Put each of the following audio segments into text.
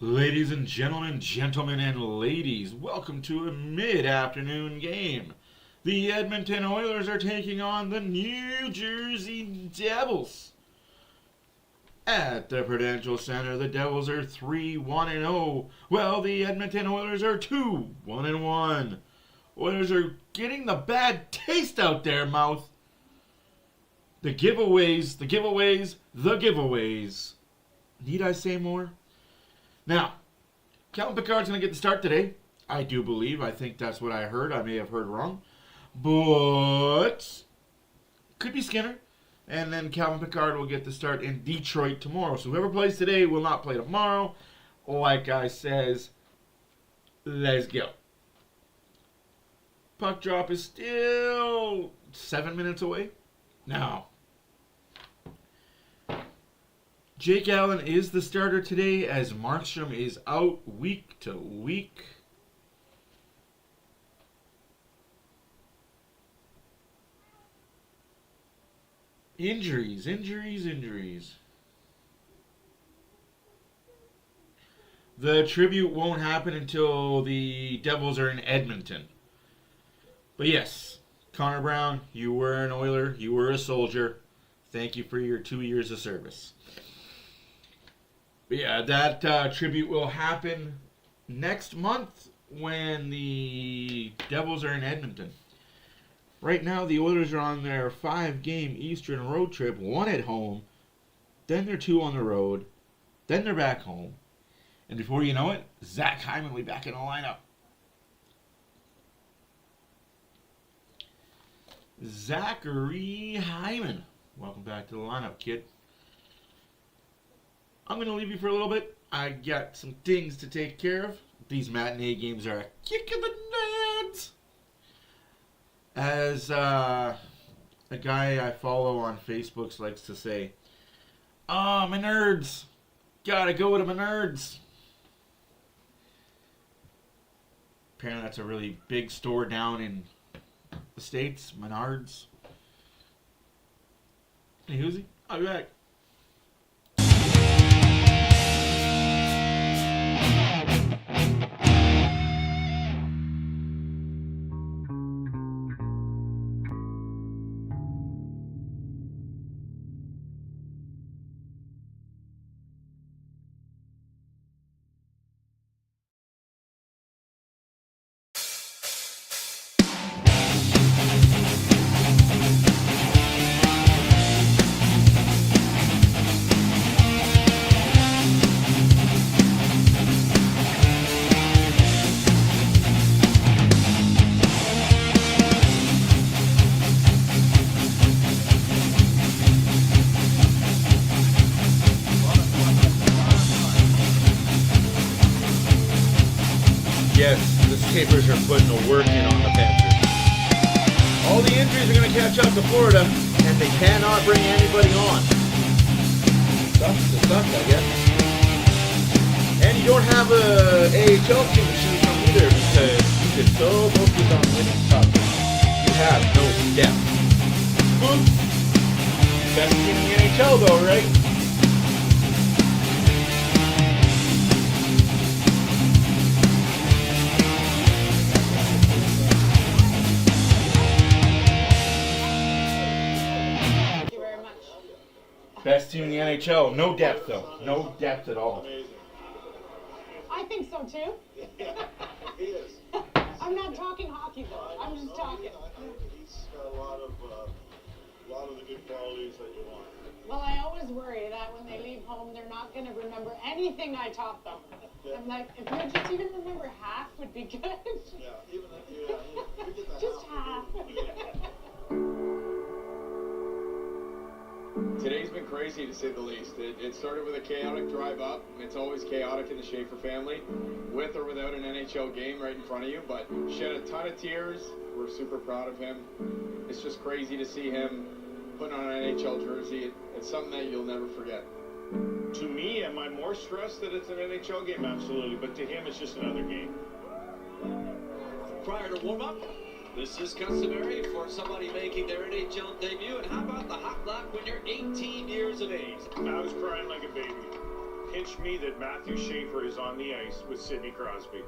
Ladies and gentlemen and ladies, welcome to a mid-afternoon game. The Edmonton Oilers are taking on the New Jersey Devils. At the Prudential Center, the Devils are 3-1-0, while the Edmonton Oilers are 2-1-1. Oilers are getting the bad taste out their mouth. The giveaways. Need I say more? Now, Calvin Pickard's going to get the start today. I do believe. I think that's what I heard. I may have heard wrong. But could be Skinner. And then Calvin Pickard will get the start in Detroit tomorrow. So whoever plays today will not play tomorrow. Like I says, let's go. Puck drop is still 7 minutes away. Now, Jake Allen is the starter today as Markstrom is out week to week. Injuries. The tribute won't happen until the Devils are in Edmonton. But yes, Connor Brown, you were an Oiler, you were a soldier. Thank you for your 2 years of service. But yeah, that tribute will happen next month when the Devils are in Edmonton. Right now, the Oilers are on their 5-game Eastern road trip, 1 at home, then they're 2 on the road, then they're back home. And before you know it, Zach Hyman will be back in the lineup. Zachary Hyman. Welcome back to the lineup, kid. I'm going to leave you for a little bit. I got some things to take care of. These matinee games are a kick in the nuts. As a guy I follow on Facebook likes to say, my nerds. Gotta go to my nerds. Apparently that's a really big store down in the States, Menards. Hey, Hoosie, I'll be back. Yes, the Sabres are putting the work in on the Panthers. All the injuries are going to catch up to Florida, and they cannot bring anybody on. Sucks to suck, I guess. And you don't have a AHL team to choose from either because you're so focused on winning cup. You have no depth. Best team in the NHL though, right? Best team in the NHL. No depth, though. No depth at all. I think so, too. He is. I'm not talking hockey, though. I'm just talking. He's got a lot of the good qualities that you want. Well, I always worry that when they leave home, they're not going to remember anything I taught them. Yeah. I'm like, if you just even remember half would be good. Yeah, even if you get that just half. Today's been crazy to say the least. It started with a chaotic drive up. It's always chaotic in the Schaefer family, with or without an NHL game right in front of you, but shed a ton of tears. We're super proud of him. It's just crazy to see him putting on an NHL jersey. It's something that you'll never forget. To me, am I more stressed that it's an NHL game? Absolutely, but to him, it's just another game. Prior to warm-up, this is customary for somebody making their NHL debut. And how about the hot lap when you're 18 years of age? I was crying like a baby. pitched me that Matthew Schaefer is on the ice with Sidney Crosby.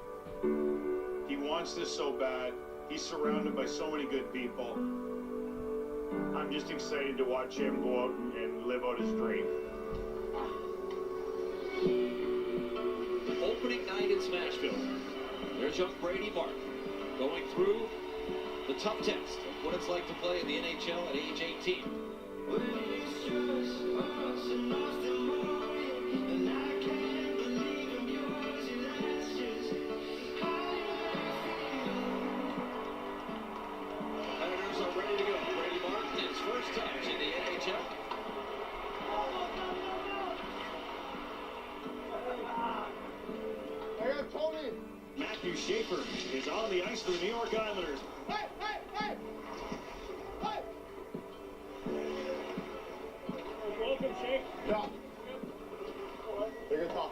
He wants this so bad. He's surrounded by so many good people. I'm just excited to watch him go out and live out his dream. Opening night in Smashville. There's young Brady Martin going through the tough test of what it's like to play in the NHL at age 18. Predators are ready to go. Brady Martin, his first touch in the NHL. I got Tony. Matthew Schaefer is on the ice for the New York Islanders. Hey, hey, hey! Hey! Welcome, Shake. Yeah. Take a top.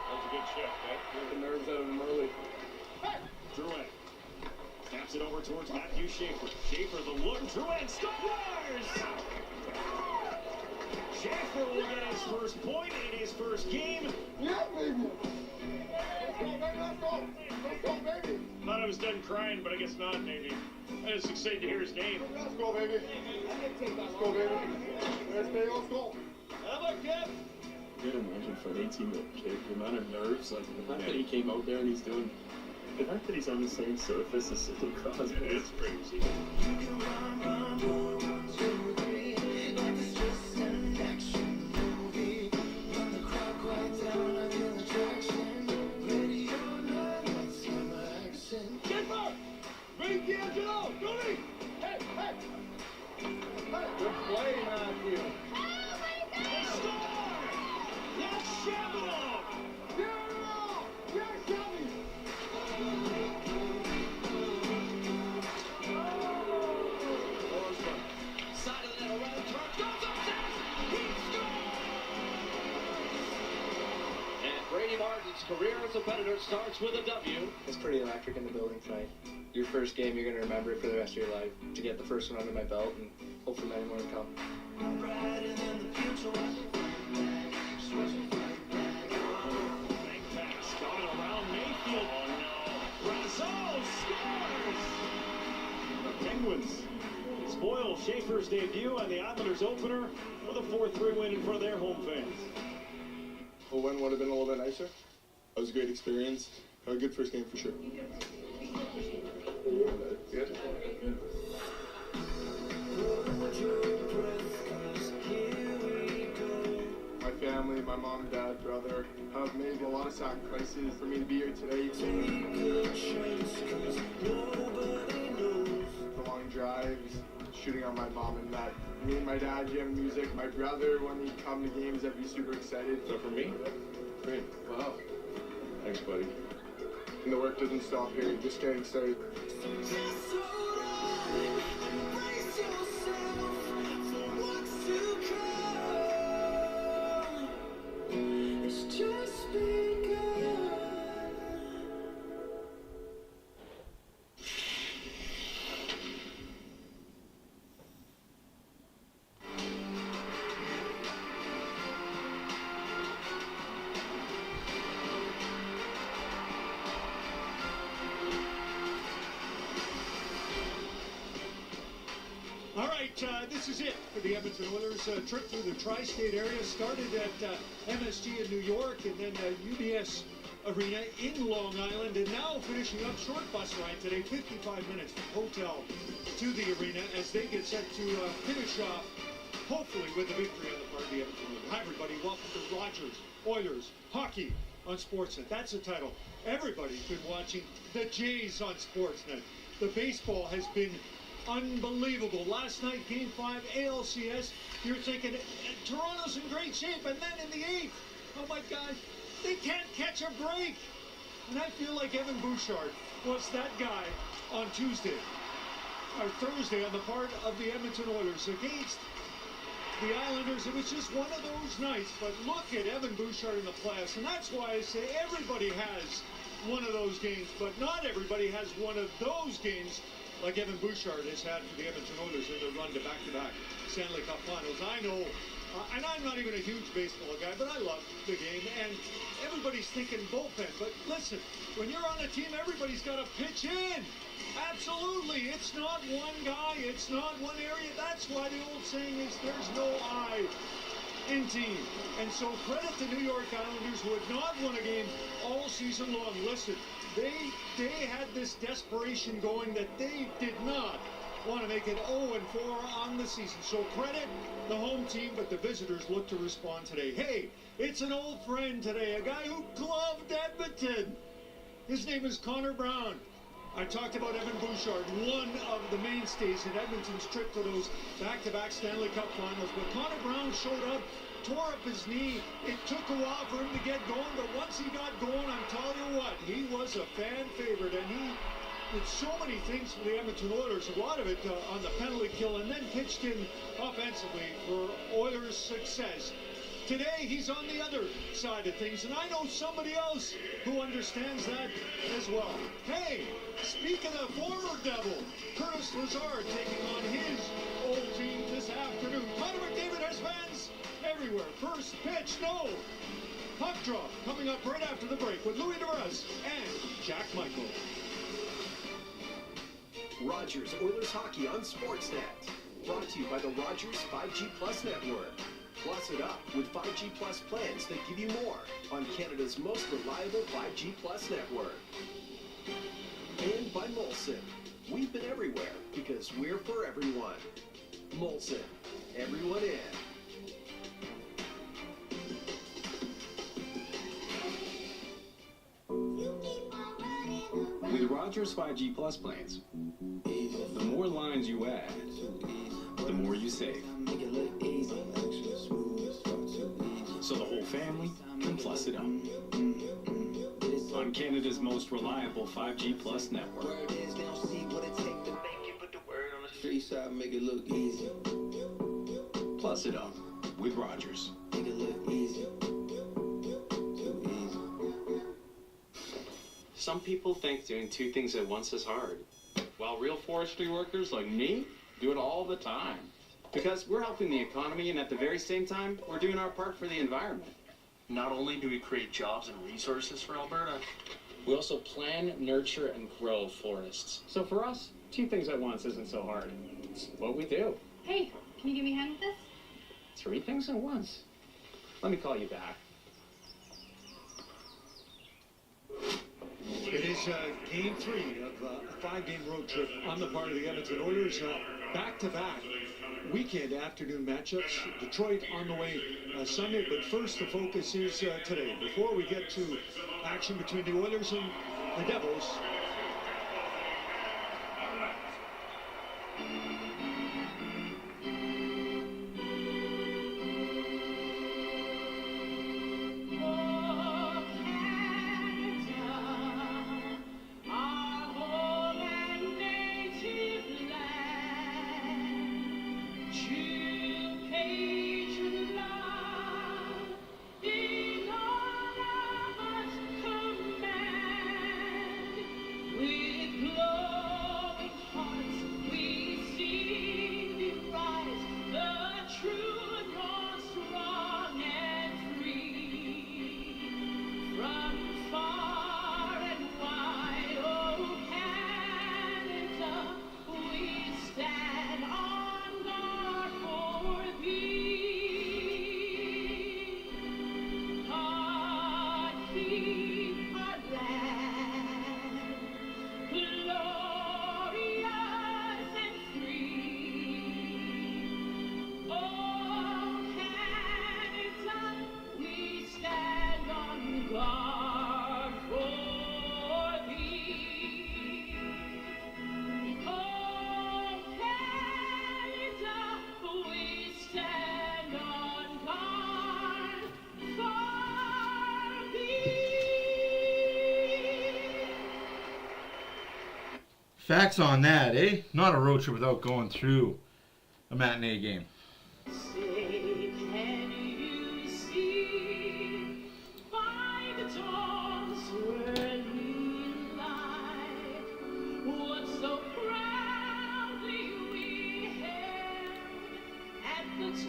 That's a good shift, eh? Get the nerves out of him early. Hey! Drouin snaps it over towards Matthew Schaefer. Schaefer the look. Drouin scores! Schaefer will get his first point in his first game. Yeah, baby! Let's go, baby, let's go! Let's go, baby! Thought I was done crying, but I guess not, maybe. I just excited to hear his name. Let's go, baby! Let's go, baby! Let's go! How about Kev? You can imagine for an 18-year-old kid, the amount of nerves, like the fact that he came out there and he's doing, the fact that he's on the same surface as Sidney Crosby. It's crazy. Hey, hey! Good play, Matthew! They score! That's Shabanov! Yeah! Yeah, Shelby! Side of the net, around turn, goes up, he scores! And Brady Martin's career as a Predator starts with a W. It's pretty electric in the building tonight. Your first game, you're going to remember it for the rest of your life. To get the first one under my belt and hopefully many more to come. Big pass coming around Mayfield. Oh no. Brazeau scores! The Penguins spoil Schaefer's debut on the Islanders opener with a 4-3 win in front of their home fans. A win would have been a little bit nicer. That was a great experience. Had a good first game for sure. Good. My family, my mom and dad, brother, have made a lot of sacrifices for me to be here today. The long drives, shooting on my mom and dad. Me and my dad jam music. My brother, when we come to games, I'd be super excited. So for me, great. Wow. Thanks, buddy. And the work doesn't stop here, just getting started. All right, this is it for the Edmonton Oilers. Trip through the tri-state area started at MSG in New York and then UBS Arena in Long Island, and now finishing up short bus ride today, 55 minutes from hotel to the arena as they get set to finish off, hopefully with a victory on the part of the Edmonton Oilers. Hi, everybody. Welcome to Rogers Oilers Hockey on Sportsnet. That's the title. Everybody's been watching the Jays on Sportsnet. The baseball has been unbelievable. Last night, Game 5, ALCS. You're thinking, Toronto's in great shape. And then in the 8th, oh my God, they can't catch a break. And I feel like Evan Bouchard was that guy on Tuesday, or Thursday, on the part of the Edmonton Oilers against the Islanders. It was just one of those nights. But look at Evan Bouchard in the playoffs. And that's why I say everybody has one of those games. But not everybody has one of those games like Evan Bouchard has had for the Edmonton Oilers in their run to back-to-back Stanley Cup Finals. I know And I'm not even a huge baseball guy, but I love the game. And everybody's thinking bullpen. But listen, when you're on a team, everybody's got to pitch in. Absolutely. It's not one guy. It's not one area. That's why the old saying is there's no I in team. And so credit the New York Islanders, who had not won a game all season long. Listen, they had this desperation going that they did not want to make it 0-4 on the season. So credit the home team, but the visitors look to respond today. Hey, it's an old friend today, a guy who gloved Edmonton. His name is Connor Brown. I talked about Evan Bouchard, one of the mainstays in Edmonton's trip to those back-to-back Stanley Cup finals. But Connor Brown showed up, tore up his knee. It took a while for him to get going, but once he got going, I'm telling you what, he was a fan favorite, and he did so many things for the Edmonton Oilers, a lot of it on the penalty kill, and then pitched in offensively for Oilers' success. Today, he's on the other side of things, and I know somebody else who understands that as well. Hey, speak of the former Devil, Curtis Lazard taking on his old team this afternoon. Connor McDavid has fans everywhere. First pitch, no. Puck drop coming up right after the break with Louis DeVries and Jack Michael. Rogers Oilers Hockey on Sportsnet. Brought to you by the Rogers 5G Plus Network. Plus it up with 5G Plus plans that give you more on Canada's most reliable 5G Plus network. And by Molson. We've been everywhere because we're for everyone. Molson. Everyone in. With Rogers 5G Plus plans, the more lines you add, the more you save. So the whole family can plus it up. On Canada's most reliable 5G Plus network. Plus it up with Rogers. Some people think doing two things at once is hard, while real forestry workers like me do it all the time. Because we're helping the economy, and at the very same time, we're doing our part for the environment. Not only do we create jobs and resources for Alberta, We also plan, nurture, and grow forests. So for us, two things at once isn't so hard. It's what we do. Hey, can you give me a hand with this? Three things at once. Let me call you back. It is game 3 of a 5-game road trip on the part of the Edmonton Oilers. Back-to-back weekend afternoon matchups. Detroit on the way Sunday, but first the focus is today. Before we get to action between the Oilers and the Devils, facts on that, eh? Not a road trip without going through a matinee game.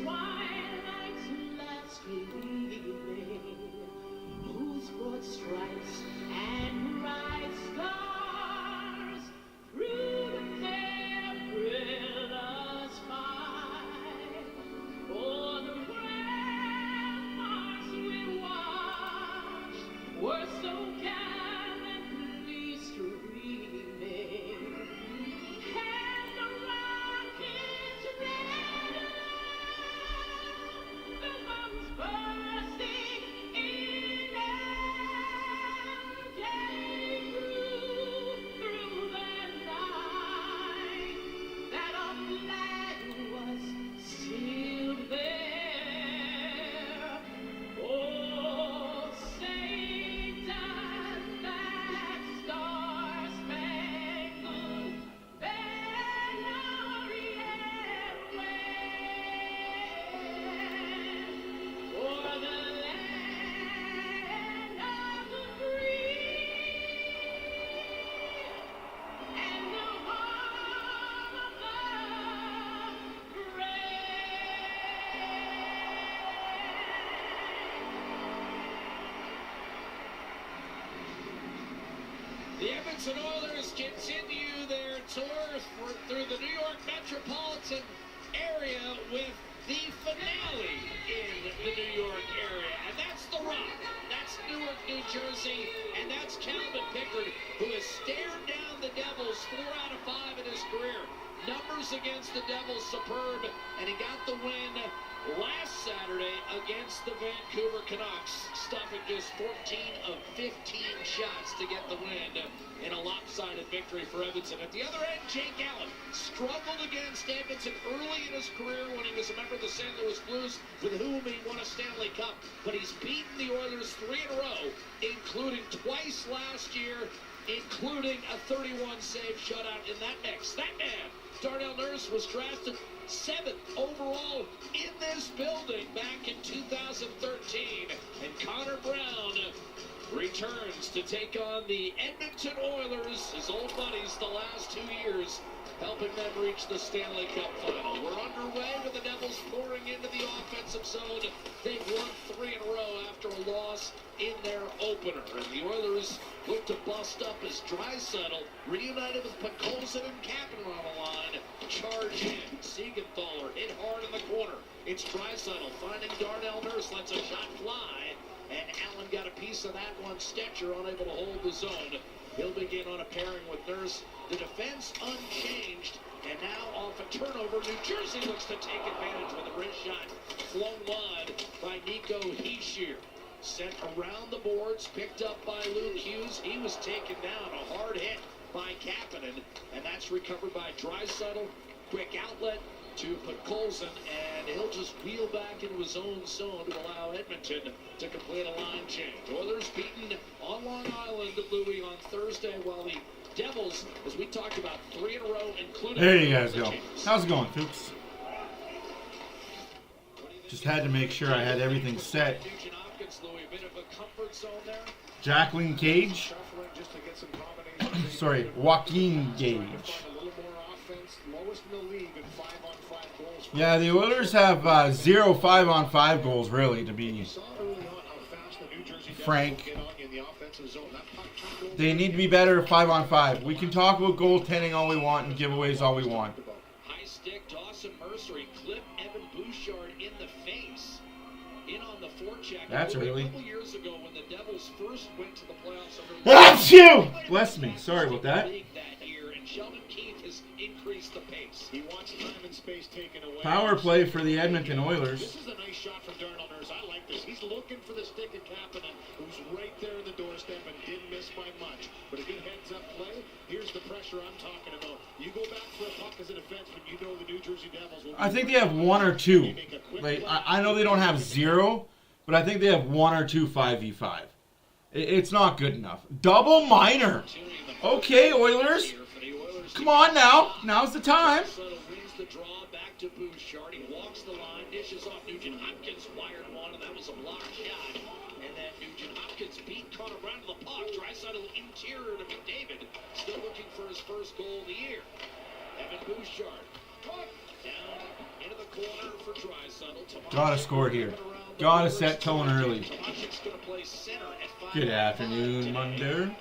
Twilight Edmonton Oilers continue their tour through the New York metropolitan area with the finale in the New York area. And that's The Rock. That's Newark, New Jersey. And that's Calvin Pickard, who has stared down the Devils 4 out of 5 in his career. Numbers against the Devils superb, and he got the win last Saturday against the Vancouver Canucks, stuffing just 14 of 15 shots to get the win in a lopsided victory for Edmonton. At the other end, Jake Allen struggled against Edmonton early in his career when he was a member of the St. Louis Blues, with whom he won a Stanley Cup. But he's beaten the Oilers 3 in a row, including twice last year, including a 31-save shutout in that mix. That man, Darnell Nurse, was drafted 7th overall in this building back in 2013. And Connor Brown returns to take on the Edmonton Oilers, his old buddies the last 2 years, helping them reach the Stanley Cup final. We're underway with the Devils pouring into the offensive zone. They've won 3 in a row after a loss in their opener. And the Oilers look to bust up as Draisaitl, reunited with Podkolzin and Kapanen on the line, charge in. Siegenthaler hit hard in the corner. It's Draisaitl finding Darnell Nurse, lets a shot fly, and Allen got a piece of that one. Stetcher unable to hold the zone. He'll begin on a pairing with Nurse. The defense unchanged, and now off a turnover, New Jersey looks to take advantage with a wrist shot flown wide by Nico Hischier. Sent around the boards, picked up by Luke Hughes. He was taken down, a hard hit by Kapanen, and that's recovered by Draisaitl. Quick outlet to Podkolzin, and he'll just wheel back into his own zone to allow Edmonton to complete a line change. Oilers beaten on Long Island, Louis, on Thursday, while the Devils, as we talked about, 3 in a row, including... There you guys go. How's it going, folks? Just had to make sure I had everything set. Jacqueline Cage. Sorry, Joaquin Gage. Yeah, the Oilers have 0 5-on-5 goals, really, to be frank. They need to be better at 5-on-5. We can talk about goaltending all we want and giveaways all we want. High stick, Dawson Mercer, he clipped Evan Bouchard in the face. In on the forecheck. That's really... A couple years ago when the Devils first went to the playoffs. Achoo! Bless me. Sorry about that. Sheldon Keefe has increased the pace. He wants time and space taken away. Power play for the Edmonton Oilers. This is a nice shot from Darnell Nurse. I like this. He's looking for the stick of Kapanen, who's right there in the doorstep and didn't miss by much. But a good heads-up play. Here's the pressure I'm talking about. You go back for a puck as a defenseman, you know the New Jersey Devils will... I think they have 1 or 2. Like, I know they don't have 0, but I think they have 1 or 2 5v5. It's not good enough. Double minor. Okay, Oilers. Come on now. Now's the time. Wins the draw back to Bouchard. He walks the line, dishes off Nugent Hopkins, wired one, and that was a block shot. And then Nugent Hopkins beat Connor Brown to the puck. Draisaitl interior to McDavid, still looking for his first goal of the year. Evan Bouchard down into the corner for Draisaitl. Gotta score here. Gotta set tone early. Good afternoon, Monday.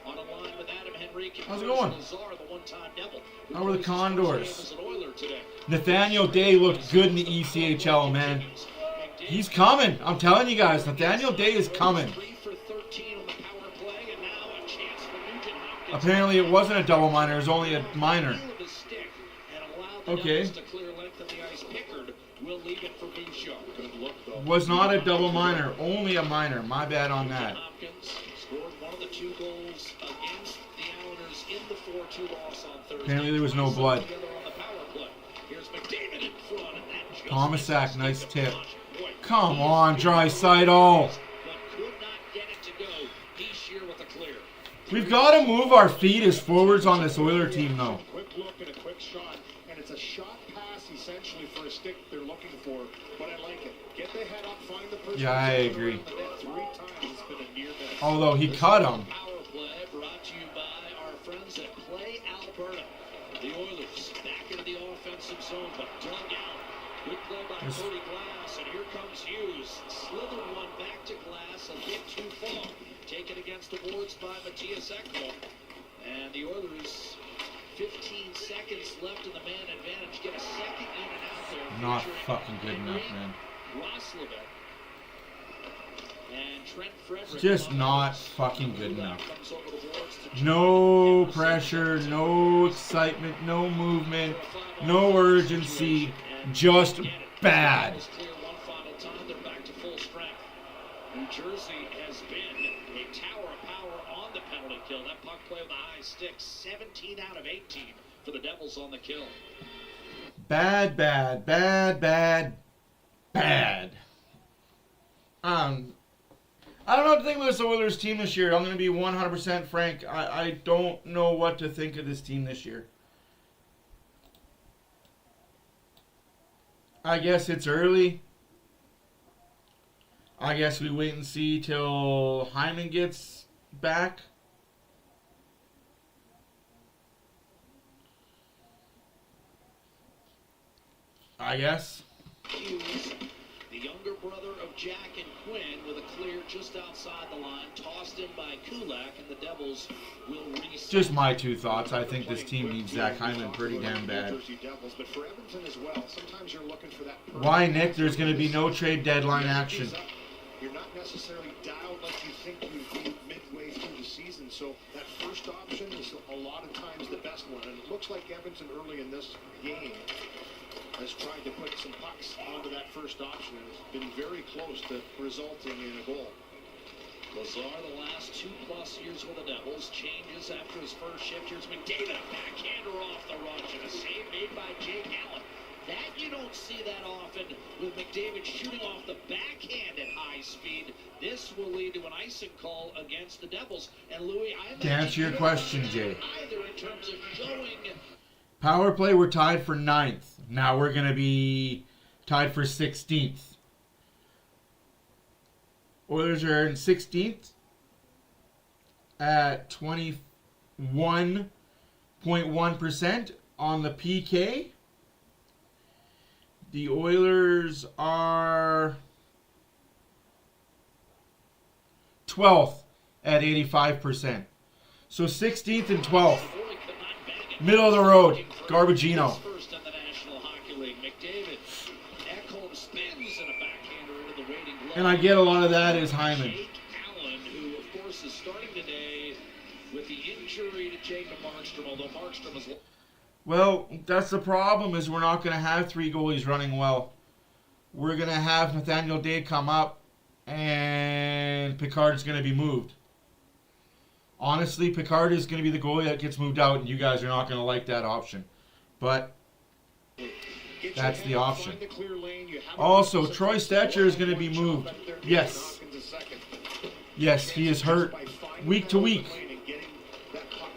How's it going? How are the Condors? Nathaniel Day looked good in the ECHL, man. He's coming. I'm telling you guys, Nathaniel Day is coming. Apparently it wasn't a double minor, it was only a minor. Okay. Was not a double minor, only a minor. My bad on that. Apparently there was no blood. Tomasak, nice tip. Come on, Draisaitl. We've got to move our feet as forwards on this Oiler team, though. Quick look and a quick shot, and it's a shot pass essentially for a stick they're looking for, but I like it. Get the head up, find the person. Yeah, I agree. 3 times it's been a near miss. Although he cut him. Power play brought to you by our friends at Play Alberta. The Oilers back into the offensive zone, but dug out. Good play by Cody Glass, and here comes Hughes. Slithered one back to Glass, a bit too far. Taken against the boards by Matthias Ekholm. And the Oilers, 15 seconds left in the man advantage. Get a second in and out there. Not fucking good enough, man. Roslovic. And Trent Frederick. Just not fucking good enough. No pressure, no excitement, no movement, no urgency. Just bad. One final time, they're back to full strength. New Jersey has been a tower of power on the penalty kill. That puck play with the high stick, 17 out of 18 for the Devils on the kill. Bad, bad, bad, bad, bad. I don't know what to think of this Oilers team this year. I'm going to be 100% frank. I don't know what to think of this team this year. I guess it's early. I guess we wait and see till Hyman gets back. I guess. Hughes, the younger brother of Jack and Quinn, with a clear just outside the line, tossed in by Kulak, and the Devils will reset. Just my two thoughts. I think this team needs Zach Hyman pretty damn bad. Why, Nick? There's going to be no trade deadline action. You're not necessarily dialed like you think you'd be midway through the season, so that first option is a lot of times the best one. And it looks like Edmonton early in this game has tried to put some pucks onto that first option, and it's been very close to resulting in a goal. Lazar, the last 2+ years with the Devils, changes after his first shift. Here's McDavid, a backhander off the rush, and a save made by Jake Allen. That you don't see that often with McDavid shooting off the backhand at high speed. This will lead to an icing call against the Devils. And Louis, To answer your question, Jay. Either in terms of going. Power play, we're tied for 9th. Now we're going to be tied for 16th. Oilers are in 16th at 21.1% on the PK. The Oilers are 12th at 85%. So 16th and 12th. Middle of the road. Garbagino. First in the National Hockey League. McDavid. Ekholm spins and a backhander into the waiting glove. And I get a lot of that is Hyman. Jake Allen, who of course is starting today with the injury to Jacob Markstrom, although Markstrom is... Well, that's the problem, is we're not going to have 3 goalies running well. We're going to have Nathaniel Day come up, and Picard's going to be moved. Honestly, Picard is going to be the goalie that gets moved out, and you guys are not going to like that option. But that's the option. Also, Troy Stetcher is going to be moved. Yes. Yes, he is hurt week to week.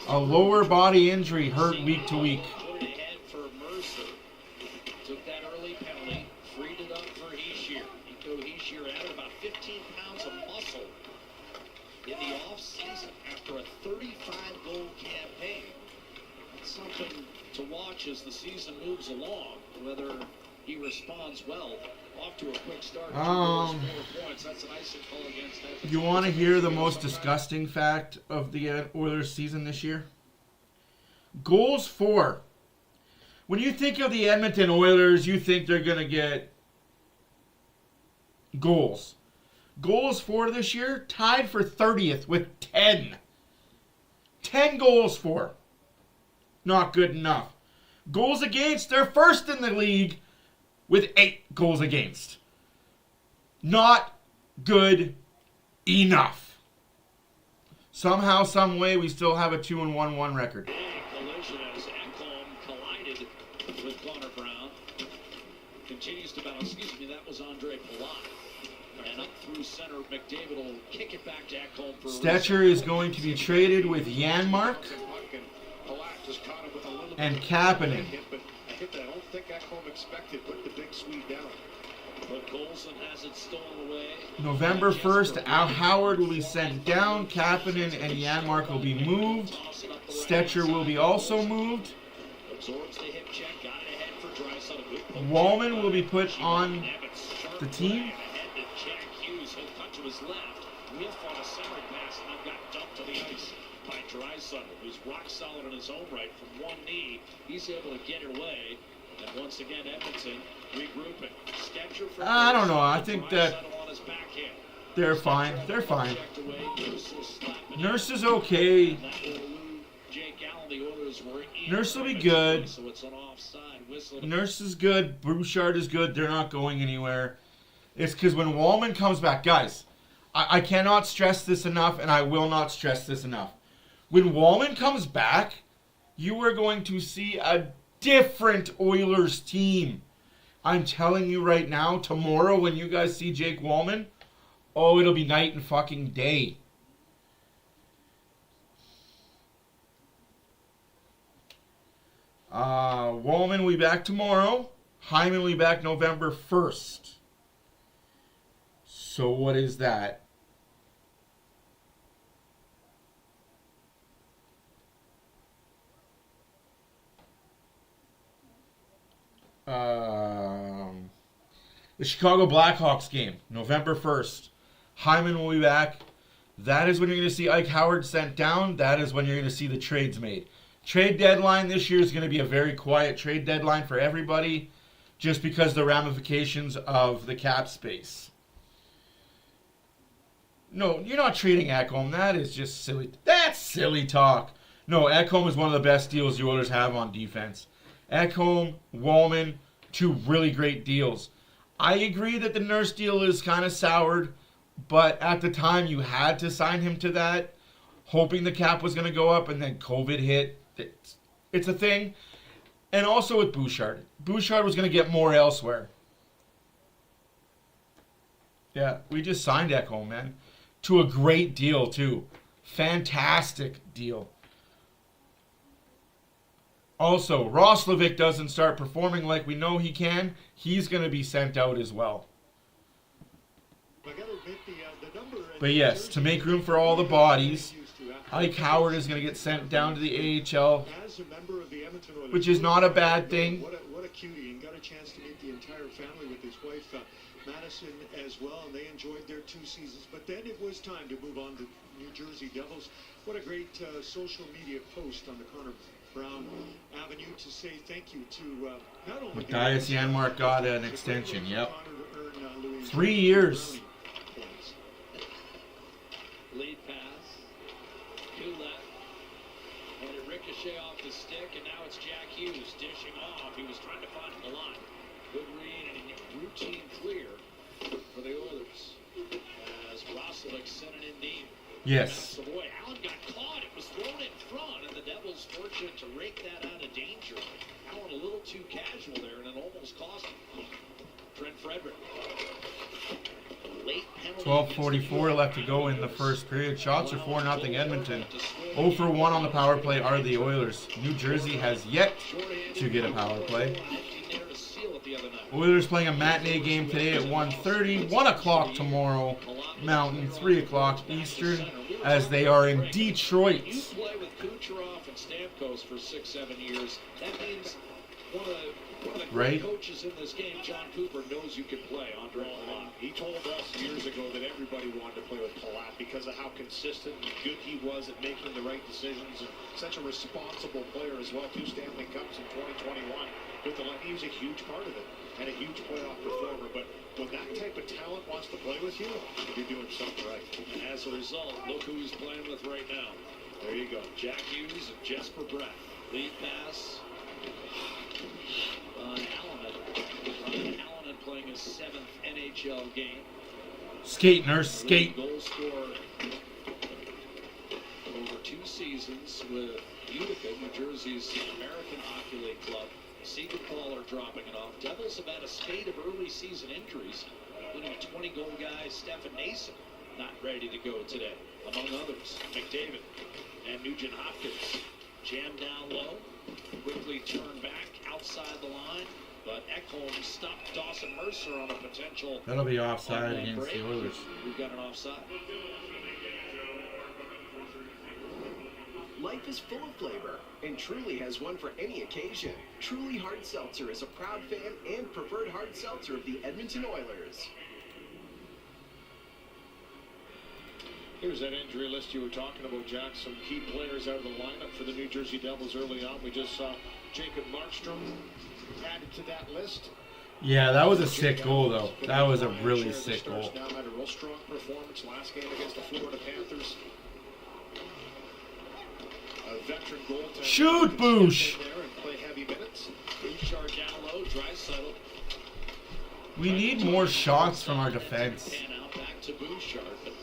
A lower body injury, hurt week to week. Took that early penalty, freed it up for Hischier. Nico Hischier added about 15 pounds of muscle in the offseason after a 35-goal campaign. It's something to watch as the season moves along, whether he responds well. Off to a quick start. 2 goals, 4 points. That's an icing call against Edmonton. You want to hear the most disgusting fact of the Oilers season this year? Goals for. When you think of the Edmonton Oilers, you think they're going to get goals. Goals for this year, tied for 30th with 10. 10 goals for. Not good enough. Goals against, they're first in the league with 8 goals against. Not good enough. Somehow, some way, we still have a 2-1-1 record. Collision as Ekholm collided with Connor Brown. Continues to battle. Excuse me, that was Andre Palat. And up through center, McDavid will kick it back to Ekholm for Stetcher is going to be traded with Janmark and Kapanen. I don't think Ekholm expected, put the big Swede down. But Colson has it stolen away. November 1st, Al Howard will be sent down. Kapanen and Janmark will be moved. Stetcher will be also moved. Absorbs the hip check, got it ahead for Draisaitl. Wallman will be put on the team. Ahead to Jack Hughes, he'll cut to his left. whiff on a centering pass, and then got dumped to the ice by Draisaitl, who's rock solid in his own right from one knee. He's able to get it away. And once again, Edmonton regrouping. Stetcher for I don't know. I think that they're fine. They're fine. Nurse is okay. Nurse will be good. Nurse is good. Bouchard is good. They're not going anywhere. It's because when Wallman comes back, guys, I cannot stress this enough, and I will not stress this enough. When Wallman comes back, you are going to see a different Oilers team. I'm telling you right now, tomorrow when you guys see Jake Wallman, oh, it'll be night and fucking day. Wallman will be back tomorrow. Hyman will be back November 1st. So what is that? The Chicago Blackhawks game, November 1st. Hyman will be back. That is when you're going to see Ike Howard sent down. That is when you're going to see the trades made. Trade deadline this year is going to be a very quiet trade deadline for everybody, just because the ramifications of the cap space. No, you're not trading Ekholm. That is just silly. That's silly talk. No, Ekholm is one of the best deals the Oilers have on defense. Ekholm, Wallman, two really great deals. I agree that the Nurse deal is kind of soured, but at the time you had to sign him to that, hoping the cap was going to go up, and then COVID hit. It's a thing. And also with Bouchard. Bouchard was going to get more elsewhere. Yeah, we just signed Ekholm, man. To a great deal, too. Fantastic deal. Also, Roslovic doesn't start performing like we know he can. He's going to be sent out as well. But yes, to make room for all the bodies, Ike Howard is going to get sent down to the AHL, which is not a bad thing. What a cutie, and got a chance to meet the entire family with his wife, Madison, as well, and they enjoyed their 2 seasons. But then it was time to move on to New Jersey Devils. What a great social media post on the Connor Brown Avenue to say thank you to not only Matthias Janmark got an extension, yep. 3 years. Lead pass. Two left. And it ricochet off the stick, and now it's Jack Hughes dishing off. He was trying to find the line. Good read and routine clear for the Oilers. As Roslovic sent it in deep. Yes. Boy, Allen got caught. It was thrown in front, and the Devils fortunate to rake that out of danger. Allen a little too casual there, and it almost cost him. Trent Frederick. Late penalty. 12:44 left to go in the first period. Shots are 4-0 Edmonton. 0 for 1 on the power play are the Oilers. New Jersey has yet to get a power play. Oilers playing a matinee game today at 1:30. 1 o'clock tomorrow Mountain, 3 o'clock Eastern, as they are in Detroit. You play with Kucherov and Stamkos for 6-7 years. That means one of the great coaches in this game, John Cooper, knows you can play Andre Palat. He told us years ago that everybody wanted to play with Palat because of how consistent and good he was at making the right decisions, and such a responsible player as well. 2 Stanley Cups in 2021 with the line. He was a huge part of it and a huge playoff performer. But when that type of talent wants to play with you, you're doing something right. And as a result, look who he's playing with right now. There you go. Jack Hughes and Jesper Bratt. Lead pass. Allen playing his 7th NHL game. Skate, Nurse, skate. Goal scorer over 2 seasons with Utica, New Jersey's American Hockey League club. Seager Caller dropping it off. Devils have had a spate of early season injuries, including a 20-goal guy, Stefan Nason, not ready to go today. Among others, McDavid and Nugent Hopkins. Jammed down low, quickly turned back outside the line, but Ekholm stopped Dawson Mercer on a potential. That'll be offside against the Oilers. We've got an offside. Life is full of flavor, and Truly has one for any occasion. Truly Hard Seltzer is a proud fan and preferred hard seltzer of the Edmonton Oilers. Here's that injury list you were talking about, Jack. Some key players out of the lineup for the New Jersey Devils early on. We just saw Jacob Markstrom added to that list. Yeah, that was a sick goal, though. That was a really sick goal. Now had a real strong performance last game against the Florida Panthers. A veteran goaltender. Shoot, Boosh! Play heavy minutes. Bouchard down low, Draisaitl. We need more shots from our defense. Now back to Bouchard, but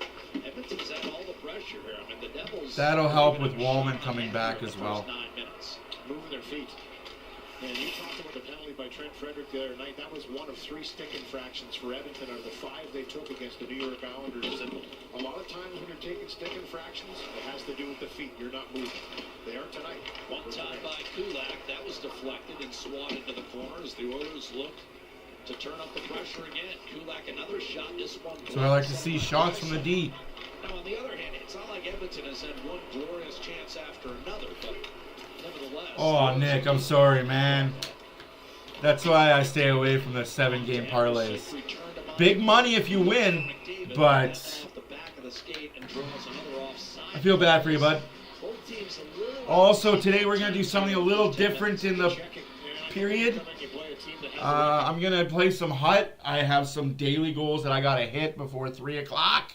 Edmonton's had all the pressure here. I mean, the Devils. That'll help with Wallman coming back as well. 9 minutes. Moving their feet. And you talked about the penalty by Trent Frederick the other night. That was one of 3 stick infractions for Edmonton out of the 5 they took against the New York Islanders. And a lot of times when you're taking stick infractions, it has to do with the feet. You're not moving. They are tonight. One time by Kulak. That was deflected and swatted to the corner as the Oilers looked to turn up the pressure again. Kulak, another shot. This one. So I like to see shots from the D. Now, on the other hand, it's not like Edmonton has had one glorious chance after another, but nevertheless. Oh, Nick, I'm sorry, man. That's why I stay away from the 7-game parlays. Big money if you win, but I feel bad for you, bud. Also, today we're going to do something a little different in the period. I'm going to play some Hut. I have some daily goals that I got to hit before 3 o'clock.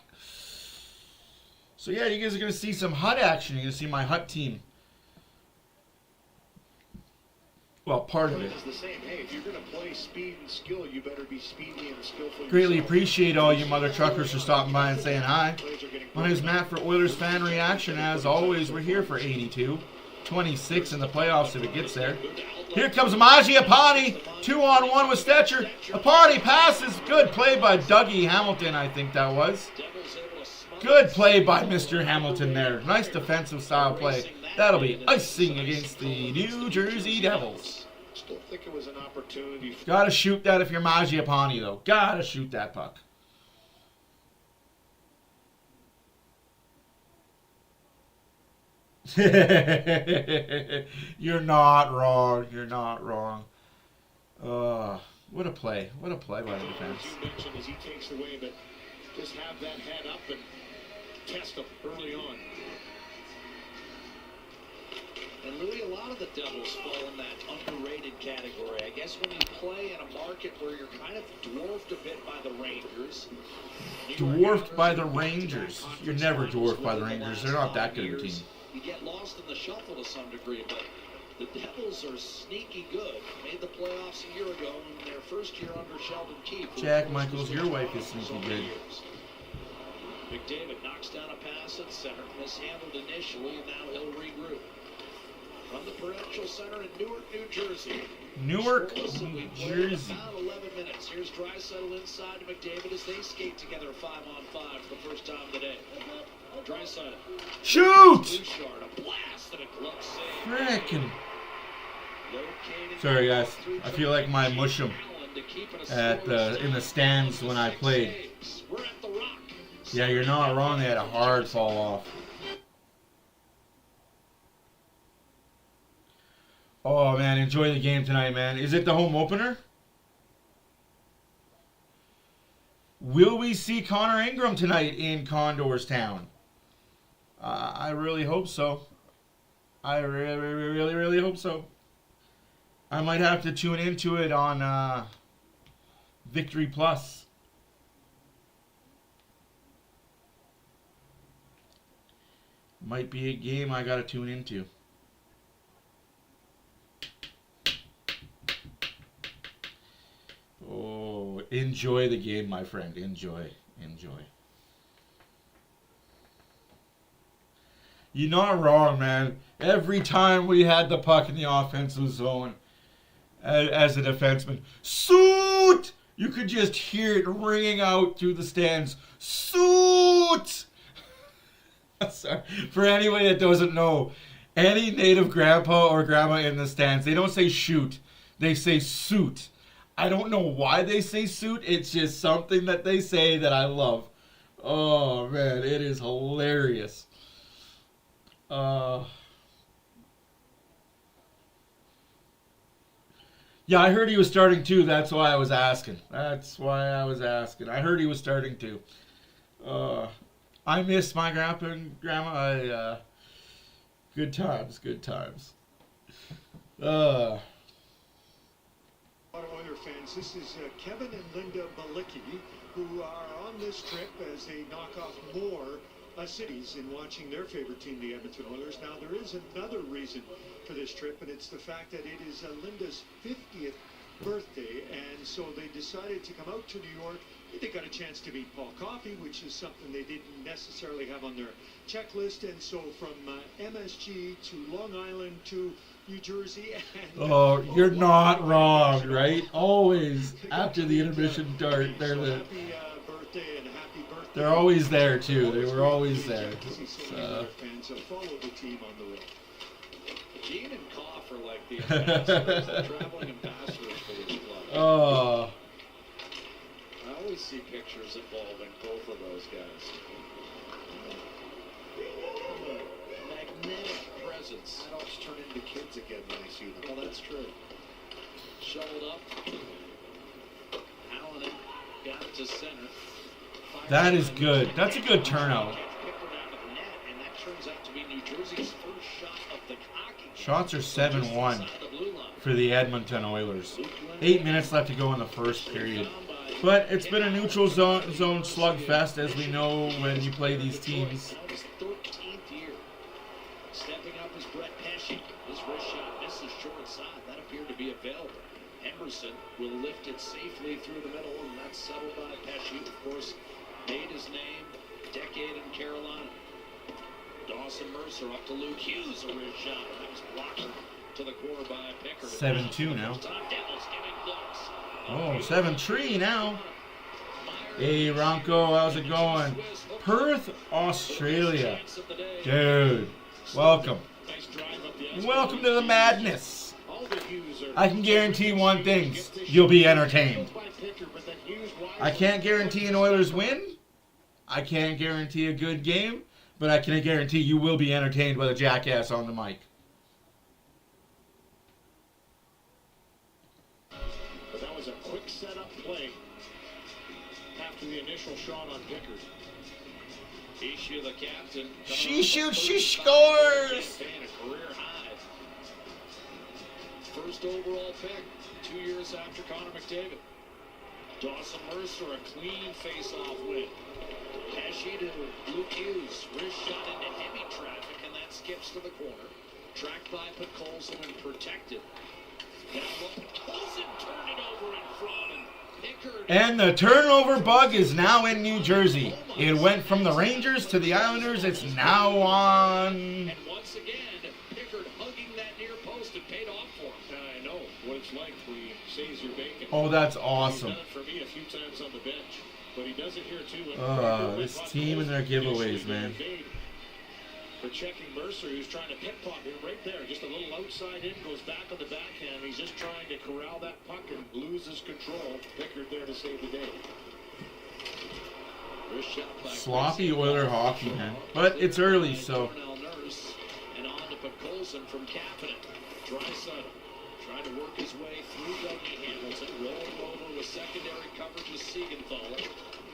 So, yeah, you guys are going to see some Hut action. You're going to see my Hut team. Well, part of it. It's the same. Hey, if you're going to play speed and skill, you better be speedy and skillful. Greatly appreciate all you mother truckers for stopping by and saying hi. My name is Matt for Oilers Fan Reaction. As always, we're here for 82. 26 in the playoffs if it gets there. Here comes Maji Apani. 2-on-1 with Stetcher. Apani passes. Good play by Dougie Hamilton, I think that was. Good play by Mr. Hamilton there. Nice defensive style play. That'll be icing against the New Jersey Devils. Still think it was an opportunity. Gotta shoot that if you're Maji Apani, though. Gotta shoot that puck. You're not wrong. You're not wrong. What a play. What a play by the defense. You mentioned as he takes away, but just have that head up and test him early on. And Louis, a lot of the Devils fall in that underrated category. I guess when you play in a market where you're kind of dwarfed a bit by the Rangers. Dwarfed by the Rangers? You're never dwarfed by the Rangers. They're not that good of a team. You get lost in the shuffle to some degree, but the Devils are sneaky good. Made the playoffs a year ago in their first year under Sheldon Keefe. Jack Michaels, your wife is sneaky good. McDavid knocks down a pass at center, mishandled initially, and now he'll regroup. From the Prudential Center in Newark, New Jersey. Newark, New Jersey. About 11 minutes. Here's Draisaitl inside to McDavid as they skate together 5-on-5 for the first time today. Draisaitl. Shoot! Bouchard, a blast and a glove save. Frickin'. Sorry, guys. I feel like my mushroom in the stands when I played. Yeah, you're not wrong. They had a hard fall off. Oh, man, enjoy the game tonight, man. Is it the home opener? Will we see Connor Ingram tonight in Condors Town? I really hope so. I really hope so. I might have to tune into it on Victory Plus. Might be a game I gotta tune into. Oh, enjoy the game, my friend. Enjoy. Enjoy. You're not wrong, man. Every time we had the puck in the offensive zone, as a defenseman, suit! You could just hear it ringing out through the stands. Suit! Sorry. For anyone that doesn't know, any native grandpa or grandma in the stands, they don't say shoot. They say suit. I don't know why they say suit. It's just something that they say that I love. Oh, man, it is hilarious. Yeah, I heard he was starting too. That's why I was asking. I heard he was starting too. I miss my grandpa and grandma. Good times, good times. Oiler fans, this is Kevin and Linda Balicki, who are on this trip as they knock off more cities in watching their favorite team, the Edmonton Oilers. Now, there is another reason for this trip, and it's the fact that it is Linda's 50th birthday, and so they decided to come out to New York. They got a chance to meet Paul Coffey, which is something they didn't necessarily have on their checklist, and so from MSG to Long Island to New Jersey. And, oh, you're not wrong, right? Always after the intermission dart, they're always there too. They were always there. Fans follow the team on the road. Gene and Koff are like the traveling ambassadors for this club. Oh. I always see pictures involving both of those guys. Magnetic presence. Adults turn into kids again when they see them. Well, that's true. Shoveled up. Allen got it to center. That is good. That's a good turnout. Shots are 7-1 for the Edmonton Oilers. 8 minutes left to go in the first period. But it's been a neutral zone slugfest, as we know when you play these teams. Stepping up is Brett Pesci. His wrist shot misses short side. That appeared to be available. Emerson will lift it safely through the middle, and that's settled by Pesci. Of course, made his name, decade in Carolina. Dawson Mercer up to Luke Hughes, a wrist shot. That was blocked to the core by Pickard. 7-2 now. Oh, 7-3 now. Hey, Ronco, how's it going? Perth, Australia. Dude, welcome. Welcome to the madness. I can guarantee one thing. You'll be entertained. I can't guarantee an Oilers win. I can't guarantee a good game. But I can guarantee you will be entertained by the jackass on the mic. But that was a quick setup play after the initial shot on Pickard. Ishu, the captain. She shoots, she scores! A career high. First overall pick, 2 years after Connor McDavid. Dawson Mercer, a clean face-off win. Pesci to Luke Hughes. Wrist shot into heavy traffic, and that skips to the corner. Tracked by Podkolzin and protected. Now Podkolzin turned it over in front, and Pickard... And the turnover bug is now in New Jersey. It went from the Rangers to the Islanders. It's now on... And once again, Pickard hugging that near post and paid off for him. I know what it's like when he saves your bacon. Oh, that's awesome. He's done it for me a few times on the bench. But he does it here too. This team and their giveaways, man. For checking Mercer, who's trying to pickpocket him right there. Just a little outside in, goes back on the backhand. He's just trying to corral that puck and loses control. Pickard there to save the day. Sloppy Oiler hockey, man. But it's early, so... And on to Podkolzin from Kapanen. Draisaitl trying to work his way through Dougie Hamilton. Rolling over with secondary coverage with Siegenthaler.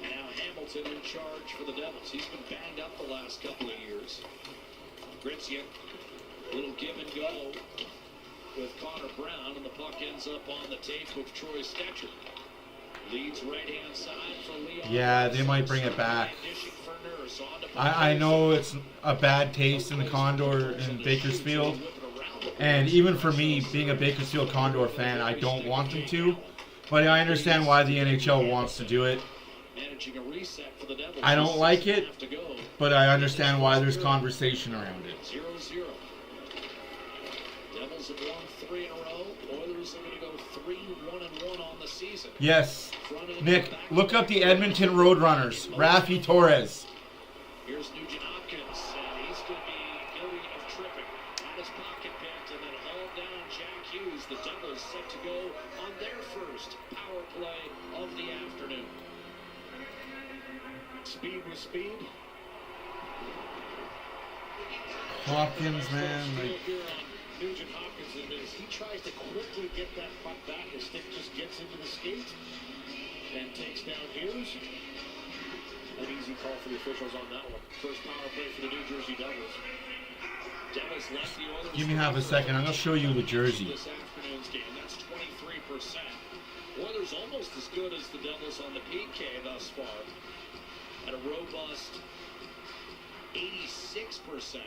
Now Hamilton in charge for the Devils. He's been banged up the last couple of years. Gritzia, little give and go with Connor Brown, and the puck ends up on the tape of Troy Stetcher. Leads right-hand side for Leon. Yeah, they might bring it back. I know it's a bad taste in the Condor in Bakersfield. And even for me, being a Bakersfield Condor fan, I don't want them to. But I understand why the NHL wants to do it. I don't like it, but I understand why there's conversation around it. 0-0. Devils have won 3 in a row. Oilers are going to go 3-1-1 on the season. Yes. Nick, look up the Edmonton Roadrunners. Rafi Torres. Here's Nugent Hopkins, and he's going to be guilty of tripping. On his pocket picked, and then hauled down Jack Hughes. The Devils set to go on their first power play of the afternoon. Speed with speed. Hopkins, man. Nugent Hopkins, as he tries to quickly get that puck back, his stick just gets into the skate and takes down Hughes. An easy call for the officials on that one. First power play for the New Jersey Devils. Devils left the Oilers. Give me half a second. I'm going to show you the jersey. This afternoon's game. That's 23%. Oilers almost as good as the Devils on the PK thus far. At a robust 86%.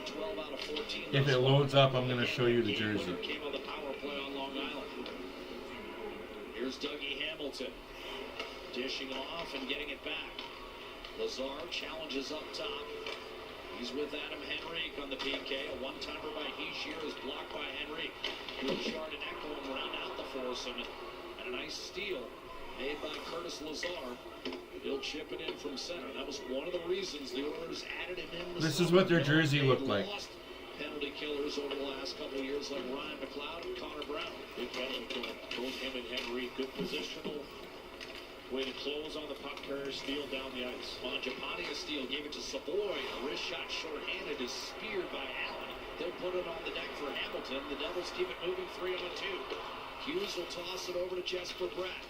12 out of 14. If it loads up, I'm going to show you the jersey. Came on the power play on Long Island. Here's Dougie Hamilton. Dishing off and getting it back. Lazar challenges up top. He's with Adam Henrique on the PK. A one-timer by Heishier is blocked by Henrique. Bouchard and Ekholm round out the foursome. And a nice steal made by Curtis Lazar. He'll chip it in from center. That was one of the reasons the Oilers added him in. This is what their jersey looked like. Penalty killers over the last couple of years like Ryan McLeod and Connor Brown. Big penalty kill. Both him and Henrique. Good positional way to close on the puck carrier, steal down the ice. Mangiapane, a steal, gave it to Savoy. A wrist shot shorthanded is speared by Allen. They'll put it on the deck for Hamilton. The Devils keep it moving 3-on-2. Hughes will toss it over to Jesper Bratt.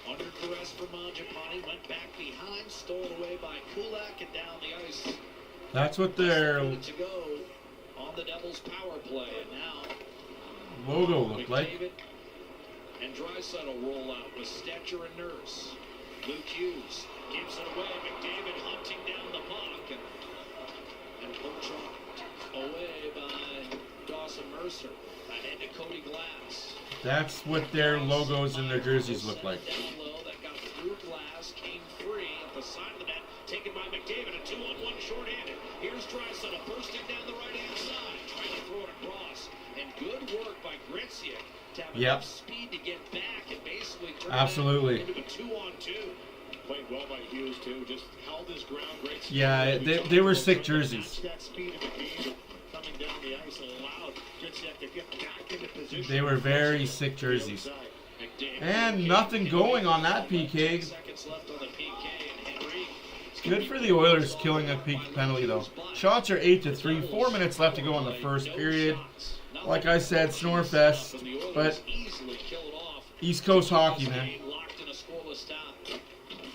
Under duress for Mangiapane, went back behind, stolen away by Kulak and down the ice. That's what their To go on the Devils power play, and now logo looked like. And Draisaitl roll out with Stetcher and Nurse. Luke Hughes gives it away. McDavid hunting down the puck and poached away by Dawson Mercer. Ahead to Cody Glass. That's what their logos and their jerseys look like. Down low, that got through Glass, came free at the side of the net, taken by McDavid. A 2-on-1 shorthanded. Here's Draisaitl bursting down the right-hand side, trying to throw it across. And good work by Gritziak to have enough speed to get back and basically turn it into a 2-on-2. Played well by Hughes too. Just held his ground. Great. Yeah, they were sick jerseys. That speed of McDavid coming down the ice allowed Gritziak to get back into position. They were very sick jerseys. And nothing going on that PK. Seconds left on the PK and Henry. Good for the Oilers killing a PK penalty though. Shots are 8-3. 4 minutes left to go in the first period. Like I said, snore fest, but East Coast hockey, man. Locked in a scoreless tie.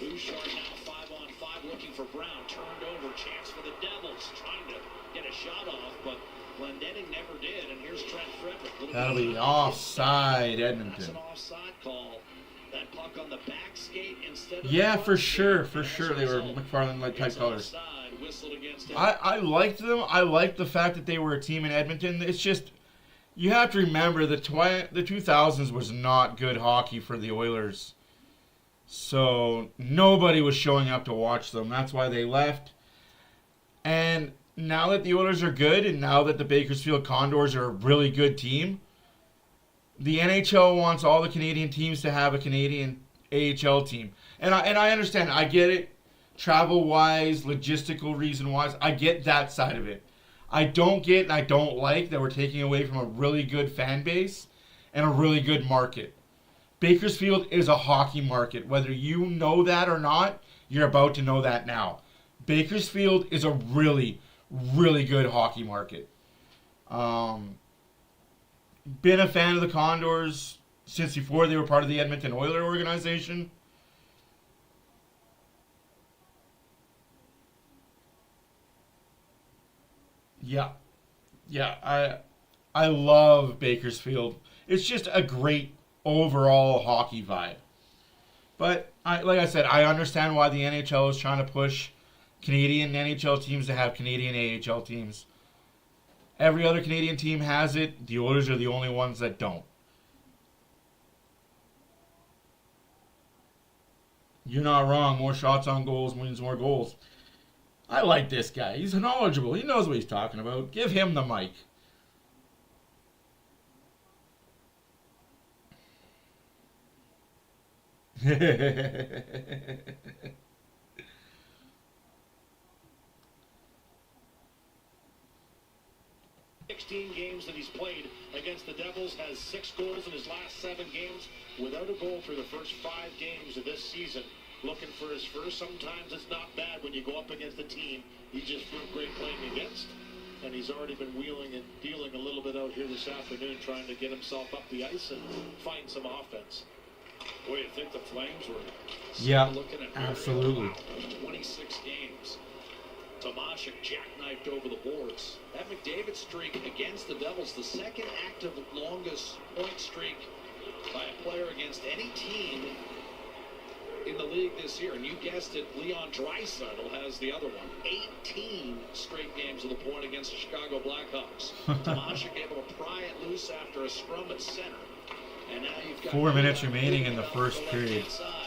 Bouchard now 5-on-5 looking for Brown. Turned over, chance for the Devils. Trying to get a shot off, but Glendening never did. And here's Trent Frederick. That'll be offside, Edmonton. That's an offside call. That puck on the back skate instead of yeah, for sure. They were McFarland-like type colors. I liked them. I liked the fact that they were a team in Edmonton. It's just, you have to remember the 2000s was not good hockey for the Oilers. So nobody was showing up to watch them. That's why they left. And now that the Oilers are good, and now that the Bakersfield Condors are a really good team, the NHL wants all the Canadian teams to have a Canadian AHL team. And I understand. I get it. Travel-wise, logistical reason-wise, I get that side of it. I don't get and I don't like that we're taking away from a really good fan base and a really good market. Bakersfield is a hockey market. Whether you know that or not, you're about to know that now. Bakersfield is a really, really good hockey market. Been a fan of the Condors since before they were part of the Edmonton Oilers organization. Yeah, I love Bakersfield. It's just a great overall hockey vibe. But like I said, I understand why the NHL is trying to push Canadian NHL teams to have Canadian AHL teams. Every other Canadian team has it. The Oilers are the only ones that don't. You're not wrong. More shots on goals means more goals. I like this guy. He's knowledgeable. He knows what he's talking about. Give him the mic. Games that he's played against the Devils, has 6 goals in his last 7 games, without a goal through the first 5 games of this season. Looking for his first. Sometimes it's not bad when you go up against a team he's just been great playing against, and he's already been wheeling and dealing a little bit out here this afternoon, trying to get himself up the ice and find some offense. Boy, you think the Flames were Yeah, looking at absolutely. 26 games. Tomashik jackknifed over the boards. That McDavid streak against the Devils, the second active longest point streak by a player against any team in the league this year. And you guessed it, Leon Draisaitl has the other one. 18 straight games of the point against the Chicago Blackhawks. Tomashik able to pry it loose after a scrum at center. And now you've got 4 minutes remaining in the first period.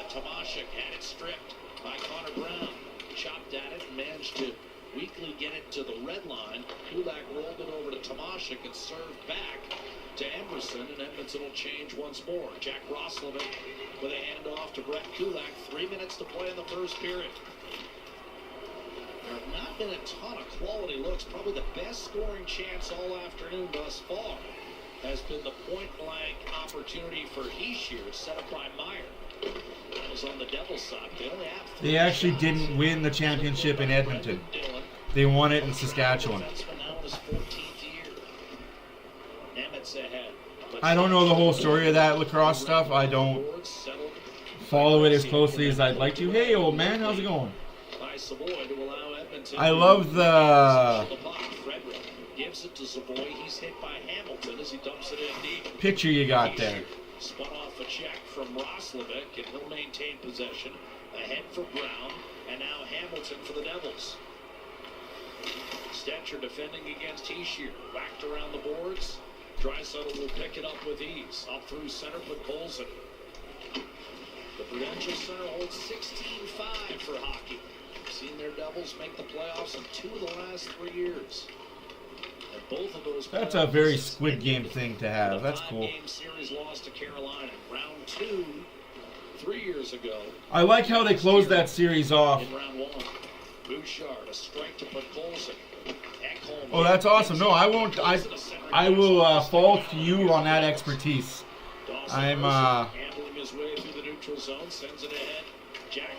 Tomashik had it stripped by Connor Brown. Chopped at it and managed to weakly get it to the red line. Kulak rolled it over to Tomashik and served back to Emerson, and Edmonton will change once more. Jack Roslovic with a handoff to Brett Kulak. 3 minutes to play in the first period. There have not been a ton of quality looks. Probably the best scoring chance all afternoon thus far has been the point-blank opportunity for Heishier, set up by Meyer. That was on the Devils side. They only have three They actually shots. didn't win the championship in Edmonton. They won it in Saskatchewan. Now in his 14th year. Nemitz ahead. I don't know the whole story of that lacrosse stuff. I don't follow it as closely as I'd like to. Hey, old man, how's it going? By Savoy to allow Edmonton. I love the Frederick gives it to Savoy. He's hit by Hamilton as he dumps it in deep. picture you got there. Spun off a check from Roslovic, and he'll maintain possession. Ahead for Brown, and now Hamilton for the Devils. Stetcher defending against Heishier. Whacked around the boards. Draisaitl will pick it up with ease. Up through center for Colson. The Prudential Center holds 16-5 for hockey. Seen their Devils make the playoffs in 2 of the last 3 years. And both of those That's a very Squid Game thing to have. That's cool. 5-game series loss to Carolina. Round 2, 3 years ago. I like how they closed that series off. In round 1. Bouchard, a strike to put Colson. Ekholm. Oh, that's awesome. No, I won't. I will fault you on that expertise. I'm Handling his way through the neutral zone, sends it ahead.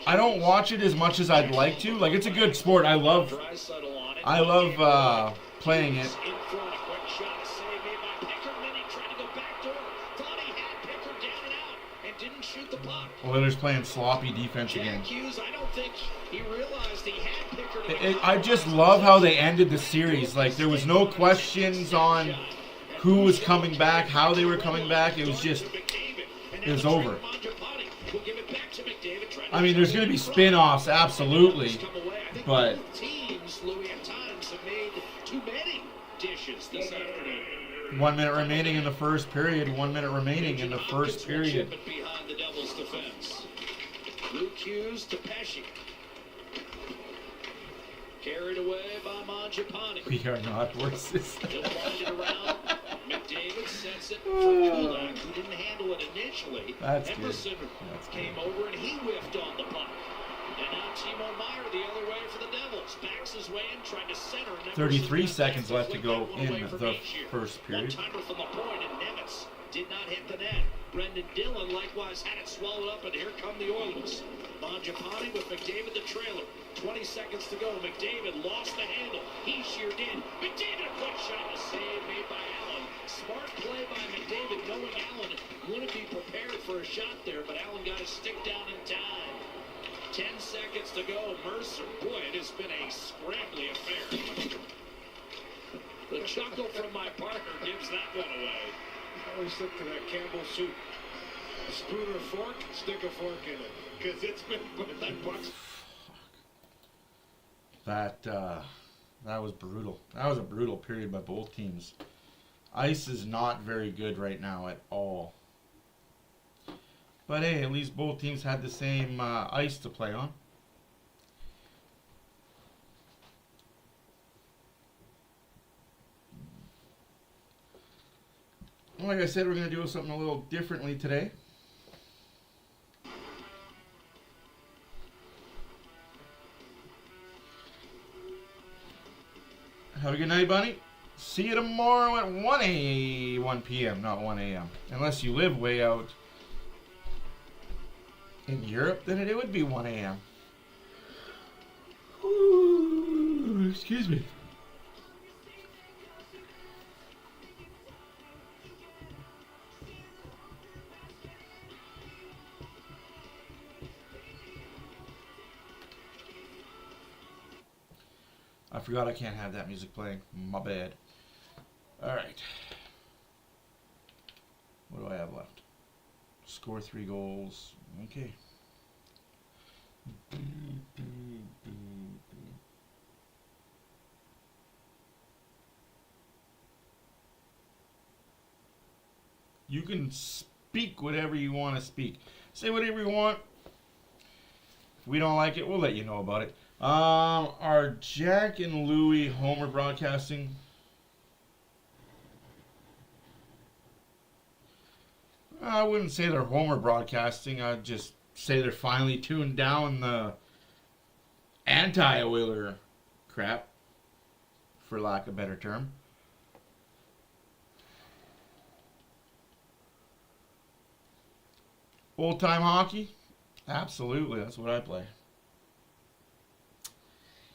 I don't watch it as much as I'd like to. Like, it's a good sport. I love playing it. In front, a quick shot, a save made by Pickard, and then he tried to go backdoor. Thought he had Pickard down and out, and didn't shoot the puck. Oilers playing sloppy defense again. Jack Hughes, I don't think he realized he had Pickard. I just love how they ended the series. Like, there was no questions on who was coming back, how they were coming back. It was just, it was over. I mean, there's going to be spin-offs, absolutely. But teams, Louis, at times have made too many dishes this afternoon. 1 minute remaining in the first period. 1 minute remaining in the first period. Behind the Devils' defense. Luke Hughes to Pesci. Carried away by Mangiapane. We are not horses. He'll wind it around. McDavid sets it for Kulak, who didn't handle it initially. That's Emerson good. That's came over and he whiffed on the puck. And now Timo Meyer the other way for the Devils. Backs his way in, trying to center. 33 seconds left to go in the first period. One-timer from the point, and Nemitz did not hit the net. Brendan Dillon likewise had it swallowed up, and here come the Oilers. Mangiapane with McDavid the trailer. 20 seconds to go. McDavid lost the handle. Heishier did. McDavid a quick shot, a save made by Allen. Smart play by McDavid, knowing Allen wouldn't be prepared for a shot there, but Allen got his stick down in time. 10 seconds to go. Mercer, boy, it has been a scrambly affair. The chuckle from my partner gives that one away. I always look to that Campbell soup. A spoon or a fork, stick a fork in it. Because it's been that bucks. That was brutal. That was a brutal period by both teams. Ice is not very good right now at all. But hey, at least both teams had the same ice to play on. Like I said, we're going to do something a little differently today. Have a good night, Bunny. See you tomorrow at 1 p.m., not 1 a.m. Unless you live way out in Europe, then it would be 1 a.m. Ooh, excuse me. I forgot I can't have that music playing. My bad. Alright. What do I have left? Score 3 goals. Okay. You can speak whatever you want to speak. Say whatever you want. If we don't like it, we'll let you know about it. Are Jack and Louie Homer broadcasting? I wouldn't say they're Homer broadcasting. I'd just say they're finally tuned down the anti-Oiler crap, for lack of a better term. Old-time hockey? Absolutely, that's what I play.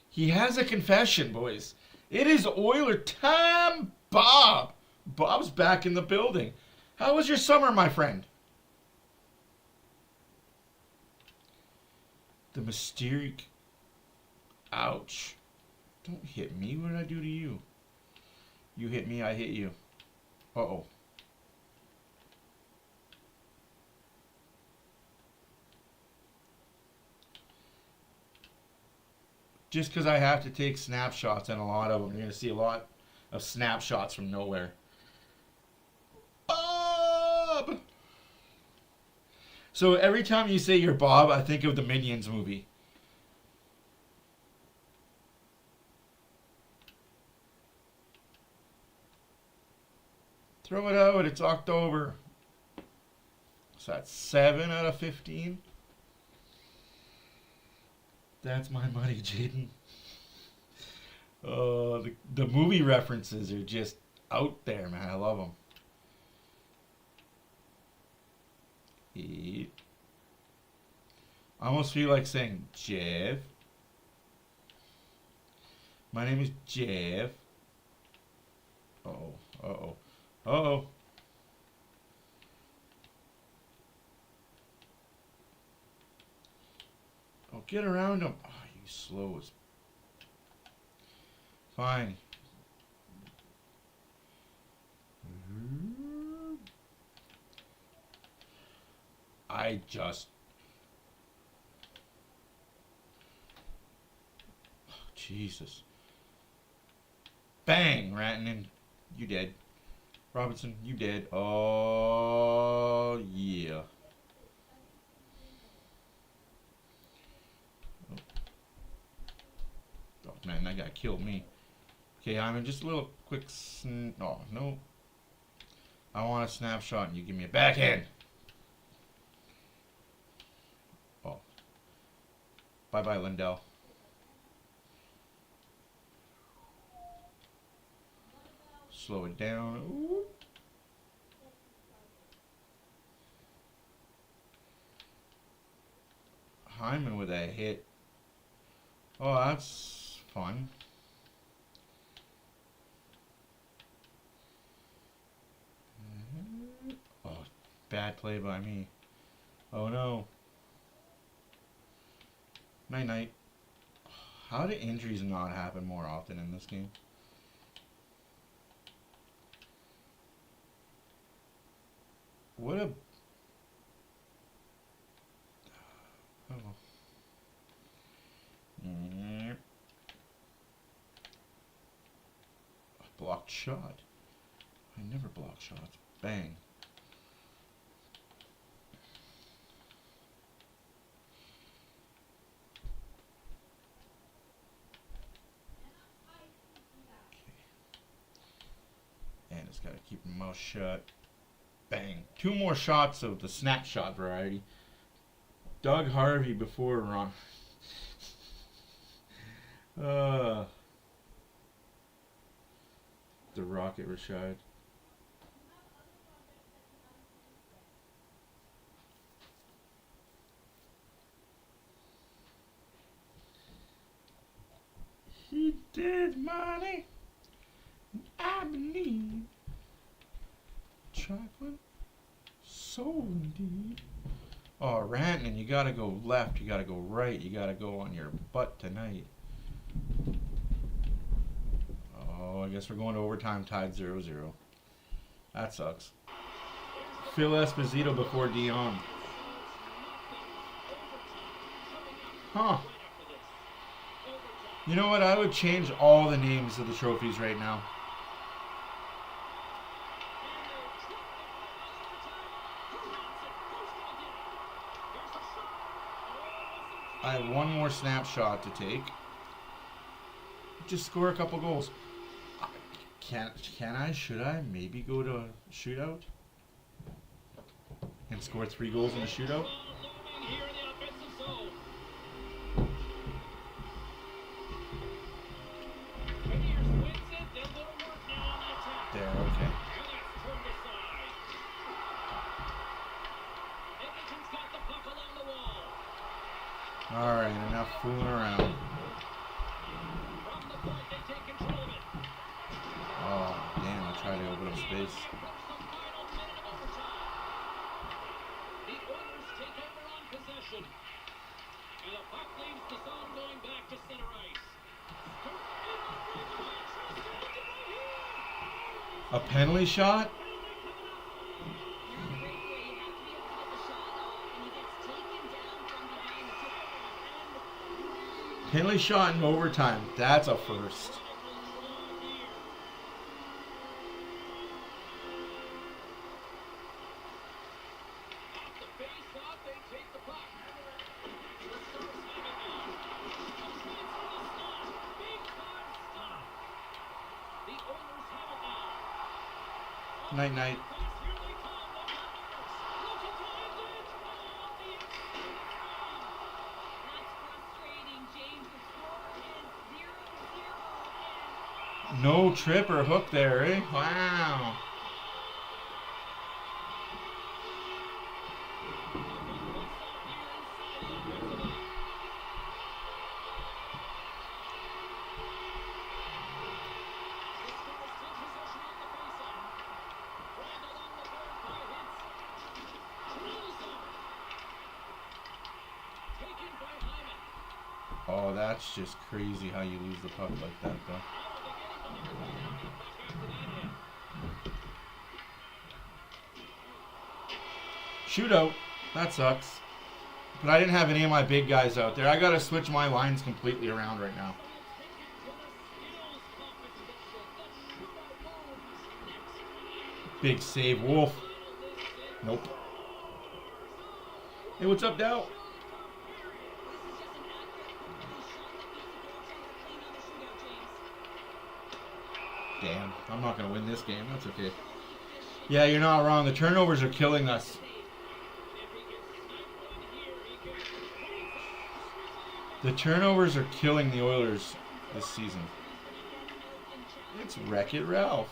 He has a confession, boys. It is Oiler time, Bob. Bob's back in the building. How was your summer, my friend? The Mysteric. Ouch. Don't hit me. What did I do to you? You hit me, I hit you. Uh-oh. Just because I have to take snapshots, and a lot of them, you're going to see a lot of snapshots from nowhere. Bob! So every time you say you're Bob, I think of the Minions movie. Throw it out, it's October. So that's 7 out of 15. That's my money, Jaden. The movie references are just out there, man. I love them. I almost feel like saying Jeff. My name is Jeff. Uh-oh. Uh-oh. Uh-oh. Oh, get around him. Oh, you slow as... Fine. I just... Oh, Jesus. Bang, Rantanen. You dead. Robinson, you dead. Oh, yeah. Oh, man, that guy killed me. Okay, I'm just a little quick... Oh, no. I want a snapshot and you give me a backhand. Oh. Bye-bye, Lindell. Slow it down. Ooh. Hyman with a hit. Oh, that's fun. Oh, bad play by me. Oh no. Night-night. How do injuries not happen more often in this game? What a... Oh. A blocked shot. I never block shots. Bang. Okay. And just gotta keep my mouth shut. Bang. 2 more shots of the snapshot variety. Doug Harvey before Ron. The Rocket Rashad. He did money. I believe. Chocolate. So indeed. Oh, Rantanen, you gotta go left, you gotta go right, you gotta go on your butt tonight. guess we're going to overtime, tied 0-0. That sucks. Phil Esposito before Dion. Huh. You know what? I would change all the names of the trophies right now. I have one more snapshot to take. Just score a couple goals. Can I? Should I? Maybe go to a shootout? And score 3 goals in a shootout? There, okay. Alright, enough fooling around. Oh, damn, I tried to open up space. The Oilers take over on possession. And the puck leaves the zone going back to center ice. A penalty shot? Penalty shot in overtime. That's a first. Night night. No trip or hook there, eh? Wow. Oh, that's just crazy how you lose the puck like that, though. Shootout. That sucks. But I didn't have any of my big guys out there. I got to switch my lines completely around right now. Big save, Wolf. Nope. Hey, what's up, Dow? Damn, I'm not going to win this game. That's okay. Yeah, you're not wrong. The turnovers are killing us. The turnovers are killing the Oilers this season. It's Wreck-It Ralph.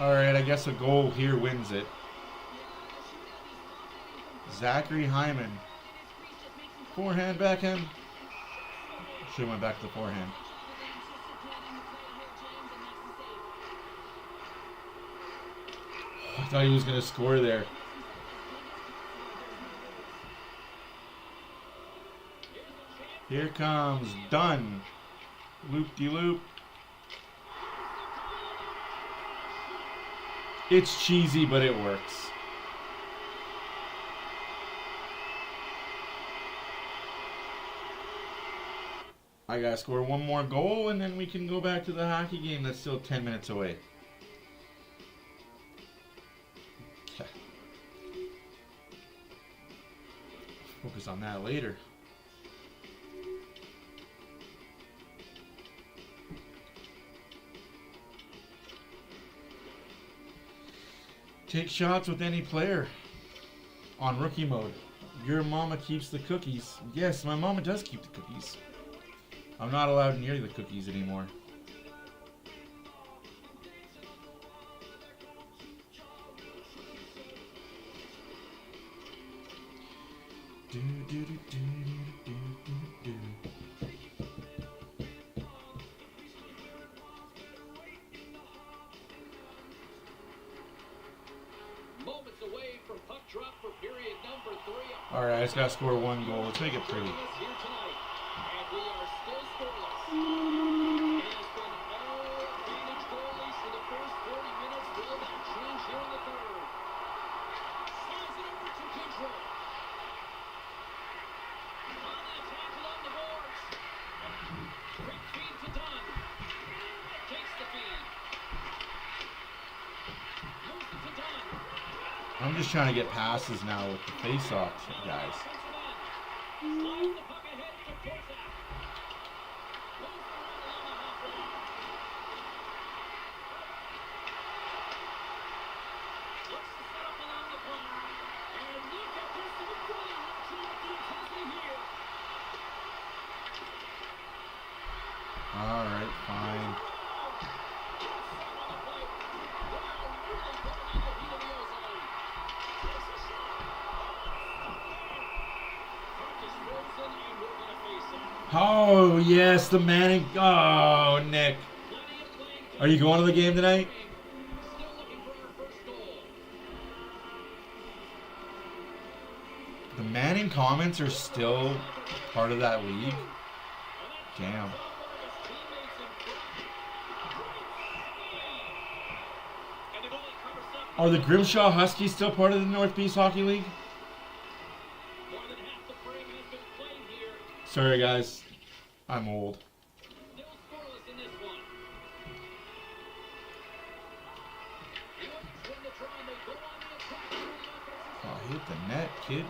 Alright, I guess a goal here wins it. Zachary Hyman. Forehand, backhand. Should have went back to the forehand. I thought he was going to score there. Here comes Dunn. Loop-de-loop. It's cheesy, but it works. I gotta score one more goal, and then we can go back to the hockey game that's still 10 minutes away. Okay. Focus on that later. Take shots with any player on rookie mode. Your mama keeps the cookies. Yes, my mama does keep the cookies. I'm not allowed near the cookies anymore. drop for period number 3. All right, I just got to score 1 goal. Let's make it pretty. Here tonight, and we are still scoreless. It has been all advantage goalies for the first 40 minutes. Will that change here in the third? Slides it over to Control. On that tackle on the boards. Quick feed to Dunn. Takes the feed. Moves it to Dunn. I'm just trying to get passes now with the face-off guys. Slides the puck ahead to Korczak. Moves the run along the half wall. Looks to set up along the corner. And look at this McQueen launching up the intensity here. All right, fine. Oh, yes, the Manning. Oh, Nick. Are you going to the game tonight? The Manning comments are still part of that league? Damn. Are the Grimshaw Huskies still part of the Northeast Hockey League? Sorry, guys. I'm old. Oh, hit the net, kid.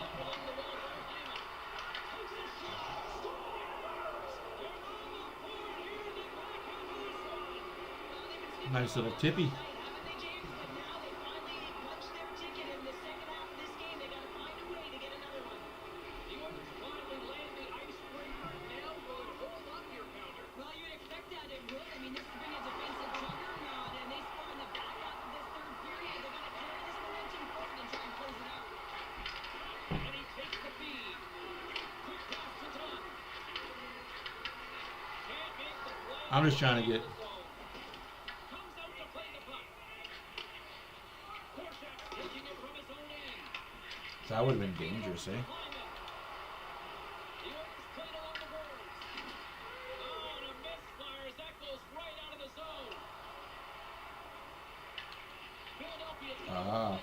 Nice little tippy. I'm just trying to get. That would have been dangerous, eh? Ah.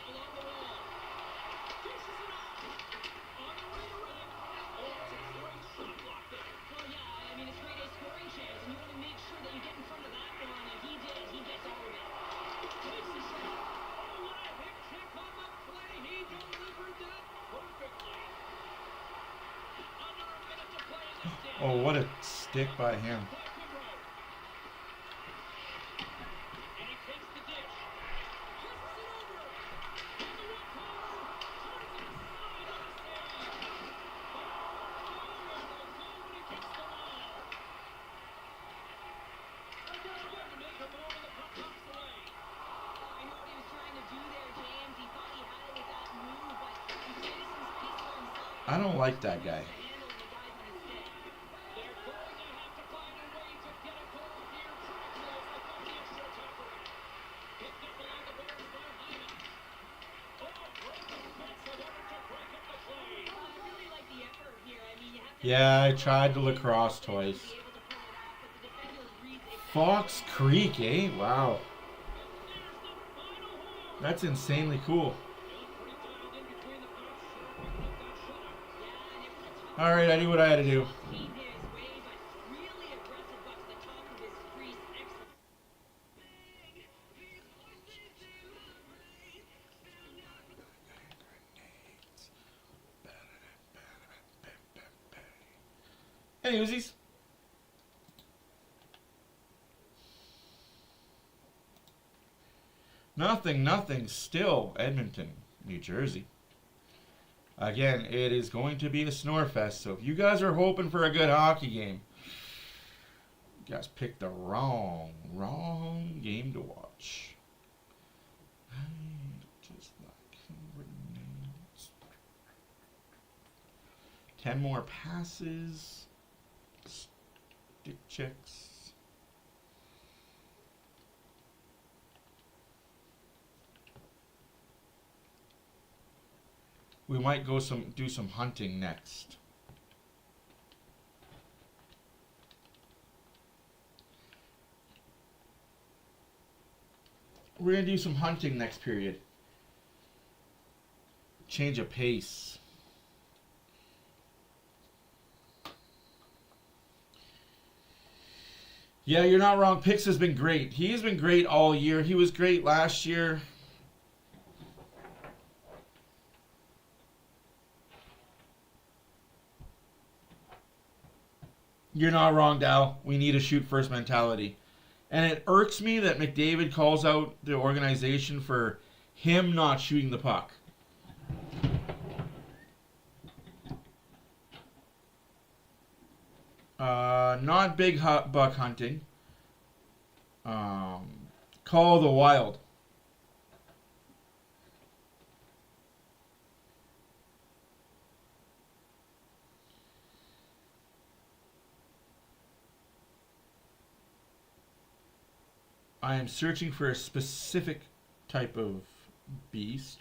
Oh, what a stick by him. I don't like that guy. Yeah, I tried the lacrosse toys. Fox Creek, eh? Wow. That's insanely cool. Alright, I did what I had to do. Hey, Uzis. Nothing. Still Edmonton, New Jersey. Again, it is going to be a snore fest. So if you guys are hoping for a good hockey game, you guys picked the wrong game to watch. Just like grenades. 10 more passes. Stick checks. We might go do some hunting next. We're going to do some hunting next period. Change of pace. Yeah, you're not wrong. Pix has been great. He has been great all year. He was great last year. You're not wrong, Dal. We need a shoot first mentality. And it irks me that McDavid calls out the organization for him not shooting the puck. Not big buck hunting. Call the Wild. I am searching for a specific type of beast.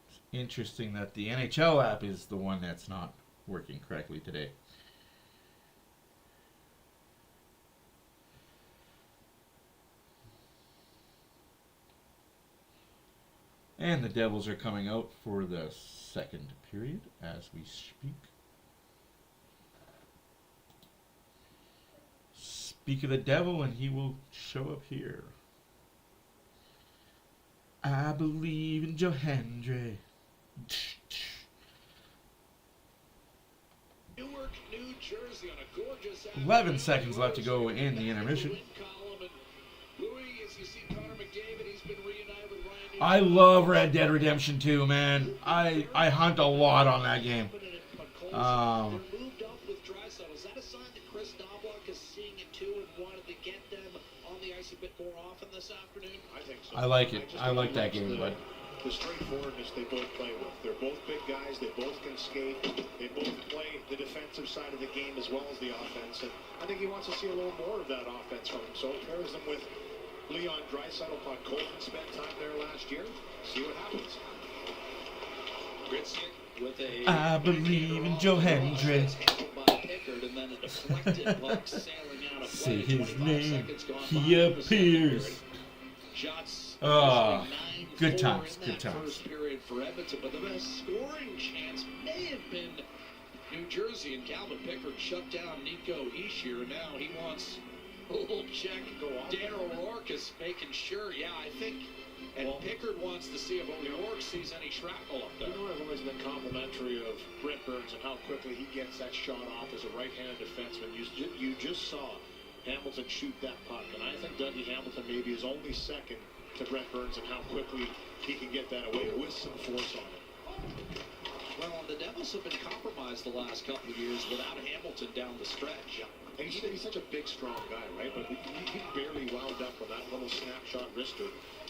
It's interesting that the NHL app is the one that's not working correctly today. And the Devils are coming out for the second period as we speak. Speak of the Devil and he will show up here. I believe in Johandre. Newark, New Jersey on a gorgeous 11 seconds left to go in the intermission. I love Red Dead Redemption 2, man. I hunt a lot on that game. Moved up with Drysdale. Is that a sign that Chris Knobloch is seeing it too and wanted to get them on the ice a bit more often this afternoon? I think so. I like it. I like that game, but the straightforwardness they both play with. They're both big guys. They both can skate. They both play the defensive side of the game as well as the offense. And I think he wants to see a little more of that offense from him. So it pairs them with Leon Draisaitl. Upon Colton spent time there last year. See what happens. Gritzik with a I believe in Johandre. Say his name. He appears. Good times. Good times. First period for Edmonton, but the best scoring chance may have been New Jersey, and Calvin Pickard shut down Nico Hischier. Now he wants a little check. Dan O'Rourke is making sure. Yeah, I think. And Pickard wants to see if O'Rourke sees any shrapnel up there. You know, I've always been complimentary of Brent Burns and how quickly he gets that shot off as a right-handed defenseman. You just saw Hamilton shoot that puck, and I think Dougie Hamilton maybe is only second to Brent Burns and how quickly he can get that away with some force on it. Well, the Devils have been compromised the last couple of years without Hamilton down the stretch. Yeah. And he's such a big, strong guy, right? But he barely wound up with that little snapshot wrister.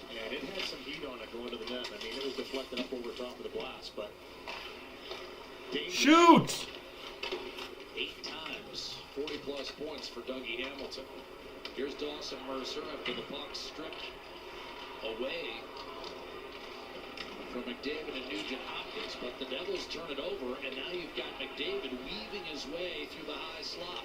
And it had some heat on it going to the net. I mean, it was deflected up over top of the glass, but... Shoot! 8 times, 40-plus points for Dougie Hamilton. Here's Dawson Mercer after the puck stripped away from McDavid and Nugent Hopkins, but the Devils turn it over, and now you've got McDavid weaving his way through the high slot.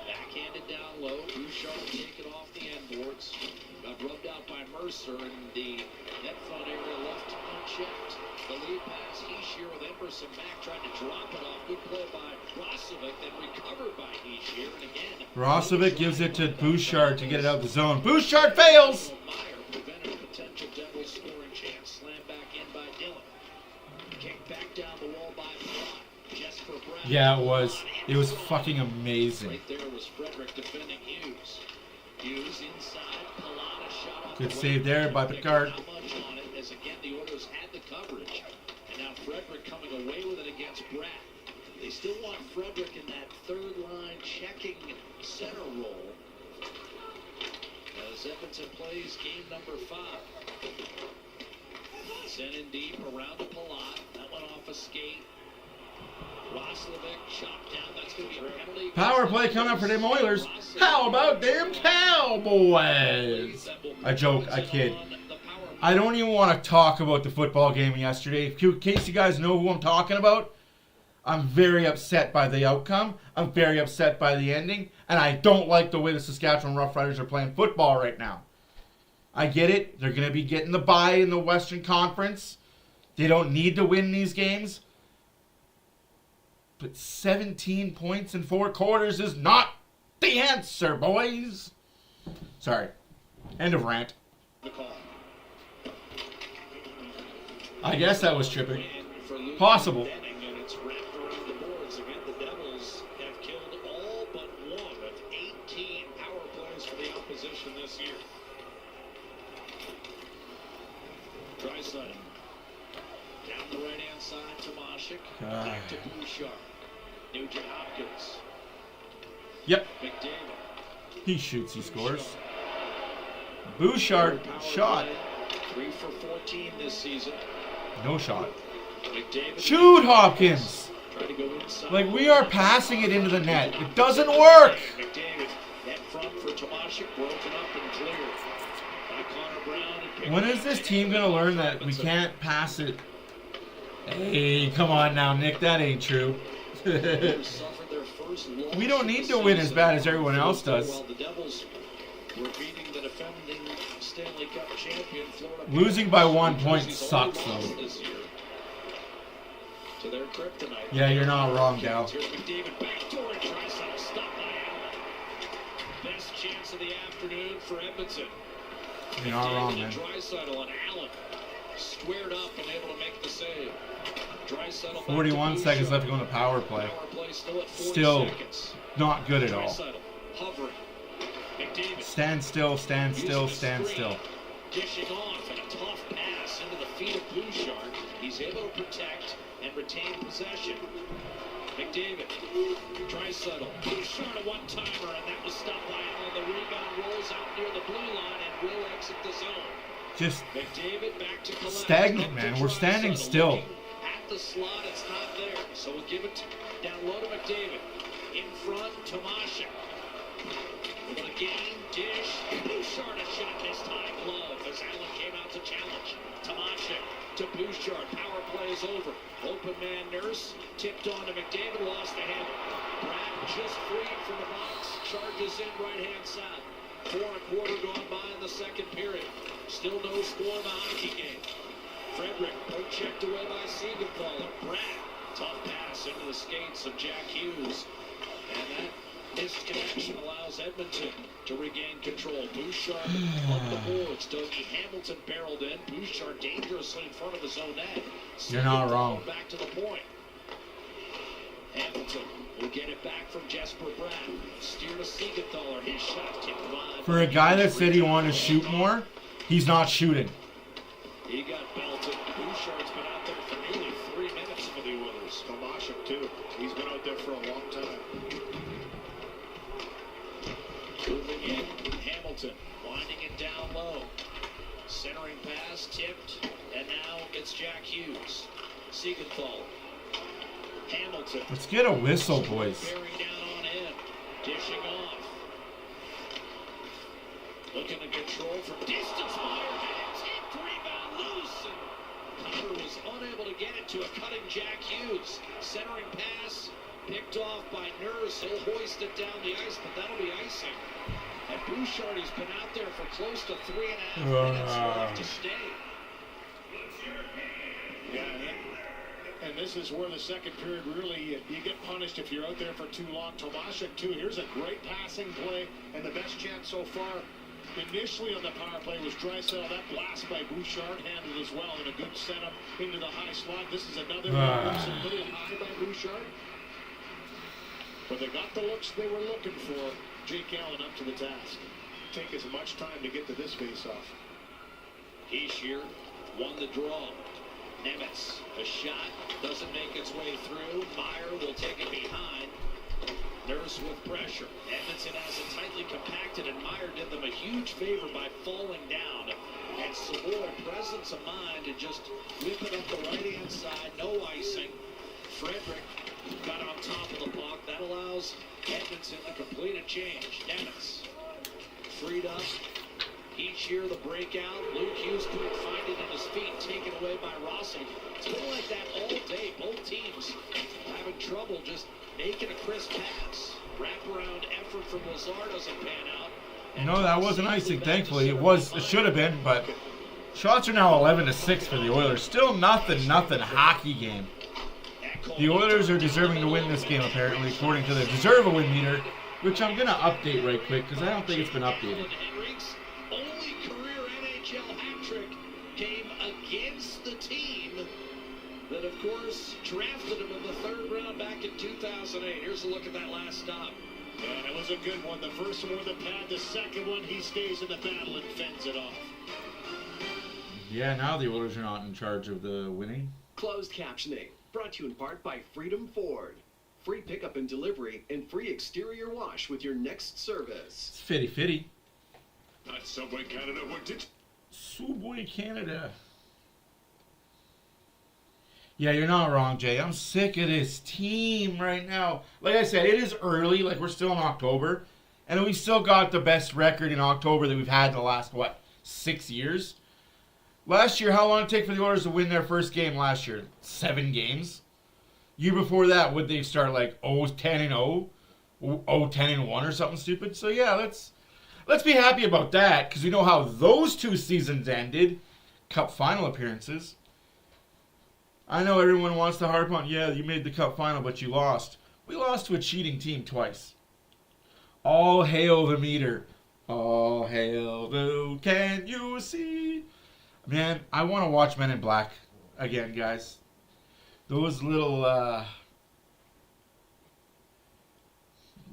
Backhanded down low, Bouchard take it off the end boards. Got rubbed out by Mercer, and the net front area left unchecked. The lead pass, Hischier with Emerson back, trying to drop it off. Good play by Rosovic, then recovered by Hischier, and again... Rosovic gives it to Bouchard to get it out of the zone. Bouchard fails! Meyer prevented a potential Devils scoring chance. Slammed back in by Dillon. Kicked back down the wall by Plot. Just for Brown. Yeah, it was. It was fucking amazing. Right there was Frederick defending Hughes. Hughes inside. Pallotta shot off. Good save there by Picard. Not much on it, as again the Oilers had the coverage. And now Frederick coming away with it against Bratt. They still want Frederick in that third line checking center role as Edmonton plays game number 5. Sent in deep around to Palat. That went off a skate. Roslovic chopped down. That's going to be a penalty. Power play coming up for them Oilers. How about them Cowboys? I joke, I kid. I don't even want to talk about the football game yesterday. In case you guys know who I'm talking about, I'm very upset by the outcome. I'm very upset by the ending. And I don't like the way the Saskatchewan Roughriders are playing football right now. I get it. They're going to be getting the bye in the Western Conference. They don't need to win these games. But 17 points in 4 quarters is not the answer, boys. Sorry. End of rant. I guess that was tripping. Possible. This year. Draisaitl. Down the right-hand side, Tomashik. Back to Bouchard. Nugent Hopkins. Yep. McDavid. He shoots, he scores. Bouchard shot. 3 for 14 this season. No shot. McDavid. Shoot, Hopkins! Like, we are passing it into the net. It doesn't work! McDavid. Net front for Tomashik. Broken up and cleared. By Connor Brown. When is this team going to learn that we can't pass it? Hey, come on now, Nick. That ain't true. We don't need to win as bad as everyone else does. Losing by 1 point sucks, though. Yeah, you're not wrong, Gal. Best chance of the afternoon for Edmonton. You're not wrong, man. Draisaitl and Allen squared up and able to make the save. 41 seconds left to go in the power play. Still not good at all. Stand still, stand still, stand still. Dishing off and a tough pass into the feet of Bouchard. He's able to protect and retain possession. McDavid, Draisaitl, Bouchard a one-timer, and that was stopped by Allen. The rebound rolls out near the blue line and will exit the zone. Just McDavid back to stagnant, man. We're standing still. At the slot, it's not there, so we'll give it down low to McDavid. In front, Tomashik. Able to gain, dish. Bouchard a shot this time, glove as Allen came out to challenge. Tomashik to Bouchard. Power play is over. Open man Nurse tipped on to McDavid, lost the handle. Brad just freed from the box, charges in right-hand side. 4 1/4 gone by in the second period. Still no score in the hockey game. Frederick, poke checked away by Siegenthaler. Brad, tough pass into the skates of Jack Hughes. And that misconnection allows Edmonton to regain control. Bouchard on the boards. Dougie Hamilton barreled in. Bouchard dangerously in front of his own net. You're not wrong. Back to the point. Hamilton will get it back from Jesper Bratt. Steer to Siegenthaler. His shot tipped wide. For a guy that said he wanted to shoot more, he's not shooting. He got belted. Bouchard's been out there for nearly 3 minutes for the Oilers. Tomashik, too. He's been out there for a long time. Moving in, Hamilton, winding it down low. Centering pass, tipped, and now it's Jack Hughes. Siegenthaler. Hamilton. Let's get a whistle, boys. Bearing down on him. Dishing off. Looking to control from distance. Meyer had it tipped. Rebound loose. And Cotter was unable to get it to a cutting Jack Hughes. Centering pass. Picked off by Nurse. He'll hoist it down the ice, but that'll be icing. And Bouchard, he's been out there for close to 3.5 minutes left to stay. Yeah, and this is where the second period really, you get punished if you're out there for too long. Tomashik, too. Here's a great passing play, and the best chance so far initially on the power play was Draisaitl. That blast by Bouchard handled as well, and a good setup into the high slot. This is another one. A little high by Bouchard. But they got the looks they were looking for. Jake Allen up to the task. Take as much time to get to this face-off. Heishier won the draw. Nemitz, a shot, doesn't make its way through. Meyer will take it behind. Nurse with pressure. Edmonton has it tightly compacted, and Meyer did them a huge favor by falling down. And Savoy, presence of mind to just whip it up the right-hand side, no icing. Frederick got on top of the puck. That allows Edmonton to complete a change. Dennis freed up. He's the breakout. Luke Hughes couldn't find it in his feet, taken away by Russell. It's been like that all day. Both teams having trouble just making a crisp pass. Wraparound effort from Lazar doesn't pan out. No, that wasn't icing, thankfully. It should have been, but shots are now 11-6 for the Oilers. Still nothing hockey game. The Oilers are deserving to win this game, apparently, according to the deserve a win meter, which I'm going to update right quick, because I don't think it's been updated. Henrik's only career NHL hat trick came against the team that, of course, drafted him in the 3rd round back in 2008. Here's a look at that last stop. And it was a good one. The first one with the pad, the second one, he stays in the battle and fends it off. Yeah, now the Oilers are not in charge of the winning. Closed captioning, brought to you in part by Freedom Ford. Free pickup and delivery and free exterior wash with your next service. It's fitty. Not Subway Canada, what did Subway Canada. Yeah, you're not wrong, Jay. I'm sick of this team right now. Like I said, it is early. Like, we're still in October. And we still got the best record in October that we've had in the last, 6 years? Last year, how long did it take for the Oilers to win their first game last year? 7 games? Year before that, would they start like 0-10-0? 0-10-1 or something stupid? So yeah, let's be happy about that, because we know how those 2 seasons ended. Cup final appearances. I know everyone wants to harp on, yeah, you made the cup final, but you lost. We lost to a cheating team twice. All hail the meter. All hail the can you see? Man, I want to watch Men in Black again, guys. Those little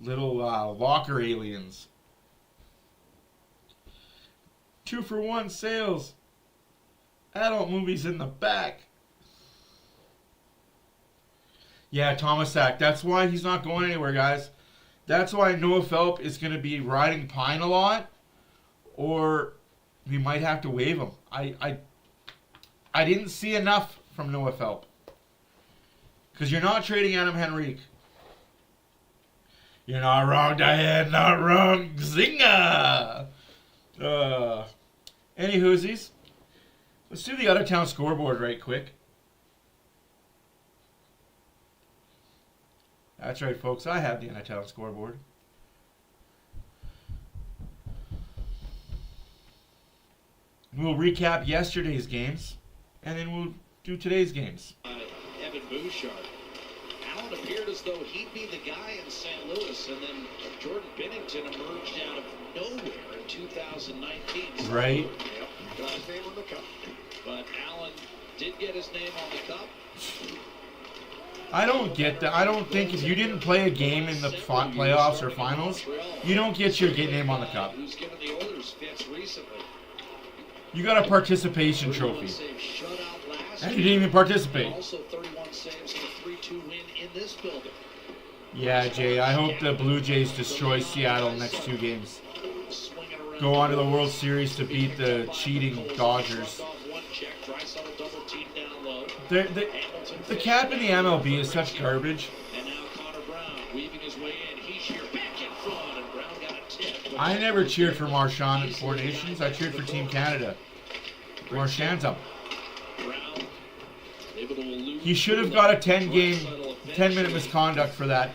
locker aliens. 2-for-1 sales. Adult movies in the back. Yeah, Thomas Sack. That's why he's not going anywhere, guys. That's why Noah Phelps is going to be riding Pine a lot. Or we might have to waive him. I didn't see enough from Noah Phelps. Because you're not trading Adam Henrique. You're not wrong, Diane. Not wrong. Zinga! Any whoosies? Let's do the out-of-town scoreboard right quick. That's right, folks. I have the out-of-town scoreboard. We'll recap yesterday's games, and then we'll do today's games. Evan Bouchard. Allen appeared as though he'd be the guy in St. Louis, and then Jordan Binnington emerged out of nowhere in 2019. Right. Yep. Got his name on the cup. But Allen did get his name on the cup. I don't get that. I don't think if you didn't play a game in the playoffs or finals, you don't get your name on the cup. Who's given the Oilers fits recently. You got a participation trophy. And you didn't even participate. Also 31 saves and a 3-2 win in this building. Yeah, Jay, I hope the Blue Jays destroy Seattle next 2 games. Go on to the World Series to beat the cheating Dodgers. The cap in the MLB is such garbage. I never cheered for Marchand at 4 Nations. I cheered for Team Canada. Marchand's up. He should have got a 10-minute misconduct for that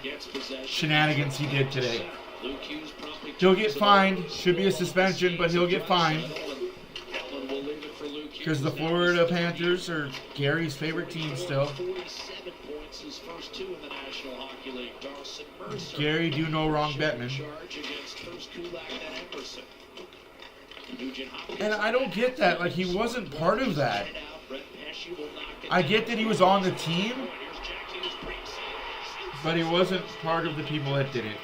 shenanigans he did today. He'll get fined. Should be a suspension, but he'll get fined. Because the Florida Panthers are Gary's favorite team still. Gary do no wrong, Bettman. And I don't get that. Like, he wasn't part of that. I get that he was on the team, but he wasn't part of the people that did it.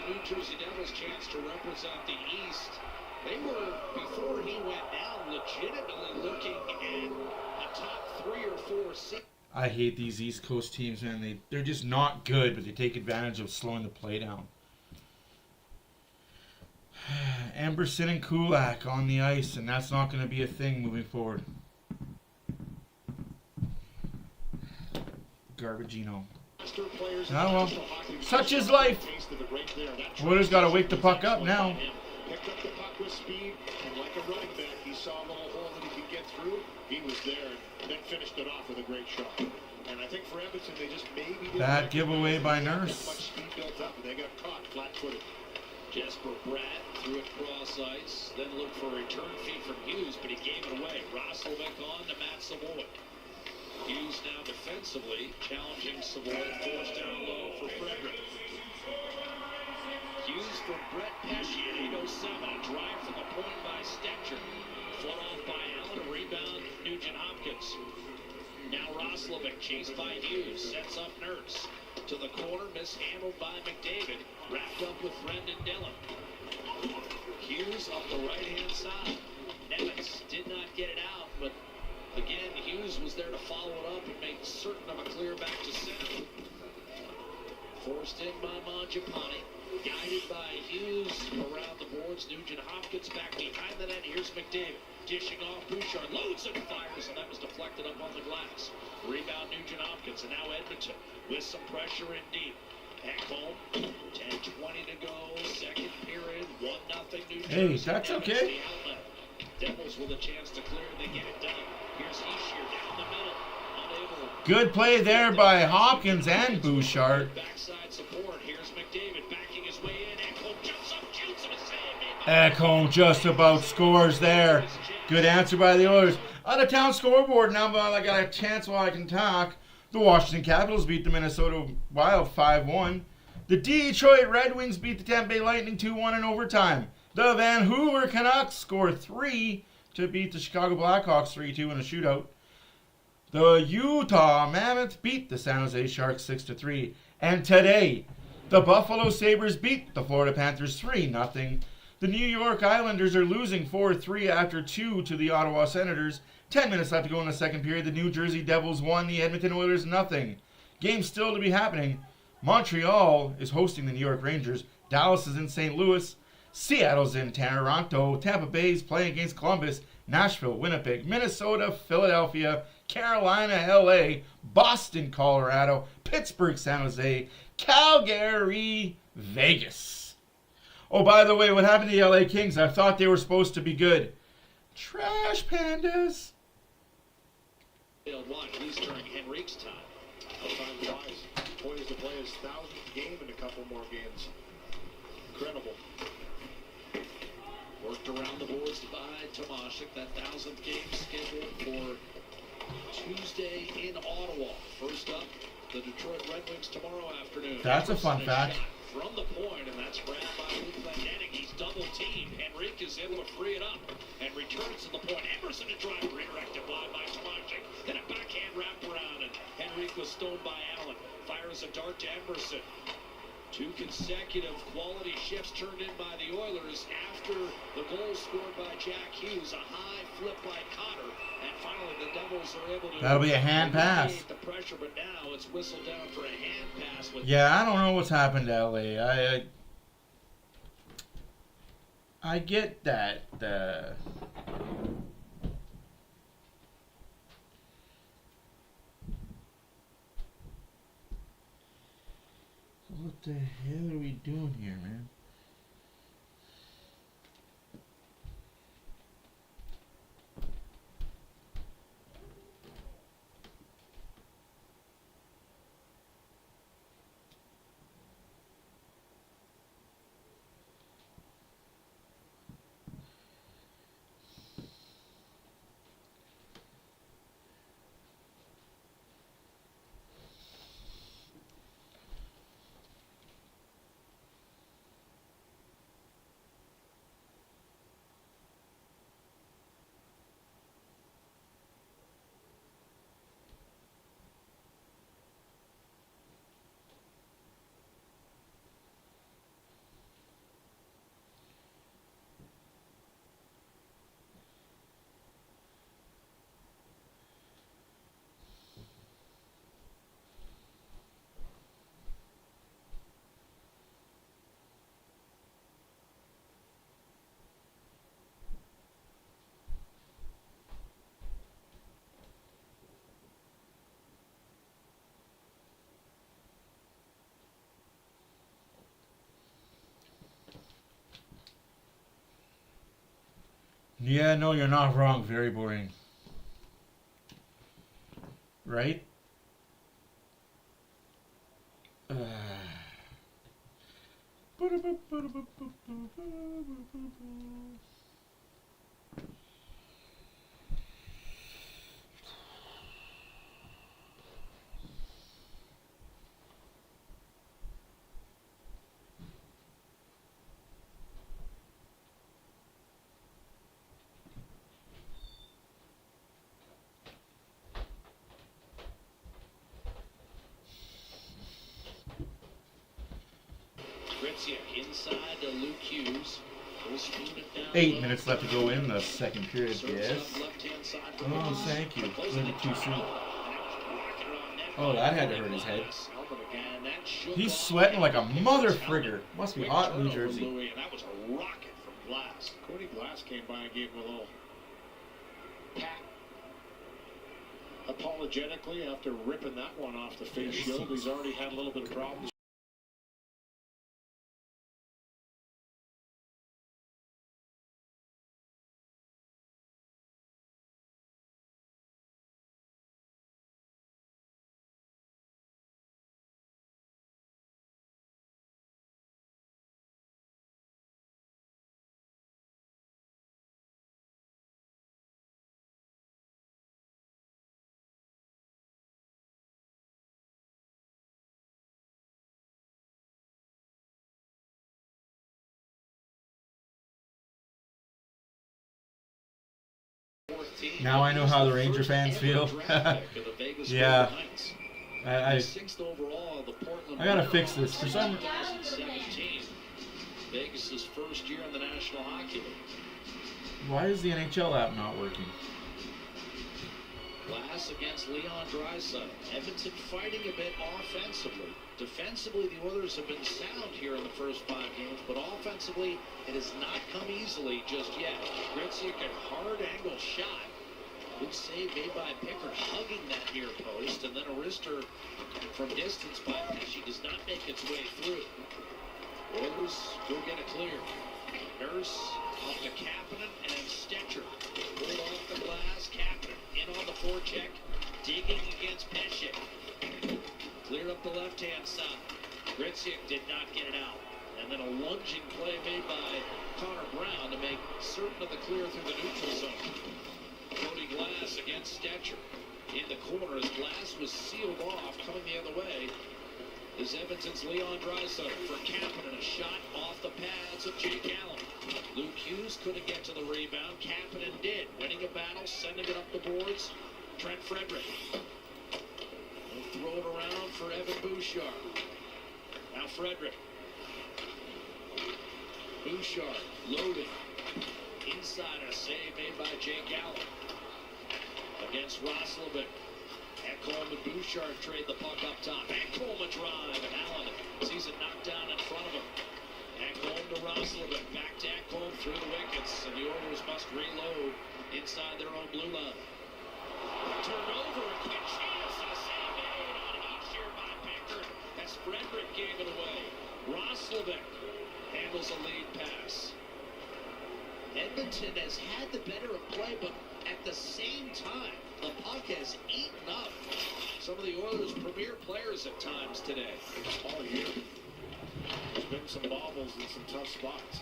New Jersey Devils chance to represent the East. They were, before he went down, legitimately looking at a top 3 or 4 seed. I hate these East Coast teams, man. They're just not good, but they take advantage of slowing the play down. Emberson and Kulak on the ice, and that's not going to be a thing moving forward. Garbagino. Oh well, such is life. Oilers got to wake the puck up now. Picked up the puck with speed, and like a running back, he saw a little hole that he could get through. He was there, and then finished it off with a great shot. And I think for Edmonton, they just maybe didn't bad giveaway by Nurse. much speed built up, and they got caught flat-footed. Jesper Bratt threw it cross ice, then looked for a return feed from Hughes, but he gave it away. Roslovic on to Matt Savoy. Hughes now defensively challenging Savoy, forced down low for Frederick. Hughes for Brett Pesce at 8:07. A drive from the point by Stetcher. Flood off by Allen. A rebound, Nugent Hopkins. Now Roslovic chased by Hughes. Sets up Nurse. To the corner, mishandled by McDavid. Wrapped up with Brendan Dillon. Hughes up the right-hand side. Nemitz did not get it out, but again, Hughes was there to follow it up and make certain of a clear back to center. Forced in by Mangiapane. Guided by Hughes around the boards. Nugent Hopkins back behind the net. Here's McDavid. Dishing off Bouchard. Loads and fires, and that was deflected up on the glass. Rebound Nugent Hopkins, and now Edmonton with some pressure in deep. Ekholm, 10:20 to go. Second period, 1-0 New Jersey. Hey, that's okay. Devils with a chance to clear, they get it done. Here's Ishier down the middle. Unable. Good play there by Hopkins and Bouchard. Backside support. Here's McDavid backing his way in. Ekholm jumps up, shoots, and a save made by Ekholm just about scores there. Good answer by the Oilers. On the town scoreboard now, but I got a chance while I can talk. The Washington Capitals beat the Minnesota Wild 5-1. The Detroit Red Wings beat the Tampa Bay Lightning 2-1 in overtime. The Vancouver Canucks scored 3 to beat the Chicago Blackhawks 3-2 in a shootout. The Utah Mammoth beat the San Jose Sharks 6-3. And today, the Buffalo Sabres beat the Florida Panthers 3-0. The New York Islanders are losing 4-3 after 2 to the Ottawa Senators. 10 minutes left to go in the second period. The New Jersey Devils won, the Edmonton Oilers 0. Game still to be happening. Montreal is hosting the New York Rangers. Dallas is in St. Louis. Seattle's in Toronto. Tampa Bay's playing against Columbus. Nashville, Winnipeg, Minnesota, Philadelphia, Carolina, LA, Boston, Colorado, Pittsburgh, San Jose, Calgary, Vegas. Oh, by the way, what happened to the LA Kings? I thought they were supposed to be good. Trash pandas. Watch, at least during Henrique's time. Time flies. Poised to play his 1,000th game in a couple more games. Incredible. Worked around the boards by Tomashik. That 1,000th game scheduled for Tuesday in Ottawa. First up, the Detroit Red Wings tomorrow afternoon. That's a fun fact. From the point, and that's grabbed by Luke Glendening. He's double-teamed. Henrique is able to free it up and returns to the point. Emerson to drive, redirected by Tomashik. Then a backhand wraparound, and Henrique was stoned by Allen. Fires a dart to Emerson. 2 consecutive quality shifts turned in by the Oilers after the goal scored by Jack Hughes. A high flip by Cotter. And finally, the Devils are able to... That'll be a hand pass. The pressure, but now it's whistled down for a hand pass. Yeah, I don't know what's happened to LA. I get that. What the hell are we doing here, man? Yeah, no, you're not wrong. Very boring. Right? Inside to Luke Hughes. 8 minutes left to go in the second period, yes. Oh, thank you. A little bit too soon. Oh, that had to hurt his head. He's sweating like a mother frigger. Must be hot in New Jersey. That was a rocket from Glass. Cody Glass came by and gave him a little pat. Apologetically, after ripping that one off the face shield, he's already had a little bit of problems. Now I know how the Ranger fans feel. Yeah. I gotta fix this. For some reason. Vegas' first year in the National Hockey League. Why is the NHL app not working? Glass against Leon Draisaitl. Edmonton fighting a bit offensively. Defensively, the Oilers have been sound here in the first 5 games, but offensively, it has not come easily just yet. Gritsik, a hard angle shot. Good save made by Pickard, hugging that near post, and then a wrister from distance by Pesci does not make its way through. Oilers go get it clear. Nurse off to Kapanen and Stetcher. Pulled off the glass. Kapanen in on the forecheck, digging against Pesci. Clear up the left-hand side. Gritsik did not get it out. And then a lunging play made by Connor Brown to make certain of the clear through the neutral zone. Cody Glass against Stetcher. In the corner as Glass was sealed off, coming the other way is Edmonton's Leon Draisaitl for Kapanen. A shot off the pads of Jake Allen. Luke Hughes couldn't get to the rebound. Kapanen did, winning a battle, sending it up the boards. Trent Frederick. We'll throw it around for Evan Bouchard. Now Frederick. Bouchard loaded. Insider save made by Jake Allen. Against Roslovic. Ekholm and Bouchard trade the puck up top. Ekholm a drive, and Allen sees it knocked down in front of him. Ekholm to Roslovic. Back to Ekholm through the wickets, and the Oilers must reload inside their own blue line. Turnover, a quick chance, and a save made on each here by Pickard as Frederick gave it away. Roslovic handles a lead pass. Edmonton has had the better of play, but at the same time, the puck has eaten up some of the Oilers' premier players at times today. All year. There's been some bobbles in some tough spots.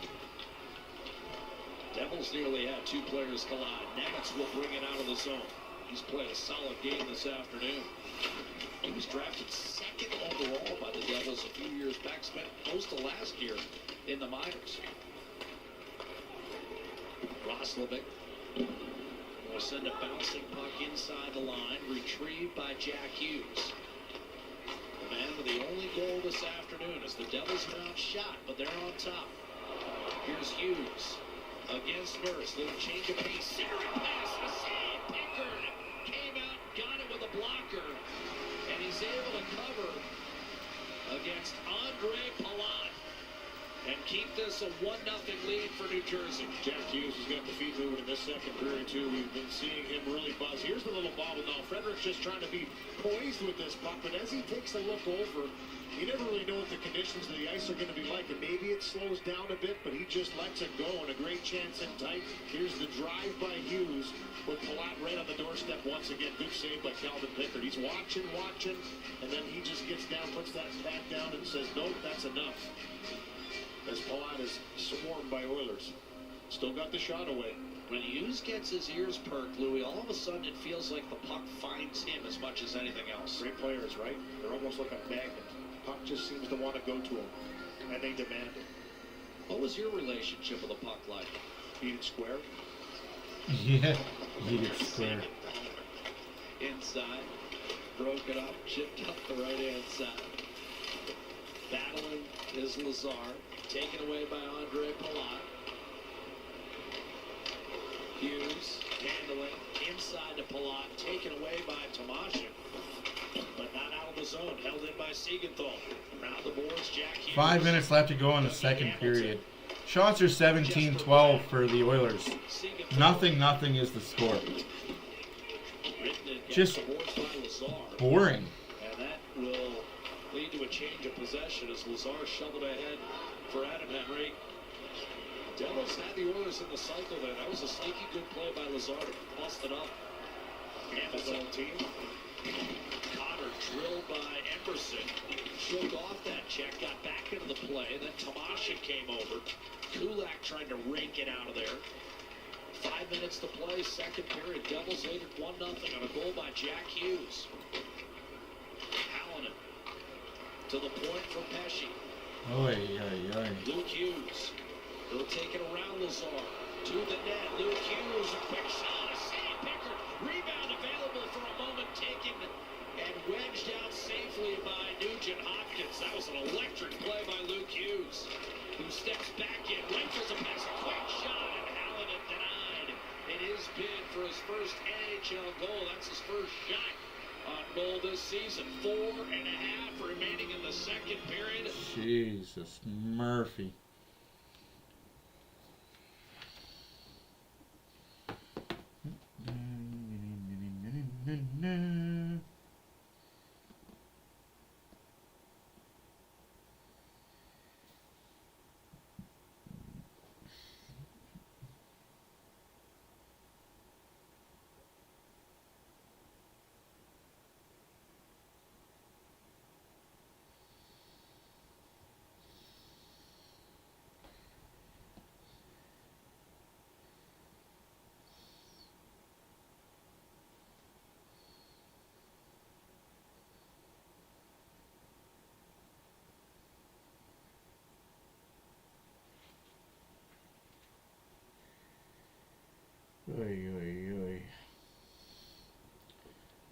Devils nearly had 2 players collide. Nemitz will bring it out of the zone. He's played a solid game this afternoon. He was drafted 2nd overall by the Devils a few years back, spent most of last year in the minors. Roslovic will send a bouncing puck inside the line, retrieved by Jack Hughes. The man with the only goal this afternoon as the Devils are outshot, but they're on top. Here's Hughes against Nurse. Little change of pace. Centering pass. A save. Pickard came out, got it with a blocker, and he's able to cover against Andre Palat. and keep this a 1-0 lead for New Jersey. Jack Hughes has got the feet moving in this second period, too. We've been seeing him really buzz. Here's the little bobble now. Frederick's just trying to be poised with this puck, but as he takes a look over, you never really know what the conditions of the ice are going to be like, and maybe it slows down a bit, but he just lets it go, and a great chance in tight. Here's the drive by Hughes with Palat right on the doorstep once again. Good save by Calvin Pickard. He's watching, and then he just gets down, puts that pad down, and says, nope, that's enough. As Palat is swarmed by Oilers. Still got the shot away. When Hughes gets his ears perked, Louis, all of a sudden it feels like the puck finds him as much as anything else. Great players, right? They're almost like a magnet. Puck just seems to want to go to him, and they demand it. What was your relationship with the puck like? Beat it square? Yeah, beat it square. Inside, broke it up, chipped up the right-hand side. Battling is Lazar, taken away by Andre Palat. Hughes handling inside to Palat, taken away by Tomasik, but not out of the zone, held in by Siegenthal. Around the boards, Jack Hughes. 5 minutes left to go in the second period. Shots are 17-12 for the Oilers. Nothing is the score. Just boring. And that will lead to a change of possession as Lazar shoveled ahead for Adam Henry. Devils had the Oilers in the cycle there. That was a sneaky good play by Lazar to bust it up. And his own team. Connor drilled by Emerson. Shook off that check, got back into the play. Then Tomasik came over. Kulak trying to rake it out of there. 5 minutes to play, second period. Devils lead at 1-0 on a goal by Jack Hughes. Hallinan to the point for Pesci. Luke Hughes. He'll take it around Lazar. To the net. Luke Hughes. A quick shot. A save. Pickard. Rebound available for a moment. Taken and wedged out safely by Nugent Hopkins. That was an electric play by Luke Hughes, who steps back in, rifles a pass, a quick shot, and Hallinan denied in his bid for his first NHL goal. That's his first shot on goal this season. 4.5 remaining in the second period. Jesus, Murphy.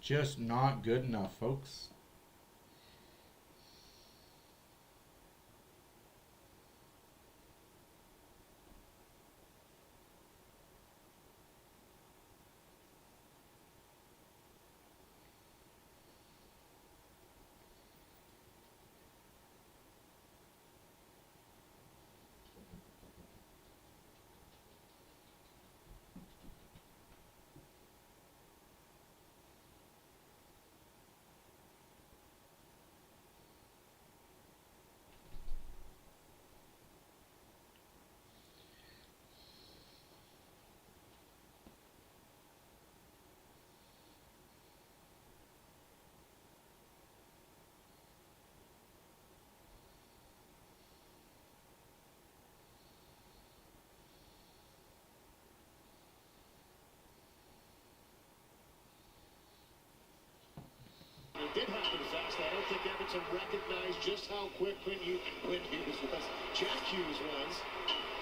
Just not good enough, folks. It did happen fast. I don't think Edmonton recognized just how quick Quinn Hughes was. Jack Hughes was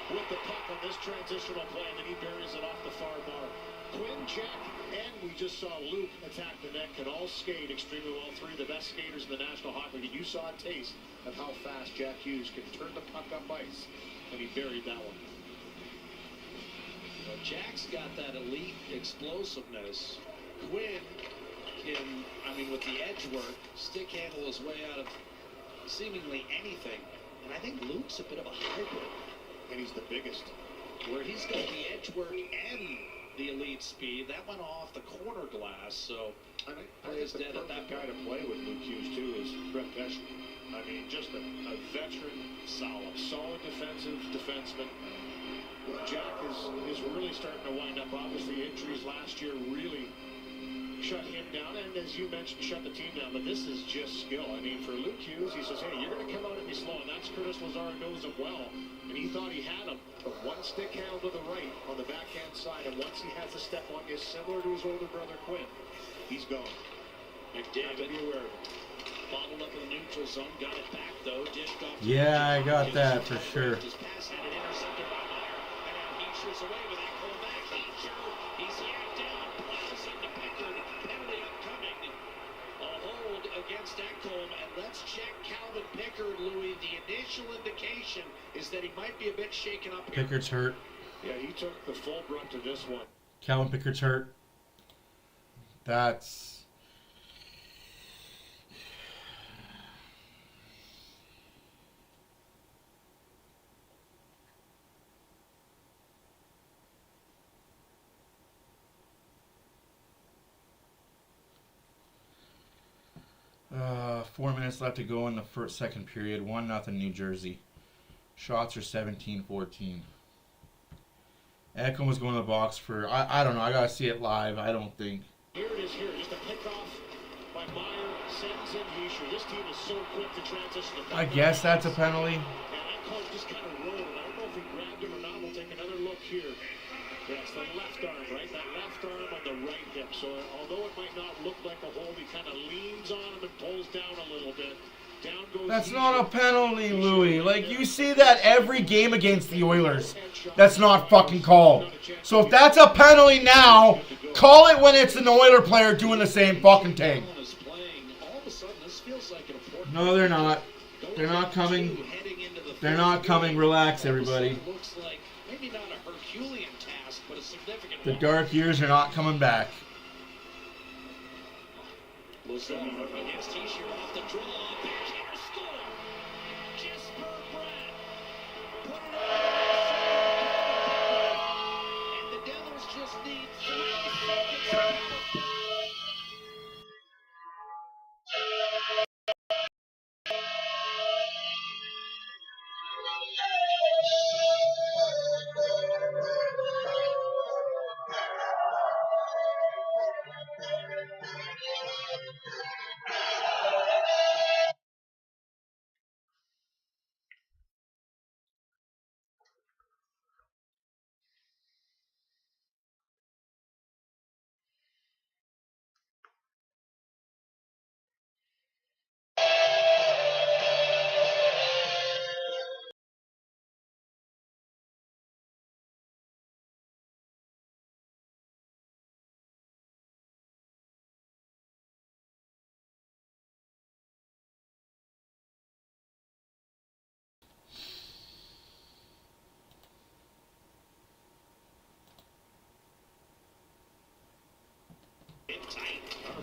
with the puck on this transitional play, and then he buries it off the far bar. Quinn, Jack, and we just saw Luke attack the net, can all skate extremely well. Three of the best skaters in the National Hockey League. You saw a taste of how fast Jack Hughes can turn the puck up ice, and he buried that one. Well, Jack's got that elite explosiveness. Quinn can, with the edge work, stick handle his way out of seemingly anything. And I think Luke's a bit of a hybrid. And he's the biggest. Where he's got the edge work and the elite speed. That went off the corner glass, so I think the perfect guy to play with Luke Hughes, too, is Brett Pesce. I mean, just a veteran, solid defenseman. Jack is really starting to wind up. Obviously, injuries last year really shut him down, and as you mentioned, shut the team down. But this is just skill. I mean, for Luke Hughes, he says, hey, you're going to come out at me slow, and that's Curtis Lazar knows him well. And he thought he had him. But one stick handle to the right on the backhand side, and once he has the step on you, similar to his older brother Quinn, he's gone. McDavid, be aware of it. bottled up in the neutral zone, got it back though, dished off. Yeah, I got that for sure. His pass had it intercepted by Meyer, and now he shoots away with that goal back. He's yanked down, plows into Pickard, penalty upcoming. A hold against Ekholm, and let's check Calvin Pickard, Louis. The initial indication is that he might be a bit shaken up here. Pickard's hurt. Yeah, he took the full brunt of this one. Calvin Pickard's hurt. That's... 4 minutes left to go in the second period. 1-0 New Jersey. Shots are 17-14. Ekholm was going to the box for, I don't know, I got to see it live, I don't think. Here it is here, just a pickoff by Meyer, sends in Hischier. This team is so quick to transition. I guess that's a penalty. And Ekholm just kind of rolled. I don't know if he grabbed him or not. We'll take another look here. That's the left arm, right? That left arm on the right hip. So although it might not look like a hold, he kind of leans on him and pulls down a little bit. Down goes That's not a penalty, Louis. Like, you see that every game against the Oilers. That's not fucking called. So if that's a penalty now, call it when it's an Oiler player doing the same fucking thing. No, they're not. They're not coming. They're not coming. Relax, everybody. The dark years are not coming back. Against Hischier off the draw. Backhander score. Jesper Bratt. Put it on. And the Devils just need 3 seconds.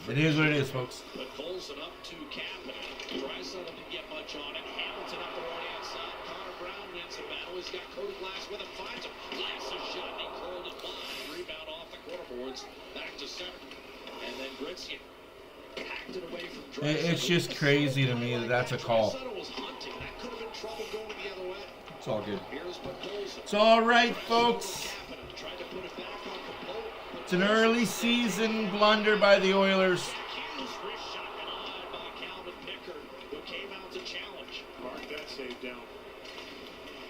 It is what it is, folks. But Colson up to Kaplan. Draisaitl didn't get much on it. Hamilton up the right-hand side. Connor Brown wins the battle. He's got Cody Glass with him. Finds him. Glass is shot. He curled it wide. Rebound off the corner boards. Back to center. And then Gritzian hacked it away from Draisaitl. It's just crazy to me that that's a call. Draisaitl was hunting. That could have been trouble going the other way. It's all good. Here's Colson. It's all right, folks. Tried to put it back on Capote. It's an early season blunder by the Oilers. Hughes wrist shot denied by Calvin Pickard, who came out to challenge. Mark that save down.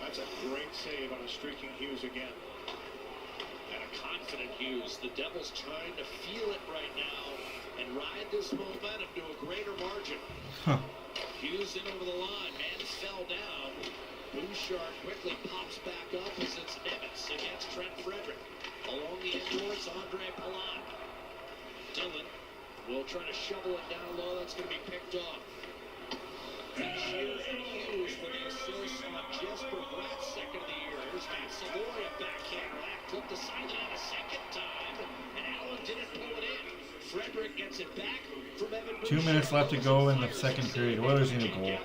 That's a great save on a streaking Hughes again. And a confident Hughes. The Devils trying to feel it right now and ride this momentum to a greater margin. Huh. Hughes in over the line. Man fell down. Bouchard quickly pops back up as it's Nimitz against Trent Frederick. Along the end boards, Andre Palat. Dillon will try to shovel it down low. That's going to be picked off. Hischier and Hughes for the assist on Jesper Bratt's second of the year. Here's Matt Savoy, a backhand rack. Flipped aside it a second time. And Allen didn't pull it in. Frederick Frederick gets it back from Evan 2 minutes left to go in the second period. Oilers need a goal.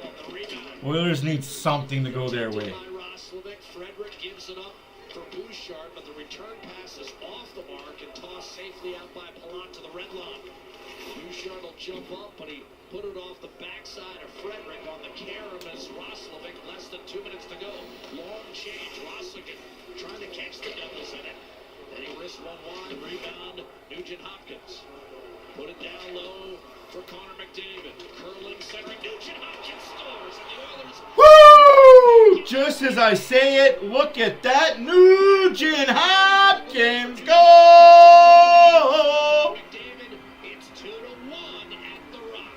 Oilers need something to go their way. Frederick gives it up for Bouchard, but the return pass is off the mark and tossed safely out by Palat to the red line. Bouchard will jump up, but he put it off the backside of Frederick on the carom as Roslovic, less than 2 minutes to go. Long change. Roslovic trying to catch the Devils in it. Then he risks one wide. Rebound, Nugent Hopkins. Put it down low for Connor McDavid. Curling center. Nugent Hopkins scores, and the Oilers... Woo! Just as I say it, look at that. Nugent Hopkins goal! McDavid, it's 2-1 at the Rock.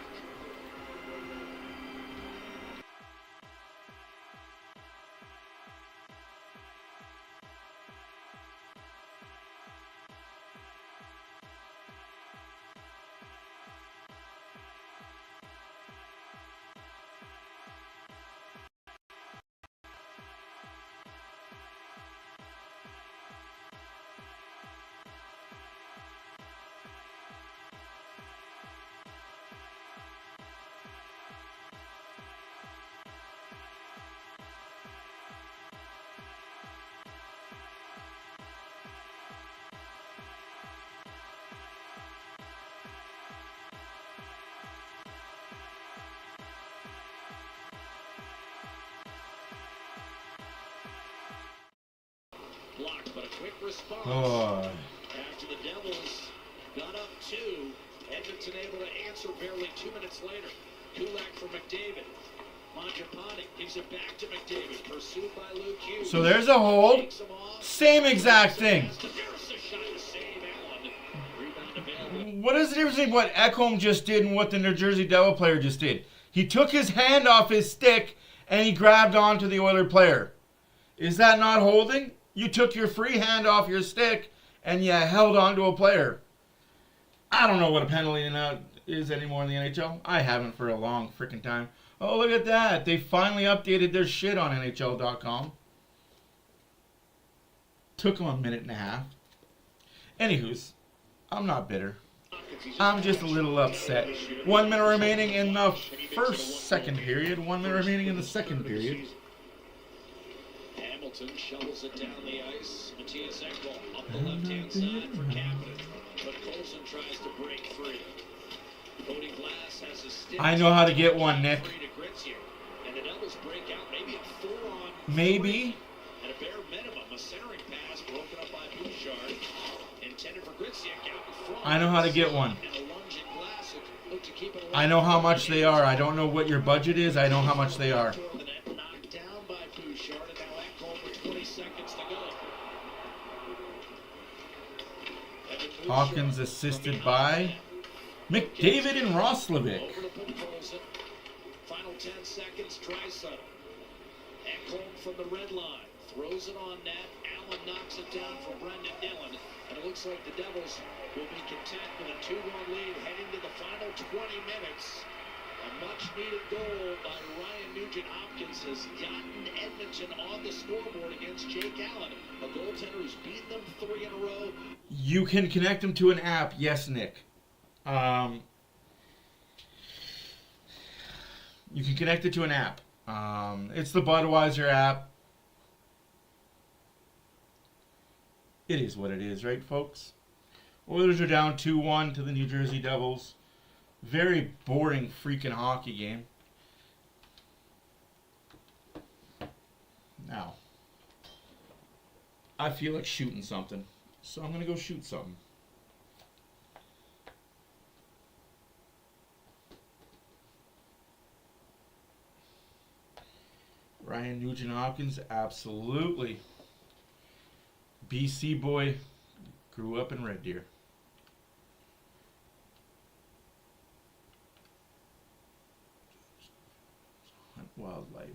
Blocked, but a quick response. Oh. After the Devils got up 2, Edmonton able to answer barely 2 minutes later. Kulak for McDavid. Mangiapane gives it back to McDavid. Pursued by Luke Hughes. So there's a hold. Same exact thing. What is the difference between what Ekholm just did and what the New Jersey Devil player just did? He took his hand off his stick and he grabbed onto the Oiler player. Is that not holding? You took your free hand off your stick and you held onto a player. I don't know what a penalty now is anymore in the NHL. I haven't for a long freaking time. Oh, look at that. They finally updated their shit on NHL.com. Took them a minute and a half. Anywho's, I'm not bitter. I'm just a little upset. 1 minute remaining in the second period. 1 minute remaining in the second period. Hamilton shovels it down the ice. Matthias Ekholm up the left-hand side for Kapanen. But Colson tries to break free. Cody Glass has a stick. I know how to get one, Nick. And the Devils break out maybe a 4-on. Maybe. At a bare minimum, a centering pass broken up by Bouchard. Intended for Griciak out in front. I know how to get one. And a lunge at Glass look to keep it alive. I know how much they are. I don't know what your budget is. I know how much they are. Knocked down by Bouchard, and now Ekholm with 20 seconds to go. Hawkins assisted by McDavid and Roslovic. Over to Podkolzin. Final 10 seconds, Draisaitl. Ekholm from the red line. Throws it on net. Allen knocks it down for Brendan Dillon. And it looks like the Devils will be content with a 2-1 lead heading to the final 20 minutes. A much-needed goal by Ryan Nugent-Hopkins has gotten Edmonton on the scoreboard against Jake Allen, a goaltender who's beaten them 3 in a row. You can connect them to an app. Yes, Nick. You can connect it to an app. It's the Budweiser app. It is what it is, right, folks? Oilers are down 2-1 to the New Jersey Devils. Very boring freaking hockey game. Now, I feel like shooting something, so I'm going to go shoot something. Ryan Nugent-Hopkins, absolutely. BC boy, grew up in Red Deer. Hunt wildlife.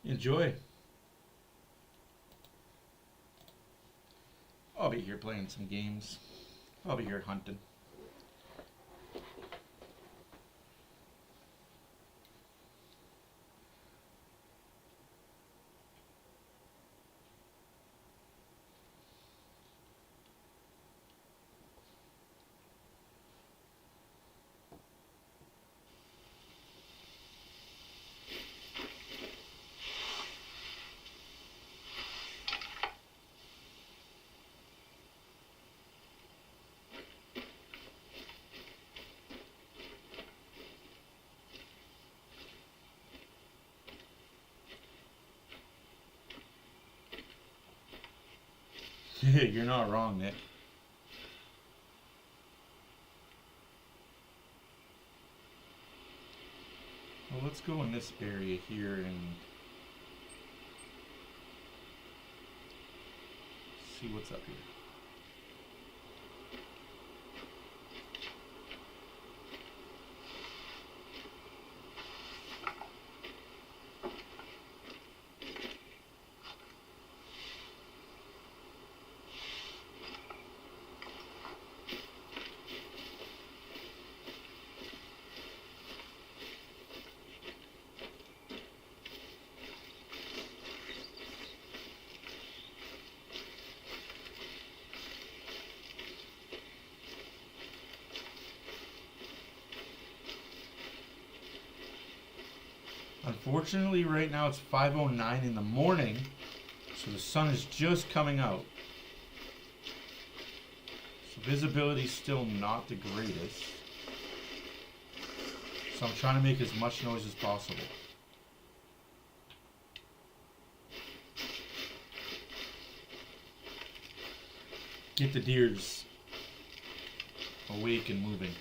Enjoy. I'll be here playing some games. I'll be here hunting. You're not wrong, Nick. Well, let's go in this area here and see what's up here. Unfortunately, right now it's 5:09 in the morning, so the sun is just coming out. So visibility is still not the greatest. So I'm trying to make as much noise as possible. Get the deers awake and moving.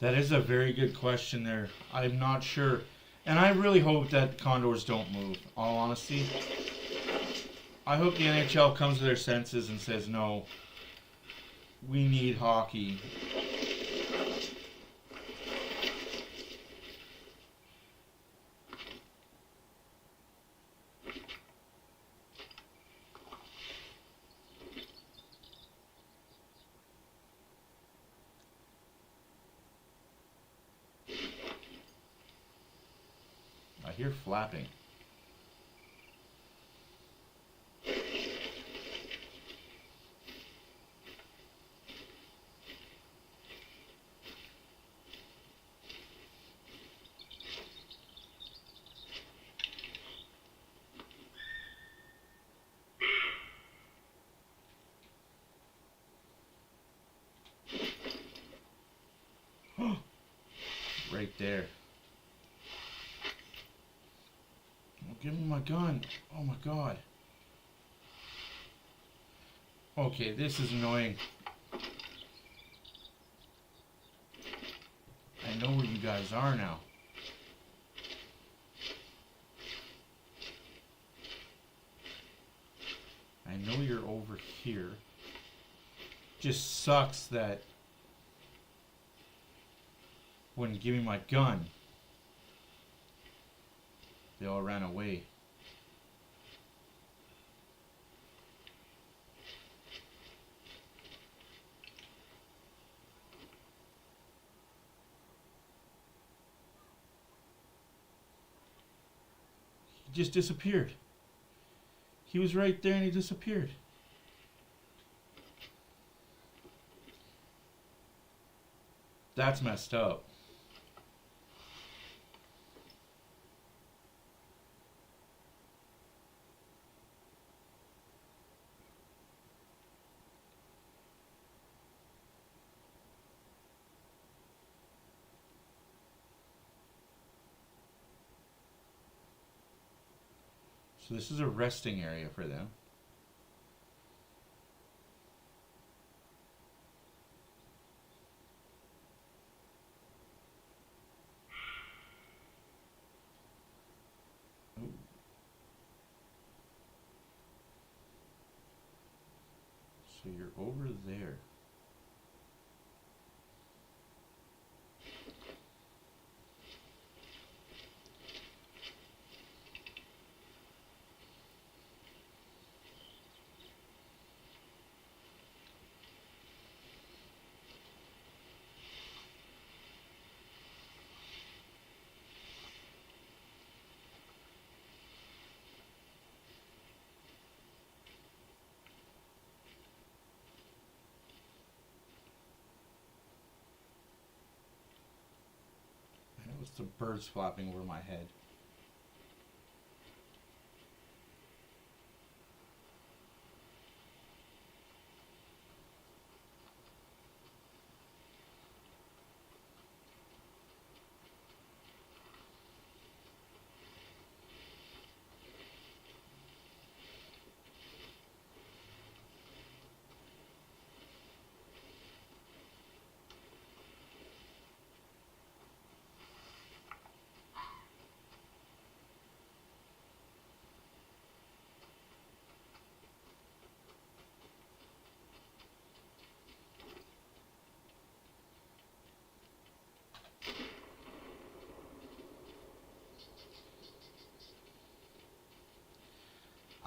That is a very good question there. I'm not sure. And I really hope that condors don't move, all honesty. I hope the NHL comes to their senses and says, no, we need hockey. I hear flapping. Right there. Oh, give me my gun. Oh my god. Okay, this is annoying. I know where you guys are now. I know you're over here. Just sucks that wouldn't give me my gun. They all ran away. He just disappeared. He was right there and he disappeared. That's messed up. So this is a resting area for them. Ooh. So you're over there. It's the birds flapping over my head.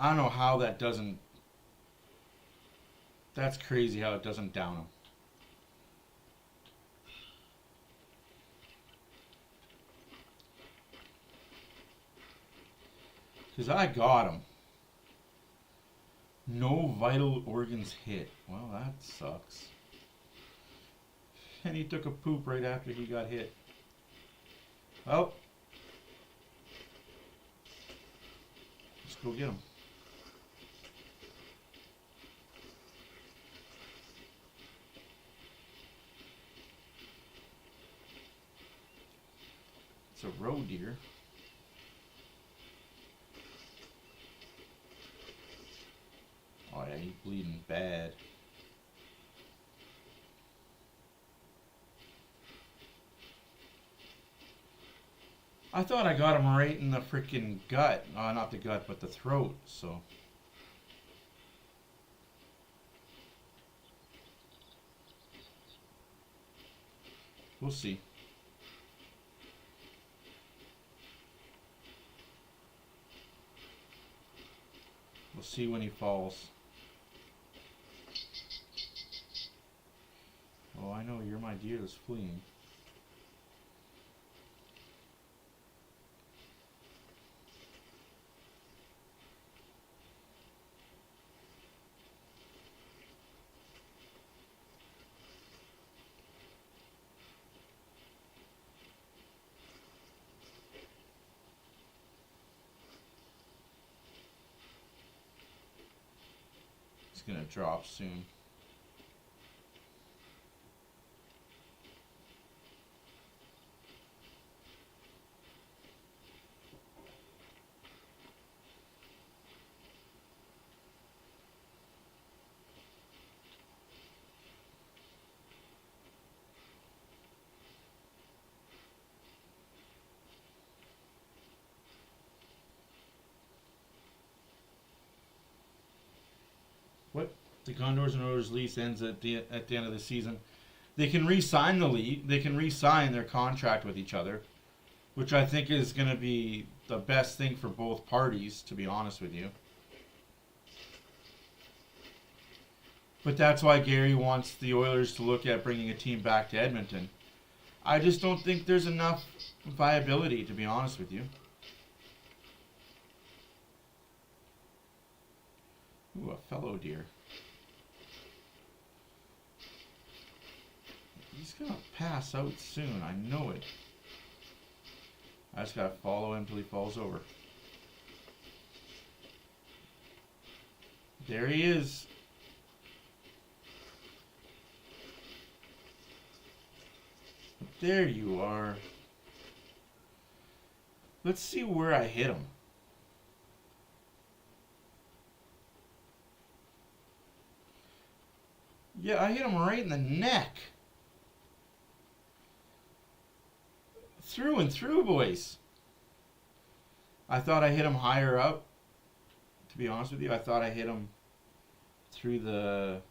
I don't know how that doesn't... That's crazy how it doesn't down him. Because I got him. No vital organs hit. Well, that sucks. And he took a poop right after he got hit. Well. Let's go get him. It's a roe deer. Oh yeah, he's bleeding bad. I thought I got him right in the freaking gut. Not the gut, but the throat, so. We'll see. We'll see when he falls. Oh, I know, you're my deer that's fleeing. He's gonna drop soon. What? The Condors and Oilers lease ends at the end of the season. They can re-sign the league. They can re-sign their contract with each other, which I think is going to be the best thing for both parties, to be honest with you. But that's why Gary wants the Oilers to look at bringing a team back to Edmonton. I just don't think there's enough viability, to be honest with you. Ooh, a fellow deer. He's gonna pass out soon, I know it. I just gotta follow him till he falls over. There he is. There you are. Let's see where I hit him. Yeah, I hit him right in the neck. Through and through, boys. I thought I hit him higher up. To be honest with you, I thought I hit him through the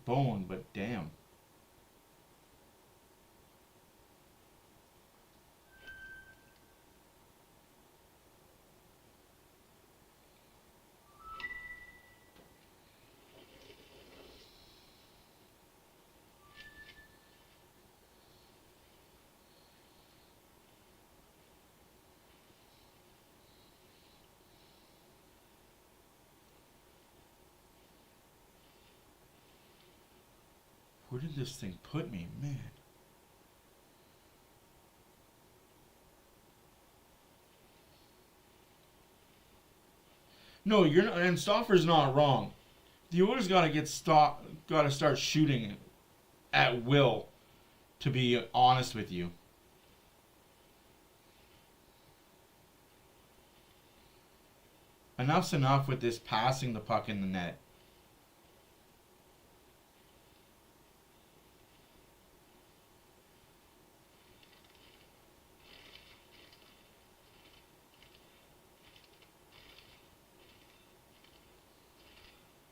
bone, but damn. Where did this thing put me, man? No, you're not, and Stauffer's not wrong. The Oilers got to start shooting at will. To be honest with you, enough's enough with this passing the puck in the net.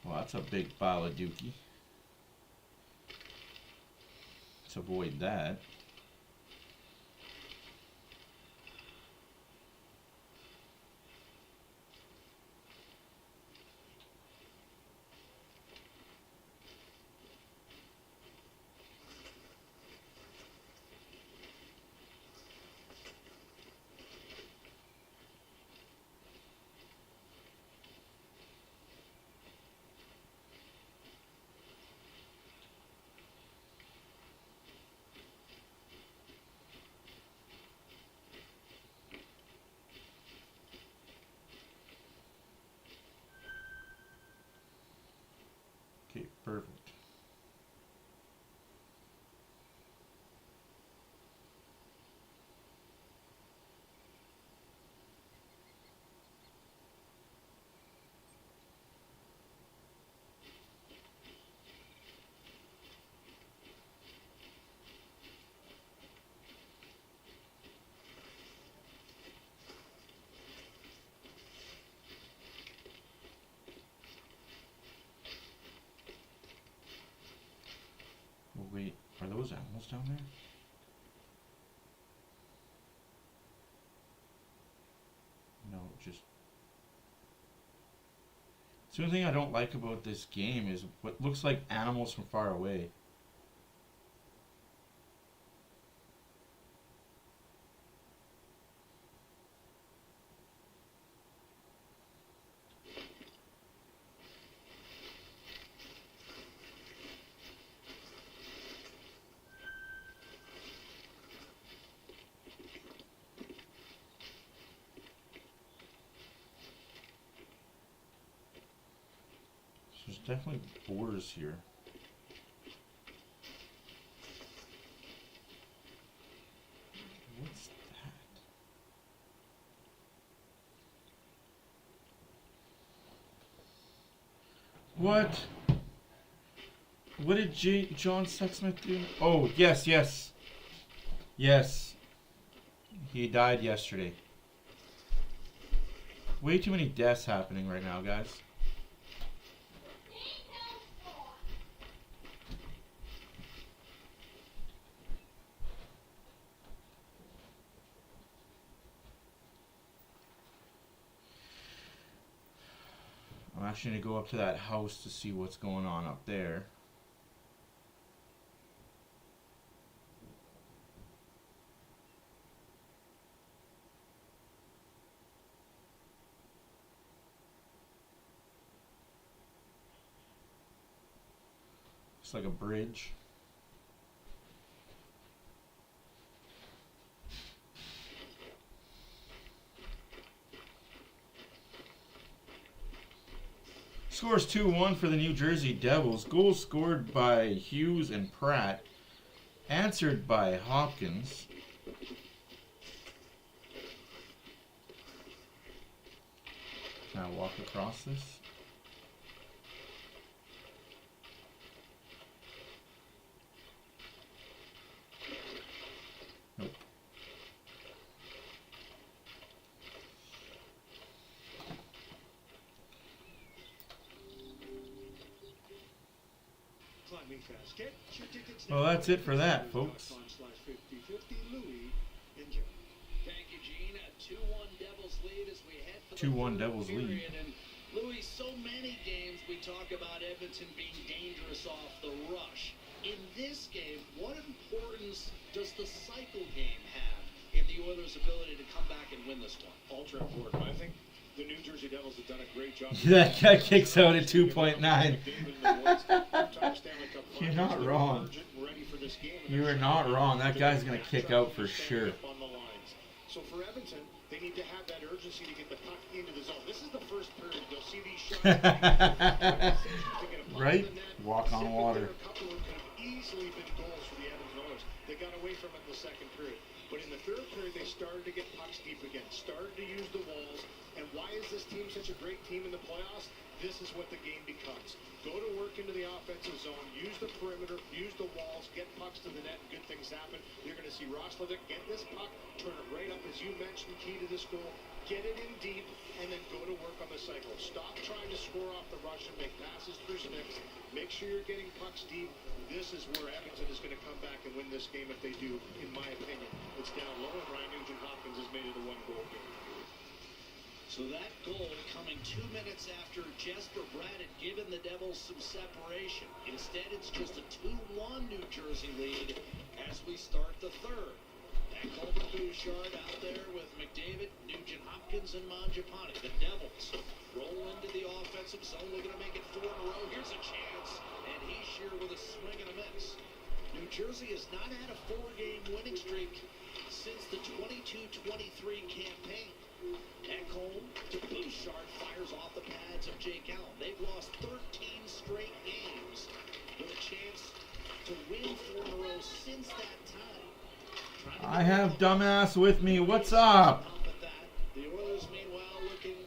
Well, that's a big pile of dookie. Let's avoid that. Okay, perfect. Oh, wait, are those animals down there? No, just... The only thing I don't like about this game is what looks like animals from far away. There's definitely boars here. What's that? What? What did John Sexsmith do? Oh, yes, yes. Yes. He died yesterday. Way too many deaths happening right now, guys. I'm actually going to go up to that house to see what's going on up there. Looks like a bridge. Scores 2-1 for the New Jersey Devils. Goals scored by Hughes and Pratt. Answered by Hopkins. Can I walk across this? coming fast. Get your tickets Well, now. that's it for that, folks. /5050 Louis and Joe. Thank you, Gene. A 2-1 Devils lead as we head for the 2-1 third Devils lead. period. And Louis, so many games we talk about Edmonton being dangerous off the rush. In this game, what importance does the cycle game have in the Oilers' ability to come back and win this one? Ultra important. I think the New Jersey Devils have done a great job. That guy kicks out at 2.9. You're not wrong. You are not wrong. That guy's going to kick out for sure. So for Edmonton, they need to have that urgency to get the puck into the zone. This is the first period. They'll see these shots. Right? Walk on water. A couple of them could have easily been goals for the Edmonton Oilers. They got away from it in the second period. But in the third period, they started to get pucks deep again, started to use the walls. And why is this team such a great team in the playoffs? This is what the game becomes. Go to work into the offensive zone, use the perimeter, use the walls, get pucks to the net, good things happen. You're going to see Roslovic get this puck, turn it right up, as you mentioned, key to this goal, get it in deep, and then go to work on the cycle. Stop trying to score off the rush and make passes through sticks. Make sure you're getting pucks deep. This is where Edmonton is going to come back and win this game if they do, in my opinion. It's down low, and Ryan Nugent-Hopkins has made it a one-goal game. So that goal coming 2 minutes after Jesper Bratt had given the Devils some separation. Instead, it's just a 2-1 New Jersey lead as we start the third. Ekholm and Bouchard out there with McDavid, Nugent-Hopkins, and Mangiapane. The Devils roll into the offensive zone, looking to make it 4 in a row. Here's a chance, and Heischer with a swing and a miss. New Jersey has not had a 4-game winning streak since the 22-23 campaign. Ekholm to Bouchard, fires off the pads of Jake Allen. They've lost 13 straight games with a chance to win 4 in a row since that time. I have dumbass with me. What's up? The Oilers, meanwhile, looking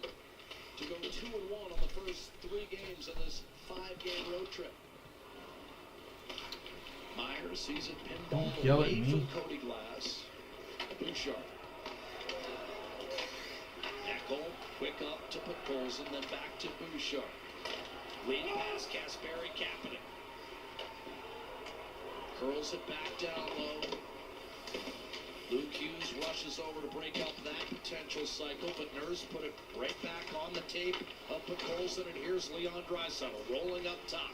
to go 2-1 on the first 3 games of this 5-game road trip. Myers sees it pinball Don't yell at away me. from Cody Glass. Bouchard. Ekholm, quick up to Podkolzin, then back to Bouchard. Lead pass, Kasperi Kapanen. Curls it back down low. Luke Hughes rushes over to break up that potential cycle, but Nurse put it right back on the tape of Podkolzin, and here's Leon Draisaitl rolling up top.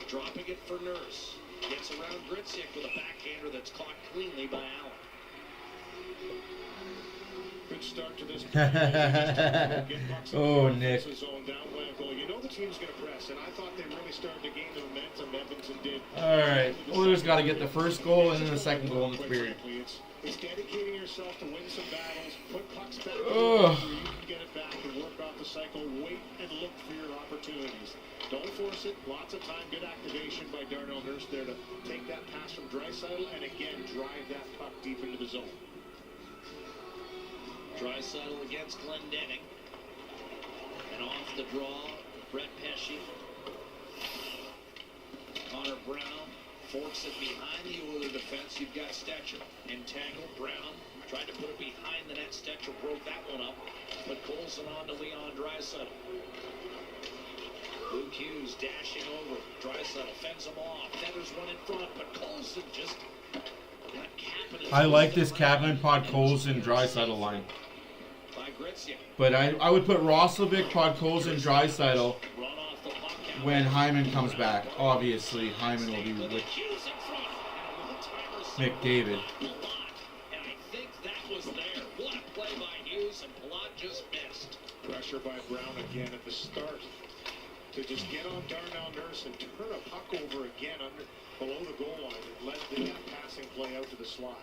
Dropping it for Nurse. Gets around Gritsik with a backhander that's caught cleanly by Allen. Good start to this. Oh, Nick. You know the team's going to press, and I thought they really started to gain the momentum. Edmonton did. All right. Oilers got to get the first goal and then the second goal in the period. It's dedicating yourself to win some battles, put pucks back where you can get it back and work off the cycle, wait and look for your opportunities. Don't force it. Lots of time. Good activation by Darnell Nurse there to take that pass from Draisaitl and again drive that puck deep into the zone. Draisaitl against Glendening. And off the draw, Brett Pesce. Connor Brown forks it behind the Oiler defense. You've got Stetcher. Entangled. Brown tried to put it behind the net. Stetcher broke that one up. But Colson on to Leon Draisaitl. Luke Hughes dashing over. Draisaitl fends him off. Feathers one in front, but Colson just got Kapanen. I like this Kapanen, Podkolzin, Draisaitl line. But I would put Roslovic, Podkolzin, Draisaitl when Hyman comes back. Obviously, Hyman will be with McDavid. And I think that was there. What a play by Hughes, and Palat just missed. Pressure by Brown again at the start to just get on Darnell Nurse and turn a puck over again below the goal line and let the passing play out to the slot.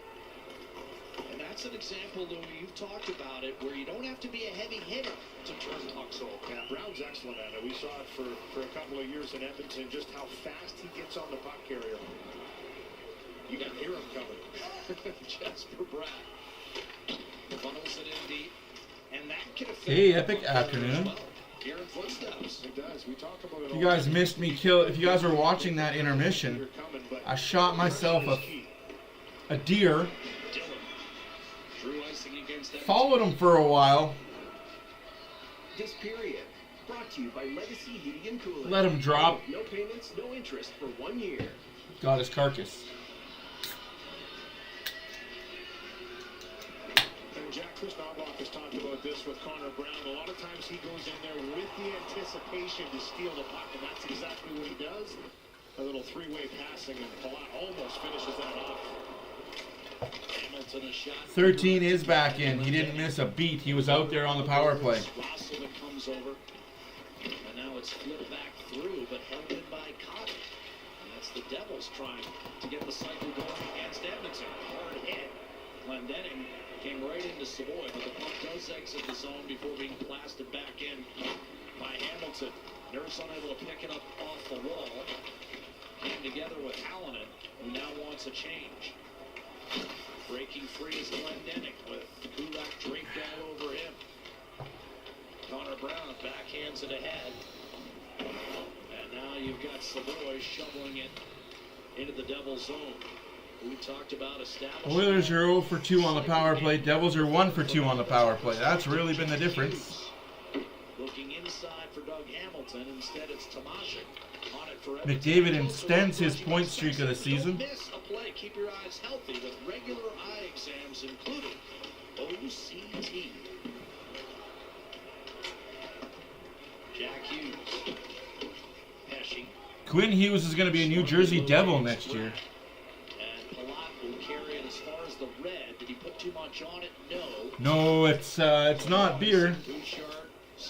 And that's an example, Louis, you've talked about it, where you don't have to be a heavy hitter to turn pucks over. Yeah, Brown's excellent at it. We saw it for a couple of years in Edmonton, just how fast he gets on the puck carrier. You can hear him coming. Jesper Bratt funnels it in deep, and that can affect. Hey, epic afternoon. Hearing footsteps. It does. We talk about it. If you guys missed me kill, if you guys were watching that intermission, I shot myself a deer. Followed him for a while. This period brought to you by Legacy Heating and Cooling. Let him drop. payments, no interest for 1 year. Got his carcass. And Jack Kristoff has talked about this with Connor Brown. A lot of times he goes in there with the anticipation to steal the puck, and that's exactly what he does. A little three-way passing, and Palat almost finishes that off. Hamilton a shot. 13 is back in. He didn't miss a beat. He was out there on the power play. Russell that comes over. And now it's flipped back through, but held in by Cotter. And that's the Devils trying to get the cycle going against Edmonton. Hard hit. Glendening came right into Savoy, but the puck does exit the zone before being blasted back in by Hamilton. Nurse unable to pick it up off the wall. Came together with Hallinan, who now wants a change. Breaking free is Glendening with Kulak draped all over him. Connor Brown backhands it ahead. And now you've got Savoy shoveling it into the Devils' zone. We talked about establishing. Oilers are 0 for 2 on the power play. Devils are 1 for 2 on the power play. That's really been the difference. Looking inside for Doug Hamilton. Instead, it's Tomasic. On it for McDavid extends his point streak of the season. Miss a play. Keep your eyes healthy with regular eye exams included. OCT. Jack Hughes. Pesci. Quinn Hughes is going to be a New Jersey Devil next year. And Palat will carry it as far as the red. Did he put too much on it? No. No, it's not beer.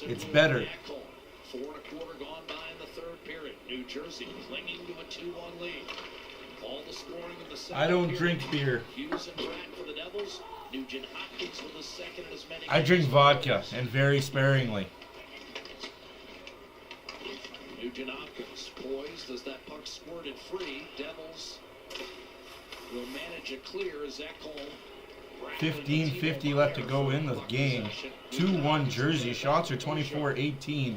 It's better. 4 1/4 gone by in the third period. New Jersey clinging to a 2-1 lead. All the scoring in the second I don't period. drink beer. Hughes and Pratt for the Devils. Nugent Hopkins with a second and as many. I drink vodka, and very sparingly. Nugent Hopkins poised as that puck squirted free. Devils will manage a clear as Ekholm. 15:50 left to go in the game. 2-1 Jersey. Shots are 24-18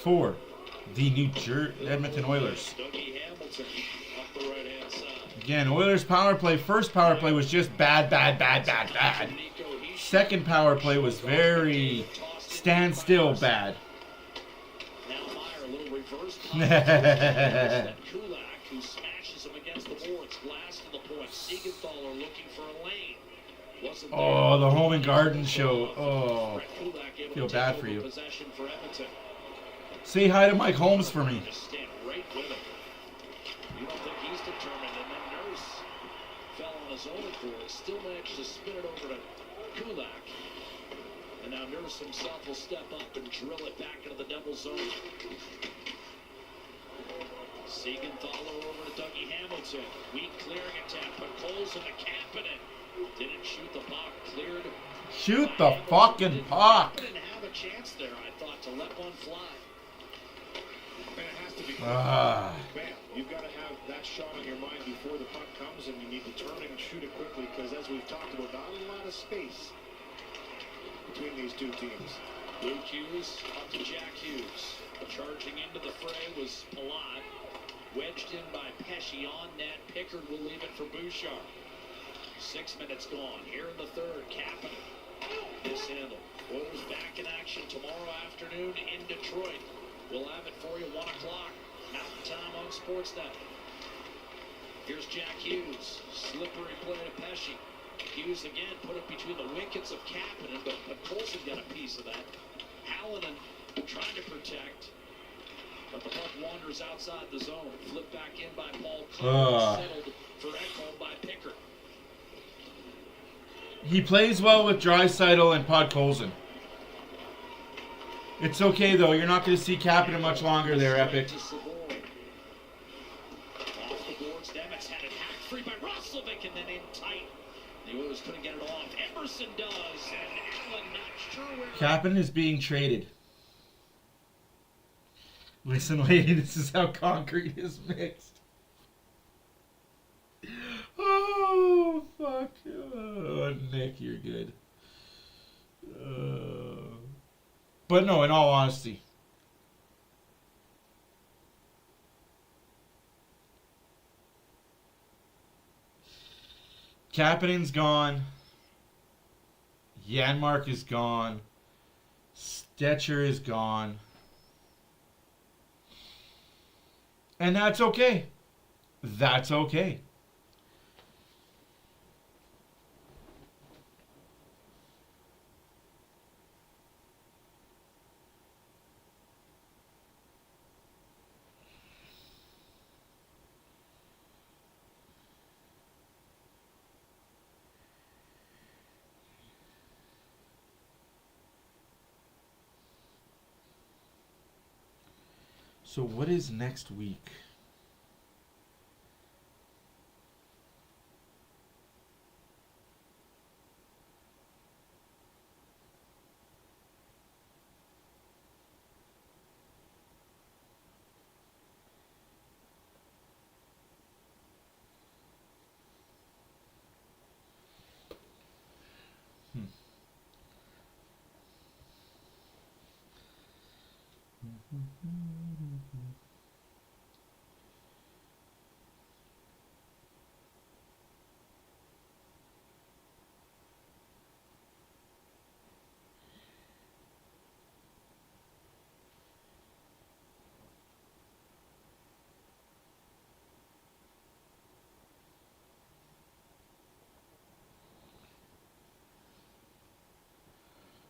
for the Edmonton Oilers. Dougie Hamilton up the right-hand side. Again, Oilers power play. First power play was just bad. Second power play was very standstill bad. Now Meyer, a little reverse Kulak, who smashes him against the boards. Blast to the point. Siegenthaler looking for a lane. Wasn't Oh, there. the home and garden show. Oh, Kulak able feel to bad take for over you. possession for Edmonton. Say hi to Mike Holmes for me. Just stand right with him. You don't think he's determined, and then Nurse fell on his own accord. Still managed to spin it over to Kulak. And now Nurse himself will step up and drill it back into the Devils' zone. Siegenthaler over to Dougie Hamilton. Weak clearing attempt, but Coles in the Kapanen. Didn't shoot the puck, cleared. Shoot the fucking puck. Didn't have a chance there, I thought, to let one fly. And it has to be. Ah. Bam. You've got to have that shot on your mind before the puck comes, and you need to turn and shoot it quickly, because as we've talked about, not a lot of space between these two teams. Luke Hughes up to Jack Hughes. Charging into the fray was Palat. Wedged in by Pesci on net. Pickard will leave it for Bouchard. 6 minutes gone. Here in the third, Kapanen. Mishandled. Oilers back in action tomorrow afternoon in Detroit. We'll have it for you 1 o'clock. Mountain Time on Sportsnet. Here's Jack Hughes. Slippery play to Pesci. Hughes again put it between the wickets of Kapanen, but Colson got a piece of that. Hallinan trying to protect, but the puck wanders outside the zone. Flipped back in by Paul Cole. Settled for Ekholm by Pickard. He plays well with Draisaitl and Podkolzin. It's okay, though. You're not going to see Kapanen much longer there, Epic. Off the boards, Nemitz had it hacked free by Roslovic, and then in tight. The Oilers couldn't get it off. Emerson does, and Allen not sure where. Kapanen is being traded. Listen, lady, this is how concrete is mixed. Oh, fuck. Oh, Nick, you're good. But no, in all honesty. Kapanen's gone. Janmark is gone. Stetcher is gone. And that's okay. That's okay. So what is next week?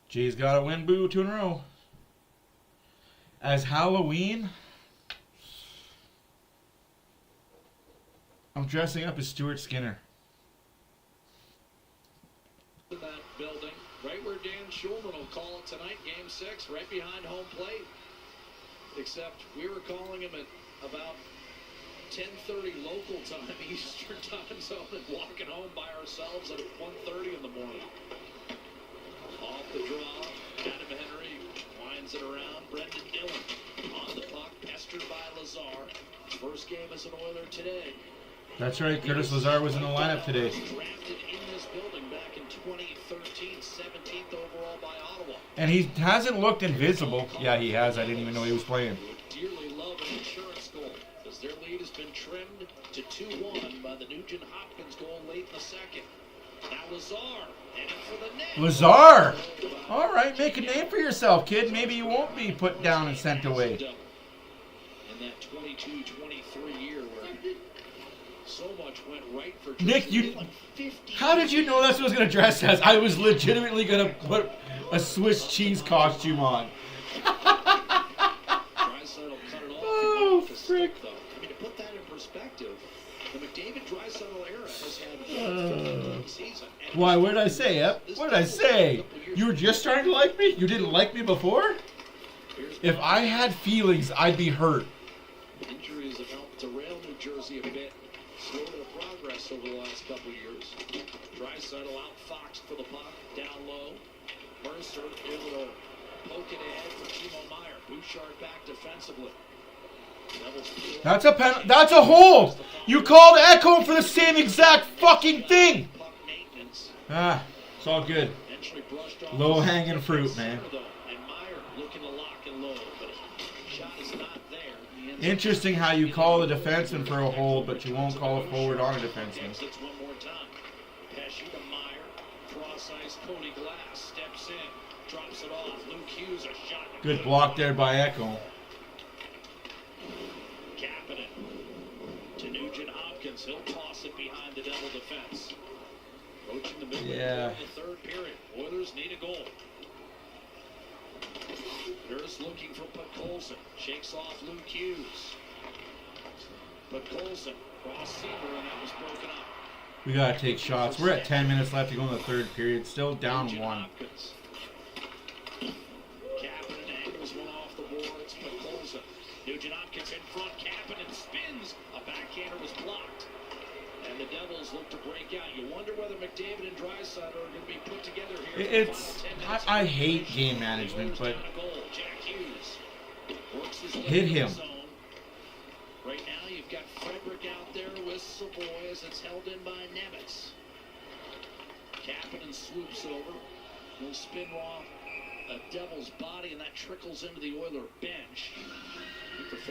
Jay's got to win, boo, 2 in a row. As Halloween, I'm dressing up as Stuart Skinner. In that building, right where Dan Schulman will call it tonight, Game 6, right behind home plate. Except we were calling him at about 10:30 local time, Eastern time zone, and walking home by ourselves at 1:30 in the morning. Off the draw, Adam Henry winds it around. Brendan Dillon on the puck, pestered by Lazar. First game as an Oiler today. That's right, Curtis Lazar was in the lineup today. Drafted in this building back in 2013, 17th overall by Ottawa. And he hasn't looked invisible. Yeah, he has. I didn't even know he was playing. Dearly love an insurance goal, as their lead has been trimmed to 2-1 by the Nugent Hopkins goal late in the second. Now Lazar, and for the net. Lazar! All right, make a name for yourself, kid. Maybe you won't be put down and sent away. In that 22-23 year where so much went right for Nick, how did you know that's what I was going to dress as? I was legitimately going to put a Swiss cheese costume on. Oh, frick. I mean, to put that in perspective, the McDavid-Draisaitl era has had one season. Why, what did I say, Ep? What did I say? You were just starting to like me? You didn't like me before? If I had feelings, I'd be hurt. Injuries have helped derail New Jersey a bit. Slow to progress over the last couple of years. Draisaitl out-foxed for the puck, down low. Mercer able to poke it ahead for Timo Meier. Bouchard back defensively. That's a pen. That's a hold. You called Echo for the same exact fucking thing. Ah, it's all good. Low hanging fruit, man. Interesting how you call a defenseman for a hold, but you won't call a forward on a defenseman. Good block there by Echo. He'll toss it behind the Devil defense. Approaching the middle of the third period. Oilers need a goal. Nurse looking for Podkolzin. Shakes off Luke Hughes. Podkolzin cross seamer, and that was broken up. We gotta take shots. We're at 10 minutes left to go in the third period. Still down 1. Kapanen angles one off the boards. Podkolzin. Nugent Hopkins in front. Kapanen spins. A backhander was blocked. And the Devils look to break out. You wonder whether McDavid and Draisaitl are going to be put together here. It's I hate game management, but hit him. Right now you've got Frederick out there with Savoy as it's held in by Nemitz. Kapanen swoops over. Will spin off a Devil's body, and that trickles into the Oiler bench.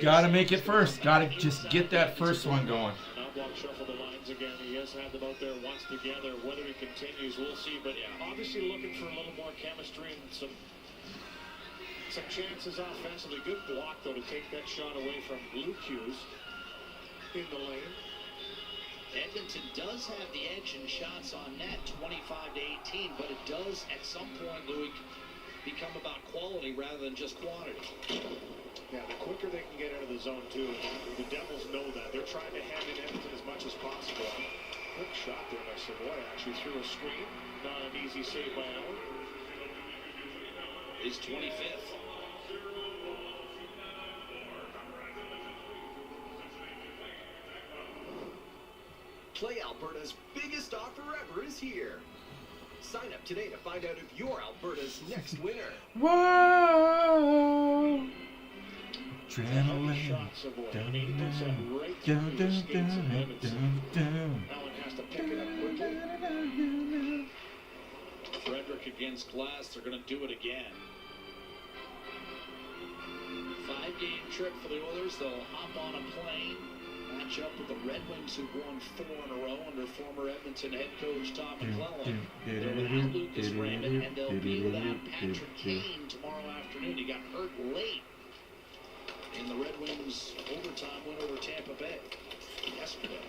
Gotta make it first. Gotta just get that first one going. Block shuffle the lines again. He has had them out there once together. Whether he continues, we'll see. But obviously looking for a little more chemistry and some chances offensively. Good block, though, to take that shot away from Luke Hughes. in the lane. Edmonton does have the edge in shots on net, 25-18, but it does at some point, Louis, become about quality rather than just quantity. Yeah, the quicker they can get out of the zone, too. The Devils know that. They're trying to hem in Edmonton as much as possible. Quick shot there by Savoy, actually through a screen. Not an easy save by Allen. His 25th. Play Alberta's biggest offer ever is here. Sign up today to find out if you're Alberta's next winner. Whoa! Adrenaline. Dun, dun, dun, dun. Allen has to pick it up quickly. Frederick against Glass. They're going to do it again. 5-game trip for the Oilers. They'll hop on a plane, match up with the Red Wings, who've won 4 in a row under former Edmonton head coach Tom McClellan. They're without Lucas Raymond, and they'll be without Patrick Kane tomorrow afternoon. He got hurt late in the Red Wings' overtime win over Tampa Bay yesterday.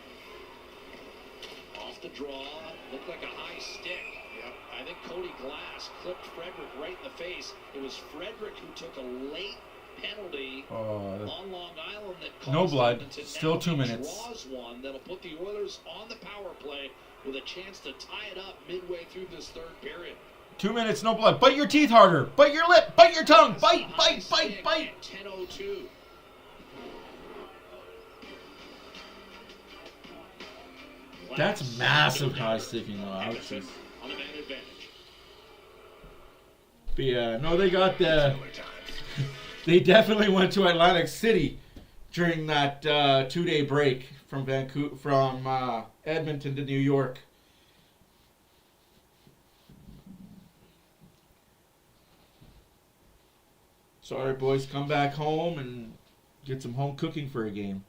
Off the draw, looked like a high stick. Yep. I think Cody Glass clipped Frederick right in the face. It was Frederick who took a late penalty on Long Island that caused no blood. Edmonton. Still Now 2 he minutes. Draws one that'll put the Oilers on the power play with a chance to tie it up midway through this third period. 2 minutes, no blood. Bite your teeth harder. Bite your lip. Bite your tongue. Bite, bite, bite, bite. 10:02. That's massive high sticking though. On the man advantage. But yeah, no, they got the. They definitely went to Atlantic City during that 2-day break from Edmonton to New York. Sorry, boys, come back home and get some home cooking for a game.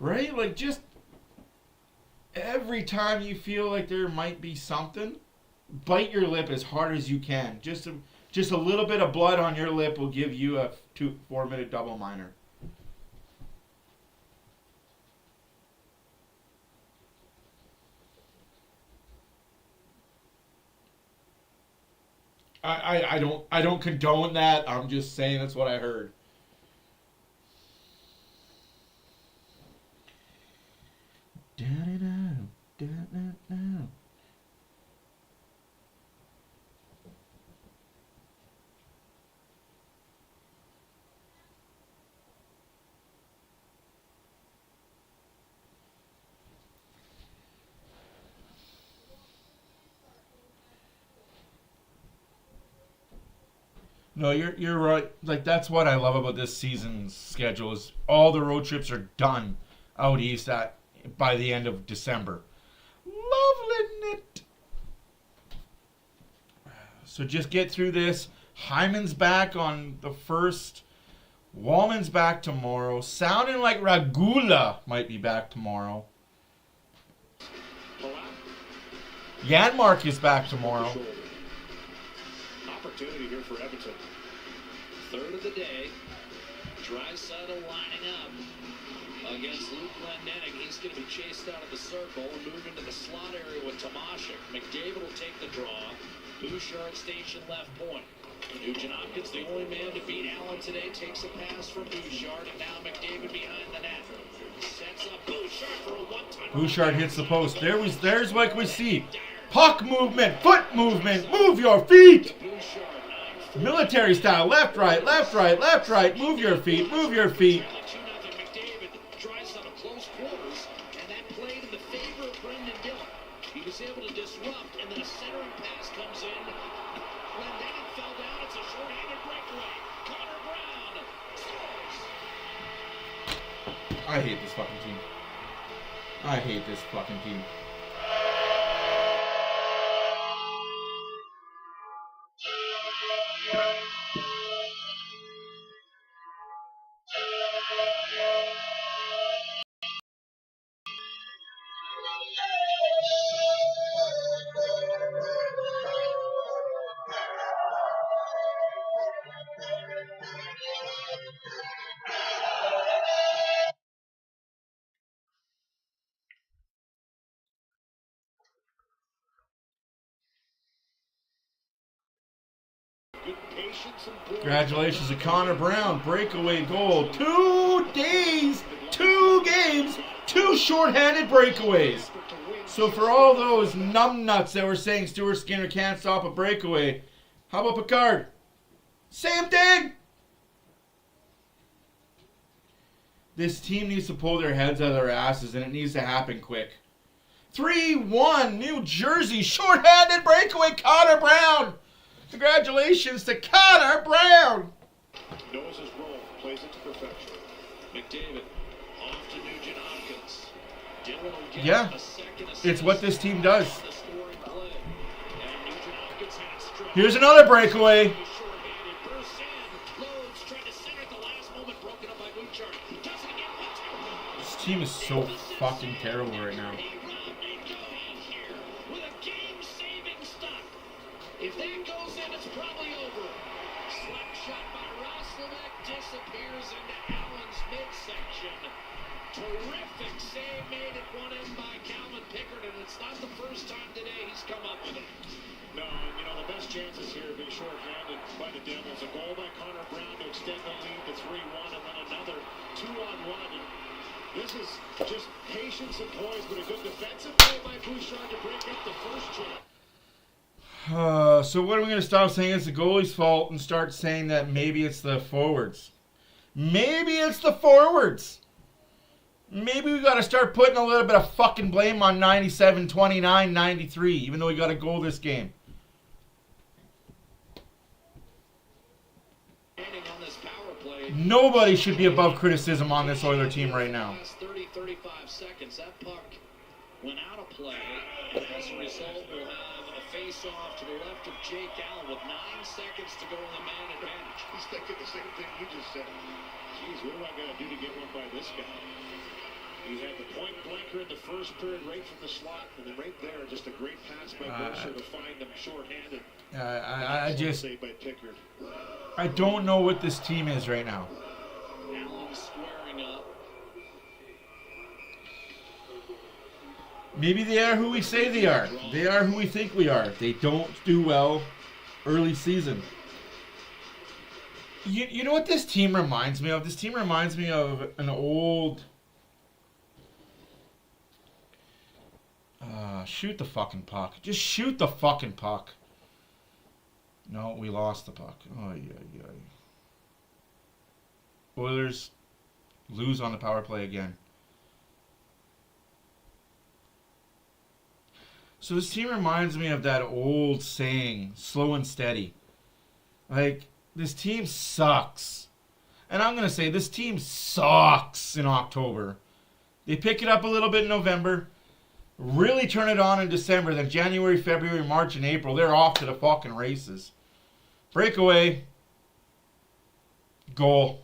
Right? Like, just every time you feel like there might be something, bite your lip as hard as you can. Just a little bit of blood on your lip will give you a 4-minute double minor. I don't condone that. I'm just saying that's what I heard. No, you're right. Like, that's what I love about this season's schedule is all the road trips are done out east by the end of December. Loving it. So just get through this. Hyman's back on the 1st. Wallman's back tomorrow. Sounding like Ragula might be back tomorrow. Janmark is back tomorrow. Opportunity here for Edmonton. Third of the day. Draisaitl lining up against Luke Glendening. He's going to be chased out of the circle and move into the slot area with Tomashik. McDavid will take the draw. Bouchard station left point. Nugent Hopkins, the only man to beat Allen today, takes a pass from Bouchard, and now McDavid behind the net. Sets up Bouchard for a one-time. Bouchard hits the post. There's what we see. Puck movement, foot movement, move your feet. Military style, left, right, left, right, left, right. Move your feet, move your feet. McDavid drives out of close quarters, and that played in the favor of Brendan Dillon. He was able to disrupt, and then a centering pass comes in. Glendening fell down. It's a short-handed breakaway. Connor Brown scores. I hate this fucking team. I hate this fucking team. Congratulations to Connor Brown. Breakaway goal. 2 days, 2 games, 2 shorthanded breakaways. So for all those numbnuts that were saying Stuart Skinner can't stop a breakaway, how about Picard? Same thing. This team needs to pull their heads out of their asses, and it needs to happen quick. 3-1, New Jersey, shorthanded breakaway, Connor Brown. Congratulations to Connor Brown. Knows his role, plays it to perfection. McDavid off to Nugent Hopkins. Dylan will get Yeah, a second assist. it's what this team does. On the scoring play. And Nugent Hopkins has struck. Here's another breakaway. Short-handed, bursts in, loads, tried to center at the last moment, broken up by Bouchard. Does it again. This team is so fucking terrible right now. With a game-saving stop. If that goes in, it's probably over. Slap shot by Roslovic disappears into Allen's midsection. Terrific save made at one end by Calvin Pickard, and it's not the first time today he's come up with it. No, and you know, the best chances here being short-handed by the Devils. A goal by Connor Brown to extend the lead to 3-1, and then another 2-on-1. And this is just patience and poise, but a good defensive play by Bouchard to break up the first chance. So what are we going to stop saying it's the goalie's fault and start saying that maybe it's the forwards? Maybe it's the forwards. Maybe we got to start putting a little bit of fucking blame on 97, 29, 93, even though we got a goal this game. On this power play, Nobody should be above criticism on this Oiler team right now. 30-35 seconds. That puck went out of play. And as a result, we'll have a face-off to the left of Jake Allen with 9 seconds to go in the man advantage. He's thinking the same thing you just said. Geez, what am I going to do to get one by this guy? He had the point blanker in the first period right from the slot, and then right there, just a great pass by Mercer to find them short-handed. I just... Saved by Pickard. I don't know what this team is right now. Allen squaring up. Maybe they are who we say they are. They are who we think we are. They don't do well early season. You know what this team reminds me of? This team reminds me of an old... shoot the fucking puck. Just shoot the fucking puck. No, we lost the puck. Oh, yeah. Oilers lose on the power play again. So this team reminds me of that old saying, slow and steady. Like, this team sucks. And I'm going to say this team sucks in October. They pick it up a little bit in November. Really turn it on in December. Then January, February, March, and April, they're off to the fucking races. Breakaway. Goal.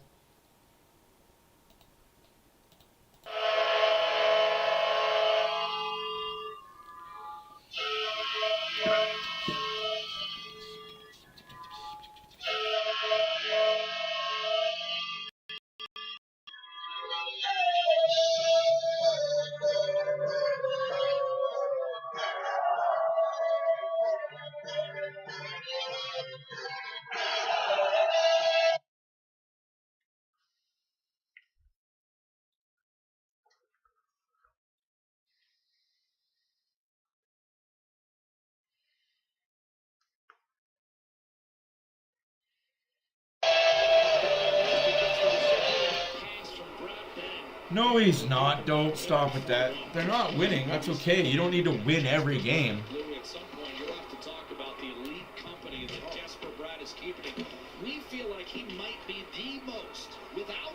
No, he's not. Don't stop with that. They're not winning. That's okay. You don't need to win every game. At some point, you'll have to talk about the elite company that Jesper Bratt is keeping. We feel like he might be the most, without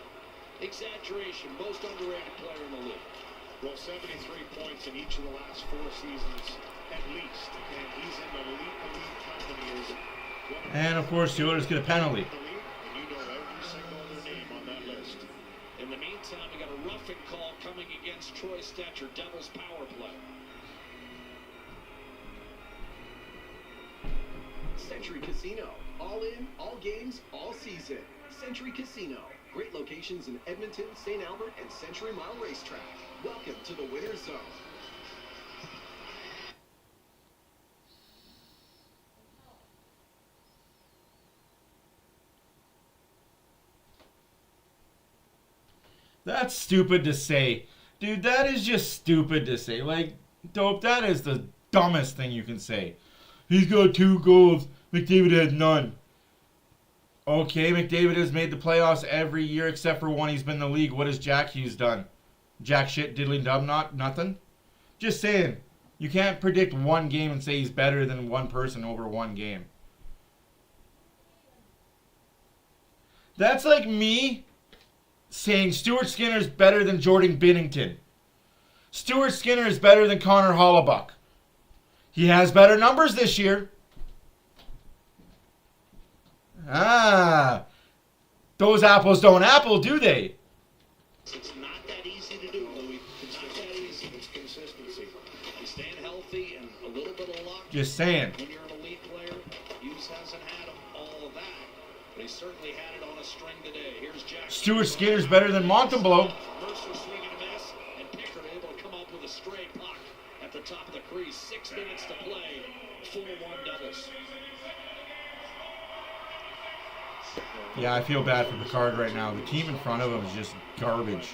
exaggeration, most underrated player in the league. Well, 73 points in each of the last 4 seasons, at least. And he's in the elite company. And, of course, the Oilers get a penalty. And you know every single other name on that list. In the meantime, we got a roughing call coming against Troy Stetcher, Devils power play. Century Casino. All in, all games, all season. Century Casino. Great locations in Edmonton, St. Albert, and Century Mile Racetrack. Welcome to the Winner's Zone. That's stupid to say. Dude, that is just stupid to say. Like, Dope, that is the dumbest thing you can say. He's got 2 goals. McDavid has none. Okay, McDavid has made the playoffs every year except for one he's been in the league. What has Jack Hughes done? Jack shit, diddly dum, nothing? Just saying. You can't predict one game and say he's better than one person over one game. That's like me saying Stuart Skinner is better than Jordan Binnington. Stuart Skinner is better than Connor Hollaback. He has better numbers this year. Those apples don't apple, do they? It's not that easy to do, Louis. It's not that easy. It's consistency. And staying healthy and a little bit of luck. Just saying. When you're an elite player, Hughes hasn't had all of that. But he certainly had it on a string today. Here's Jack. Stuart Skinner's better than Montembeault. Mercer swinging a miss, and Picker able to come up with a stray puck at the top of the crease. 6 minutes to play. 4-1 doubles. Yeah, I feel bad for Picard right now. The team in front of him is just garbage.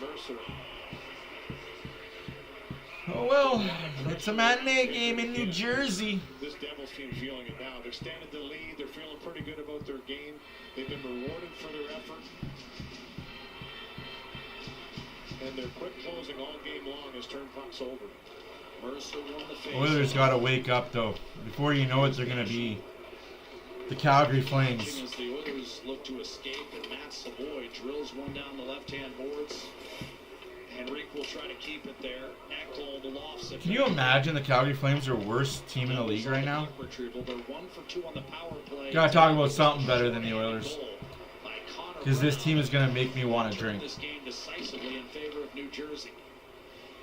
Oh well, it's a matinee game in New Jersey. This Devils team feeling it now. They're standing the lead. They're feeling pretty good about their game. They've been rewarded for their effort. And they're quick closing all game long as turn pucks over. Mercer won the face. Oilers got to wake up, though. Before you know it, they're going to be the Calgary Flames. As the Oilers look to escape, and Matt Savoy drills one down the left-hand boards. Henrique will try to keep it there. Ekholm lofts it. Can you imagine the Calgary Flames are worst team in the league right now? They're 1 for 2 on the power play. Gotta talk about something better than the Oilers. Because this team is going to make me want to drink. This game decisively in favor of New Jersey.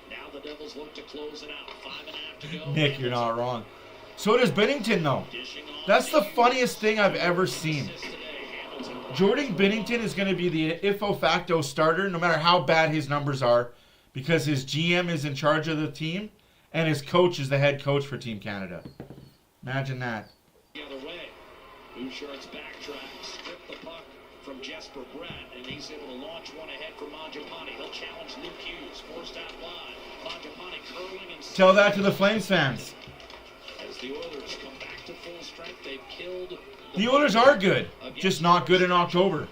Now the Devils look to close it out. 5.5 to go. Nick, you're not wrong. So does Binnington, though. That's the funniest thing I've ever seen. Jordan Binnington is going to be the ifo facto starter no matter how bad his numbers are because his GM is in charge of the team and his coach is the head coach for Team Canada. Imagine that. The other way. Bouchard's backtrack, strip the puck from Jesper Bratt, and he's able to launch one ahead for Mangiapane. He'll challenge Luke Hughes, forced out wide. Mangiapane curling and... Tell that to the Flames fans. As the Oilers come back to full strength, they've killed... The Oilers are good, just not good in October.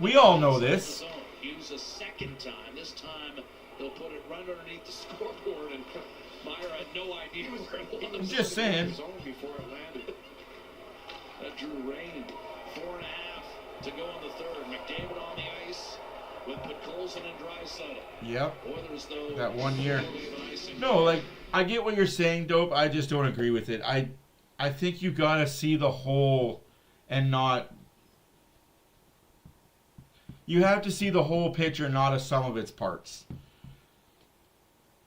We all know this. Hughes a second time. This time they'll put it right underneath the scoreboard, and Meyer had no idea where it was. I'm just saying. Before it landed. That drew rain. 4.5 to go in the third. McDavid on the ice with Podkolzin and Draisaitl. Yep. Oilers, though, that 1 year. No, like, I get what you're saying, Dope. I just don't agree with it. I think you gotta see the whole and not... You have to see the whole picture, not a sum of its parts.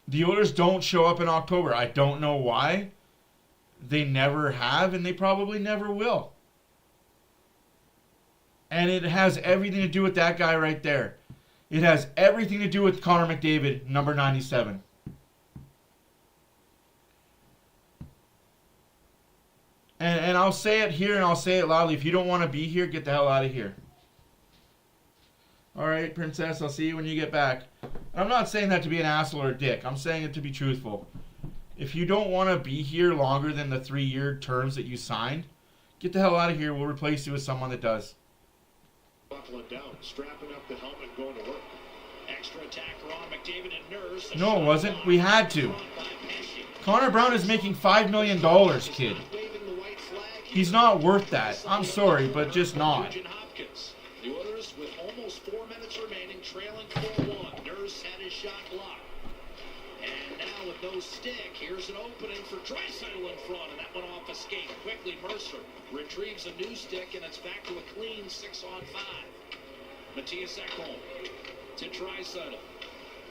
The Oilers don't show up in October. I don't know why. They never have, and they probably never will. And it has everything to do with that guy right there. It has everything to do with Connor McDavid, number 97. And I'll say it here and I'll say it loudly. If you don't want to be here, get the hell out of here. All right, Princess, I'll see you when you get back. I'm not saying that to be an asshole or a dick. I'm saying it to be truthful. If you don't want to be here longer than the 3-year terms that you signed, get the hell out of here. We'll replace you with someone that does. Buckling down, strapping up the helmet, going to work. Extra attacker on McDavid and Nurse. No, it wasn't. We had to. Connor Brown is making $5 million, kid. He's not worth that. I'm sorry, but just not. The Oilers with almost 4 minutes remaining, trailing 4-1. Nurse had his shot blocked. And now with no stick, here's an opening for Draisaitl in front, and that went off a skate. Quickly, Mercer retrieves a new stick, and it's back to a clean 6-on-5. Matthias Ekholm to Draisaitl.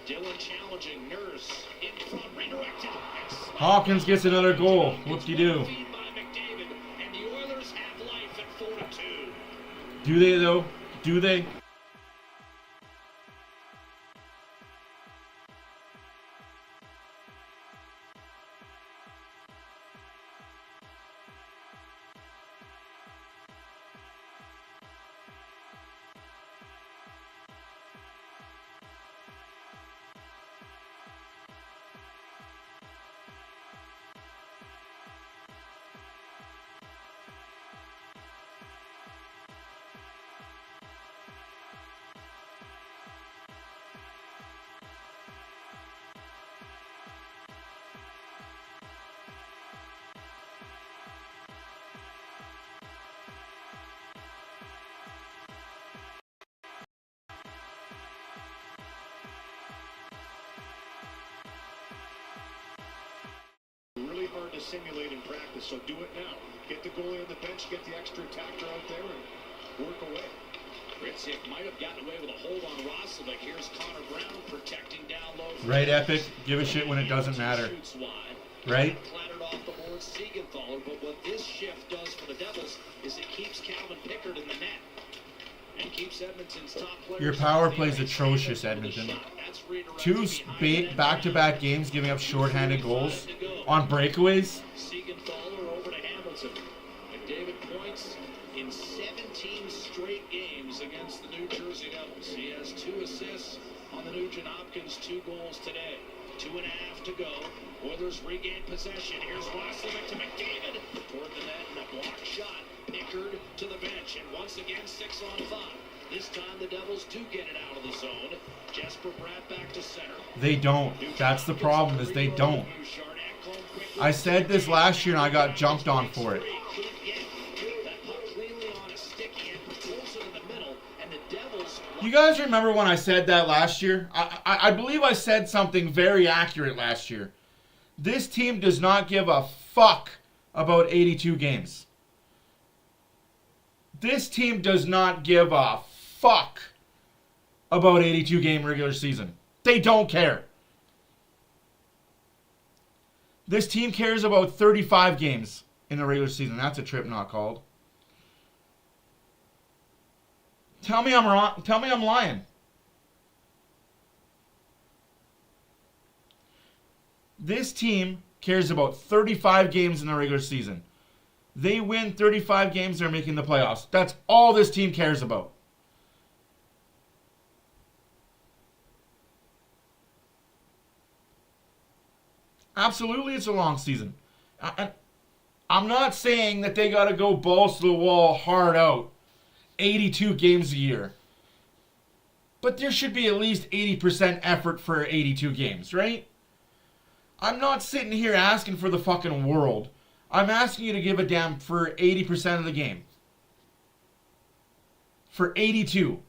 Dylan challenging Nurse in front, redirected. Hawkins gets another goal. Whoop-de-doo. Do they, though? Do they? to simulate in practice, so do it now. Get the goalie on the bench, get the extra attacker out there, and work away. Ritzik might have gotten away with a hold on Roslovic. Here's Connor Brown protecting down low. Right, Epic? Give a shit when it doesn't matter. Right? Clattered off the board, Siegenthaler, but what this shift does for the Devils is it keeps Calvin Pickard in the net. And keeps Edmonton's top players. Your power play is atrocious, Edmonton. 2 back-to-back games giving up shorthanded goals on breakaways. Siegenthaler over to Hamilton. McDavid points in 17 straight games against the New Jersey Devils. He has 2 assists on the Nugent Hopkins, 2 goals today. 2.5 to go. Oilers regain possession. Here's Roslovic to McDavid. Toward the net and a blocked shot. Pickard to the bench. And once again, 6 on 5. This time the Devils do get it out of the zone. Jesper Bratt back to center. They don't. That's the problem, is they don't. I said this last year and I got jumped on for it. You guys remember when I said that last year? I believe I said something very accurate last year. This team does not give a fuck about 82 games. This team does not give a fuck about 82 game regular season. They don't care. This team cares about 35 games in the regular season. That's a trip not called. Tell me I'm wrong. Tell me I'm lying. This team cares about 35 games in the regular season. They win 35 games, they're making the playoffs. That's all this team cares about. Absolutely, it's a long season. I'm not saying that they got to go balls to the wall hard out 82 games a year. But there should be at least 80% effort for 82 games, right? I'm not sitting here asking for the fucking world. I'm asking you to give a damn for 80% of the game. For 82.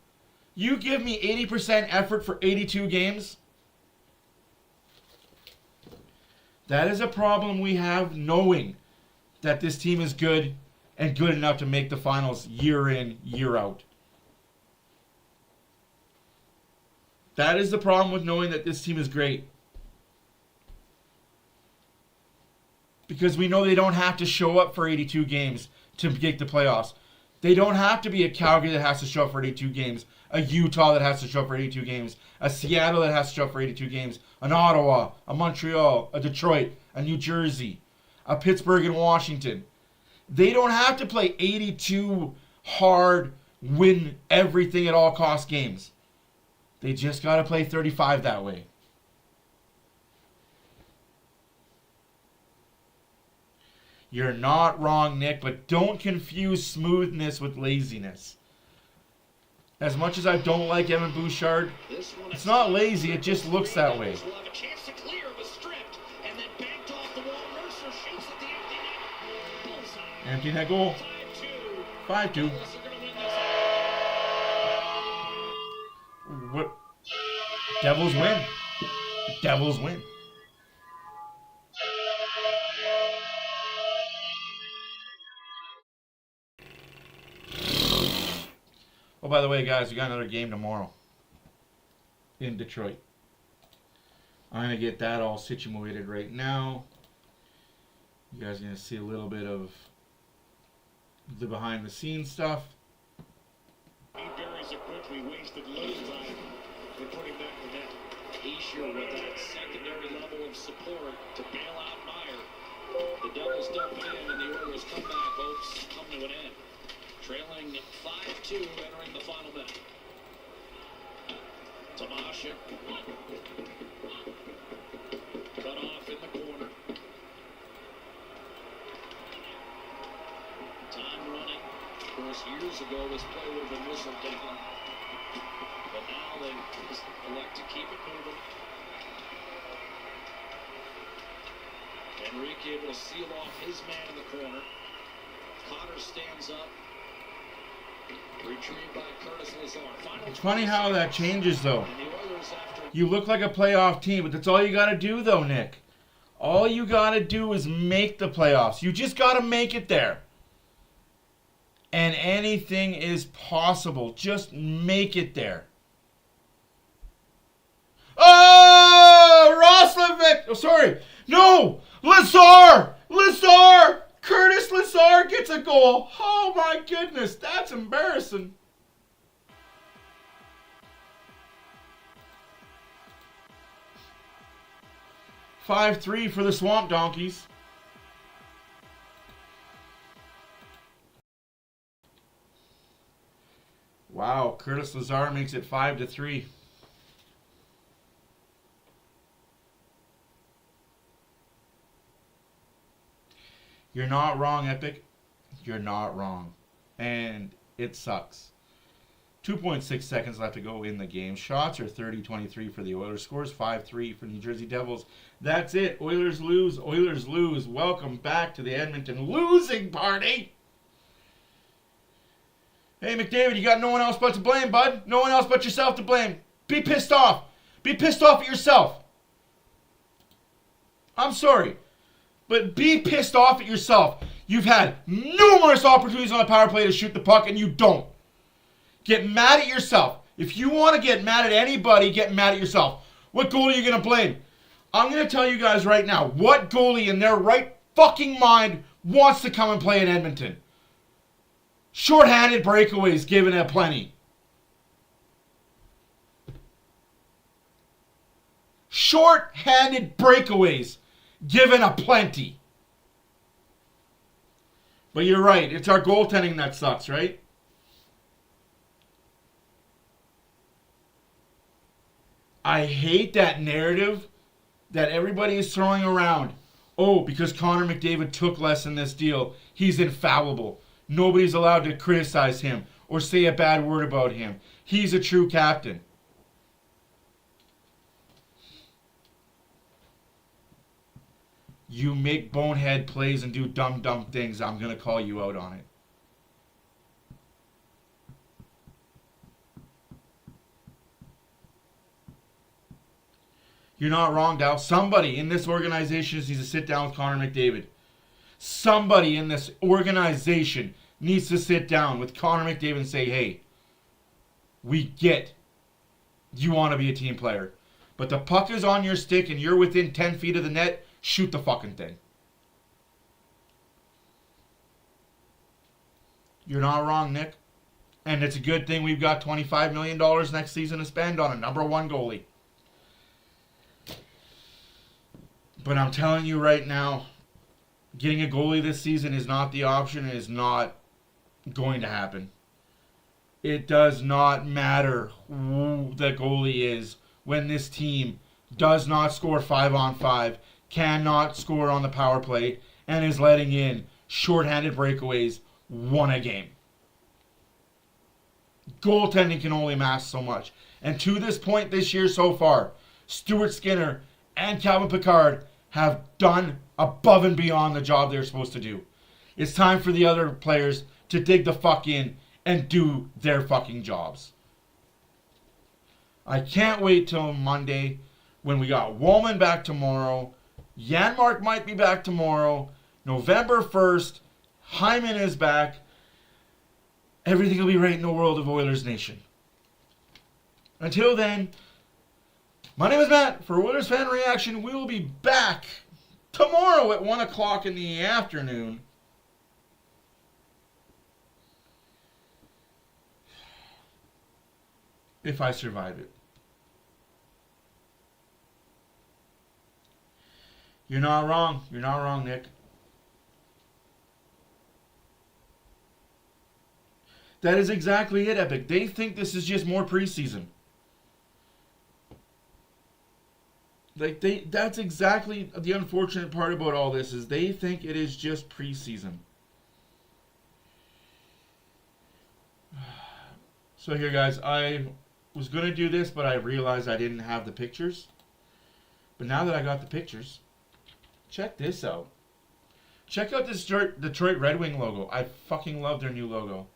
You give me 80% effort for 82 games? That is a problem we have, knowing that this team is good and good enough to make the finals year in, year out. That is the problem with knowing that this team is great. Because we know they don't have to show up for 82 games to make the playoffs. They don't have to be a Calgary that has to show up for 82 games, a Utah that has to show up for 82 games, a Seattle that has to show up for 82 games, an Ottawa, a Montreal, a Detroit, a New Jersey, a Pittsburgh and Washington. They don't have to play 82 hard, win everything at all cost games. They just got to play 35 that way. You're not wrong, Nick, but don't confuse smoothness with laziness. As much as I don't like Evan Bouchard, it's not lazy, it just looks that way. Empty net goal. 5-2. What? Devils win. Devils win. Oh, by the way, guys, we got another game tomorrow in Detroit. I'm going to get that all situated right now. You guys are going to see a little bit of the behind-the-scenes stuff. He buries it quickly, wasted little time in putting that in the net. Escher with that secondary level of support to bail out Meyer. The Devils dump it in, and the Oilers come back. Hopes come to an end. Trailing 5-2, entering the final minute. Tomasik. Cut off in the corner. Time running. Of course, years ago, this play would have been whistled down. But now they just elect to keep it moving. Enrique able to seal off his man in the corner. Cotter stands up. Retrieved by Curtis Lazar. It's funny how that changes, though. You look like a playoff team, but that's all you got to do, though, Nick. All you got to do is make the playoffs. You just got to make it there. And anything is possible. Just make it there. Oh, Roslovic. Oh, sorry. No. Lazar. Curtis Lazar gets a goal. Oh, my goodness. That's embarrassing. (5-3) for the Swamp Donkeys. Wow, Curtis Lazar makes it 5-3. You're not wrong, Epic. You're not wrong. And it sucks. 2.6 seconds left to go in the game. Shots are 30-23 for the Oilers. Scores 5-3 for New Jersey Devils. That's it. Oilers lose. Oilers lose. Welcome back to the Edmonton losing party. Hey, McDavid, you got no one else but to blame, bud. No one else but yourself to blame. Be pissed off. Be pissed off at yourself. I'm sorry, but be pissed off at yourself. You've had numerous opportunities on the power play to shoot the puck, and you don't. Get mad at yourself. If you want to get mad at anybody, get mad at yourself. What goalie are you going to blame? I'm going to tell you guys right now, what goalie in their right fucking mind wants to come and play in Edmonton? Short-handed breakaways given at plenty. Short-handed breakaways given aplenty. But you're right. It's our goaltending that sucks, right? I hate that narrative that everybody is throwing around. Oh, because Connor McDavid took less in this deal, he's infallible. Nobody's allowed to criticize him or say a bad word about him. He's a true captain. You make bonehead plays and do dumb things, I'm going to call you out on it. You're not wrong, Dow. Somebody in this organization needs to sit down with Connor McDavid. Somebody in this organization needs to sit down with Connor McDavid and say, hey, we get you want to be a team player. But the puck is on your stick and you're within 10 feet of the net, shoot the fucking thing. You're not wrong, Nick. And it's a good thing we've got $25 million next season to spend on a number one goalie. But I'm telling you right now, getting a goalie this season is not the option. It is not going to happen. It does not matter who the goalie is when this team does not score 5-on-5, cannot score on the power play, and is letting in shorthanded breakaways one a game. Goaltending can only mask so much. And to this point this year so far, Stuart Skinner and Calvin Pickard have done above and beyond the job they're supposed to do. It's time for the other players to dig the fuck in and do their fucking jobs. I can't wait till Monday when we got Woolman back tomorrow. Janmark might be back tomorrow. November 1st, Hyman is back. Everything will be right in the world of Oilers Nation. Until then, my name is Matt for Oilers Fan Reaction. We will be back tomorrow at 1 o'clock in the afternoon. If I survive it. You're not wrong. You're not wrong, Nick. That is exactly it, Epic. They think this is just more preseason. That's exactly the unfortunate part about all this is they think it is just preseason. So here, guys, I was going to do this, but I realized I didn't have the pictures. But now that I got the pictures, check this out. Check out this Detroit Red Wing logo. I fucking love their new logo.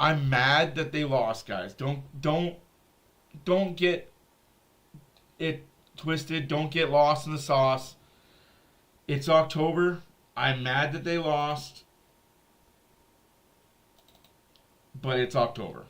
I'm mad that they lost, guys. Don't get it twisted. Don't get lost in the sauce. It's October. I'm mad that they lost. But it's October.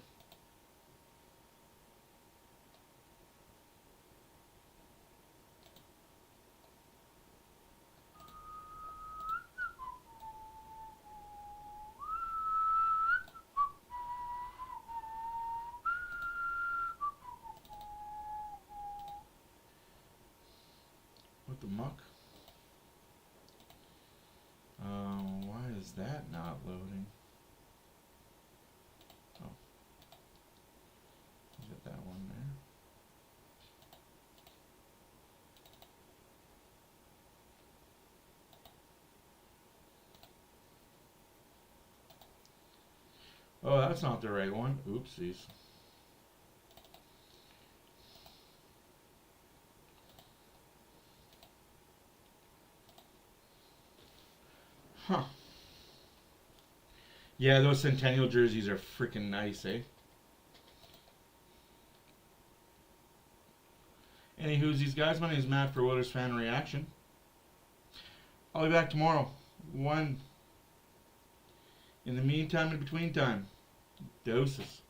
What the muck? Why is that not loading? Oh. Is it that one there? Oh, that's not the right one. Oopsies. Huh. Yeah, those Centennial jerseys are freaking nice, eh? Anywho's these guys, my name is Matt for OilersFanReaction. I'll be back tomorrow. 1. In the meantime, in between time, doses.